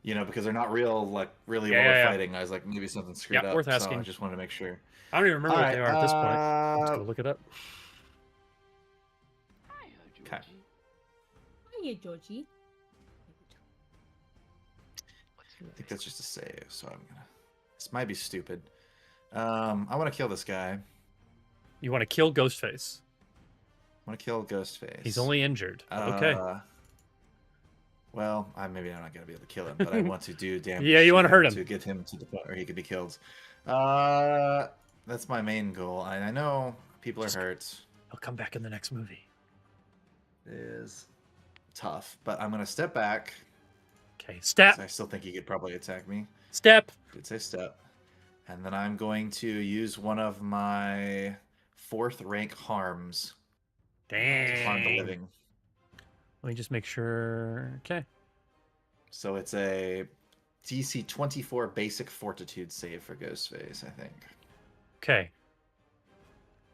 because they're not real really Yeah, while yeah, we're yeah. fighting. I was like maybe something screwed Yeah, up. worth So I asking. just wanted to make sure. I don't even remember All what they right, are at this point. Let's go look it up. Okay. Hiya, Georgie. I think that's just a save, so I'm gonna. This might be stupid. I want to kill this guy. You want to kill Ghostface. I want to kill Ghostface. He's only injured. Okay. Well, maybe I'm not gonna be able to kill him, but I want to do damage. Yeah, you want to hurt him to get him to the point where he could be killed. That's my main goal. I know people are hurt. He'll come back in the next movie. It is tough, but I'm gonna step back. Okay, step. 'Cause I still think he could probably attack me. Step. Did say step. And then I'm going to use one of my 4th rank harms to harm the Dang. living. Let me just make sure. Okay. So it's a DC 24 basic fortitude save for Ghostface, I think. Okay.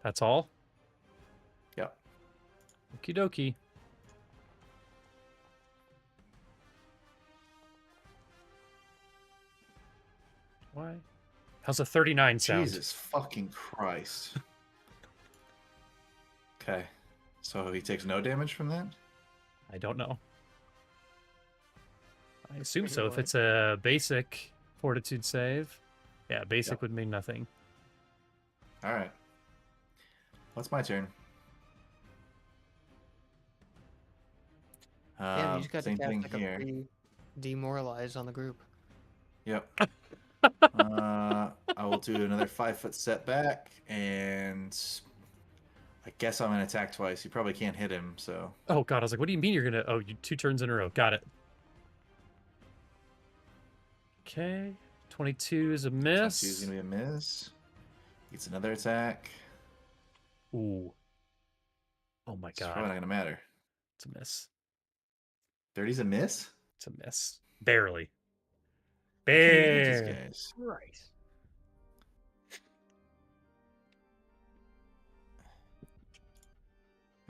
That's all? Yep. Okie dokie. Why? How's a 39 sound? Jesus fucking Christ. Okay. So he takes no damage from that? I don't know. I assume so. If Anyway. it's a basic fortitude save. Yeah, basic Yep. would mean nothing. Alright. What's my turn? Yeah, you just got to same cast thing like here. a free demoralize on the group. Yep. I will do another 5-foot setback, and I guess I'm gonna attack twice. You probably can't hit him, so Oh god, I was like, what do you mean you're gonna oh you 2 turns in a row. Got it. Okay. 22 is a 22 miss. is gonna be a miss. Gets another attack. Ooh. Oh my It's probably not god. gonna matter. It's a miss. 30's a miss? It's a miss. Barely. I can't even hit these Barely. guys. Right.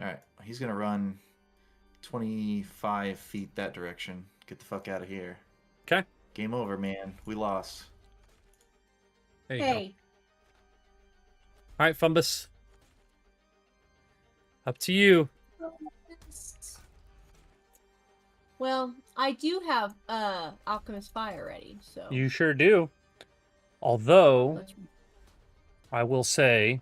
Alright, he's gonna run 25 feet that direction. Get the fuck out of here. Okay. Game over, man. We lost. There you go. Hey, All right, Fumbus. Up to you. well, I do have Alchemist Fire ready, so You sure do. Although, let's- I will say,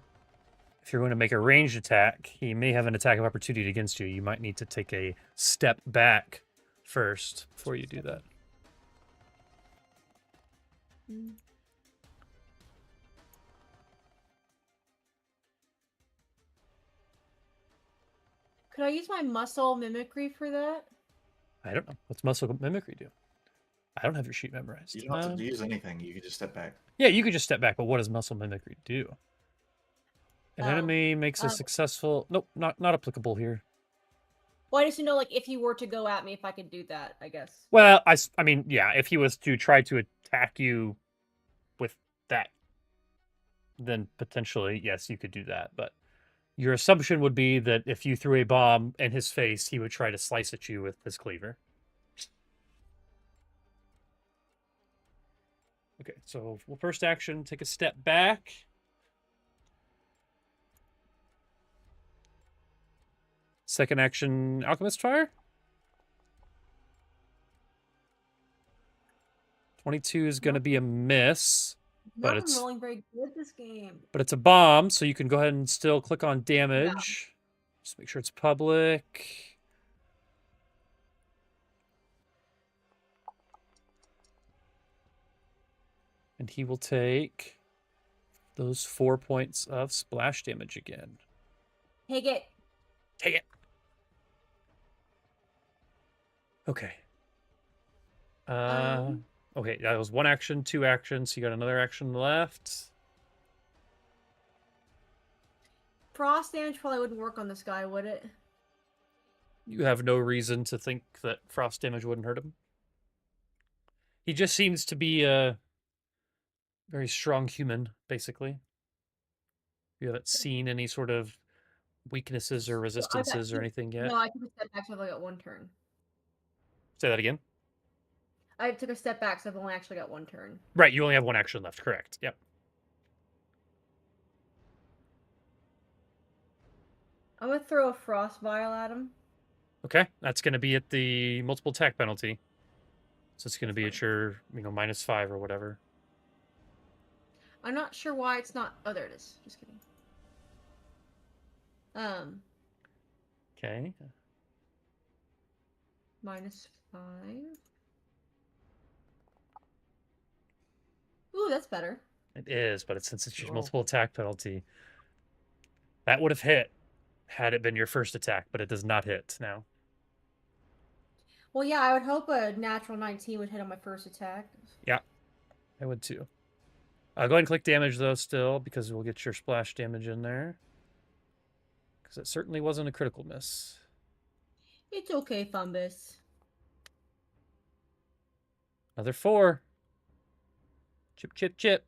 if you're going to make a ranged attack, he may have an attack of opportunity against you. You might need to take a step back first before you do that. Mm. Could I use my muscle mimicry for that? I don't know. What's muscle mimicry do? I don't have your sheet memorized. You don't have to use anything. You can just step back. Yeah, you could just step back, but what does muscle mimicry do? An Oh, enemy makes a um, successful... Nope, not applicable here. Well, I just didn't know, like, if he were to go at me, if I could do that, I guess. Well, I mean, yeah, if he was to try to attack you with that, then potentially, yes, you could do that. But your assumption would be that if you threw a bomb in his face, he would try to slice at you with his cleaver. Okay, so we'll first action, take a step back. Second action, Alchemist Fire. 22 is going to be a miss, but Not it's rolling very good this game. but it's a bomb, so you can go ahead and still click on damage. Just make sure it's public. And he will take those 4 points of splash damage again. Take it. Take it. Okay. Okay, that was one action, 2 actions. So you got another action left. Frost damage probably wouldn't work on this guy, would it? You have no reason to think that frost damage wouldn't hurt him. He just seems to be a very strong human, basically. You haven't seen any sort of weaknesses or So I got resistances or two- anything yet. No, I took a step back, so I've only got 1 turn. Say that again. I took a step back, so I've only actually got 1 turn. Right, you only have 1 action left. Correct. Yep. I'm gonna throw a frost vial at him. Okay, that's going to be at the multiple attack penalty. So it's going to be at your, -5 or whatever. I'm not sure why it's not. Oh, there it is. Just kidding. Okay. -5. Ooh, that's better. It is, but since it's your Cool. multiple attack penalty, that would have hit had it been your first attack, but it does not hit now. Well, yeah, I would hope a natural 19 would hit on my first attack. Yeah, I would too. Go ahead and click damage though still, because we'll get your splash damage in there. Because it certainly wasn't a critical miss. It's okay, Fumbus. Another 4. Chip, chip, chip.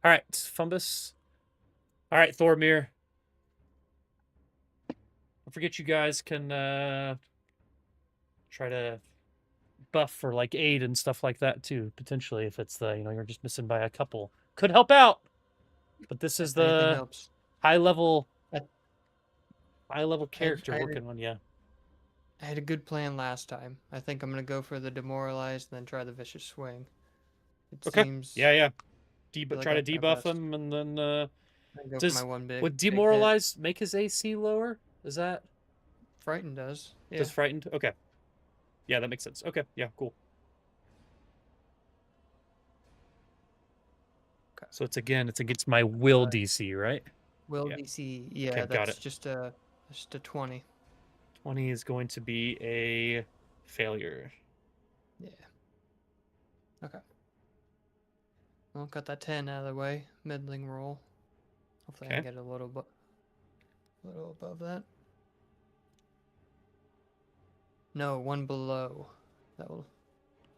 All right, Fumbus. All right, Thormir. Don't forget you guys can try to buff for like aid and stuff like that too, potentially, if it's the, you're just missing by a couple. Could help out. But this is Anything the helps. high level I- character I- working on you. I had a good plan last time. I think I'm gonna go for the demoralized and then try the vicious swing. It Okay. seems Yeah. feel like Try to that's my debuff best. him, and then I go does- for my one big. would big hit. demoralize make his AC lower? Is that Frightened does. Yeah. does frightened? Okay. Yeah, that makes sense. Okay, yeah, cool. Okay. So it's against my will Right. DC, right? Will yeah. DC. Yeah, Okay, got that's it. just a 20. 20 is going to be a failure. Yeah. Okay. Well, got that 10 out of the way. Middling roll. Hopefully I Okay. can get a little above that. No, one below. That'll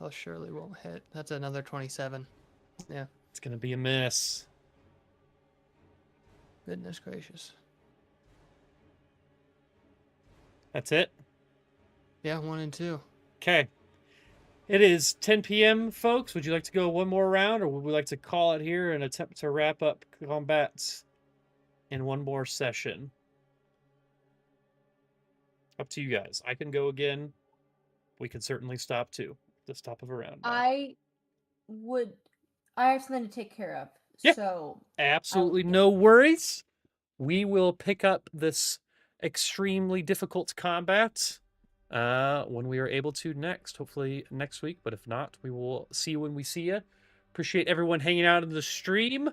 surely won't hit. That's another 27. Yeah. It's going to be a miss. Goodness gracious. That's it. Yeah, 1 and 2. Okay. It is 10 p.m., folks. Would you like to go one more round, or would we like to call it here and attempt to wrap up combat in one more session? Up to you guys. I can go again. We can certainly stop too. The stop of a round. now. I have something to take care of. Yeah. So Absolutely yeah. no worries. We will pick up this extremely difficult combat when we are able to next. Hopefully next week, but if not, we will see you when we see you. Appreciate everyone hanging out in the stream.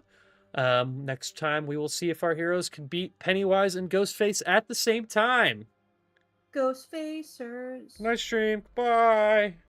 Next time, we will see if our heroes can beat Pennywise and Ghostface at the same time. Ghostfacers. Nice stream. Bye.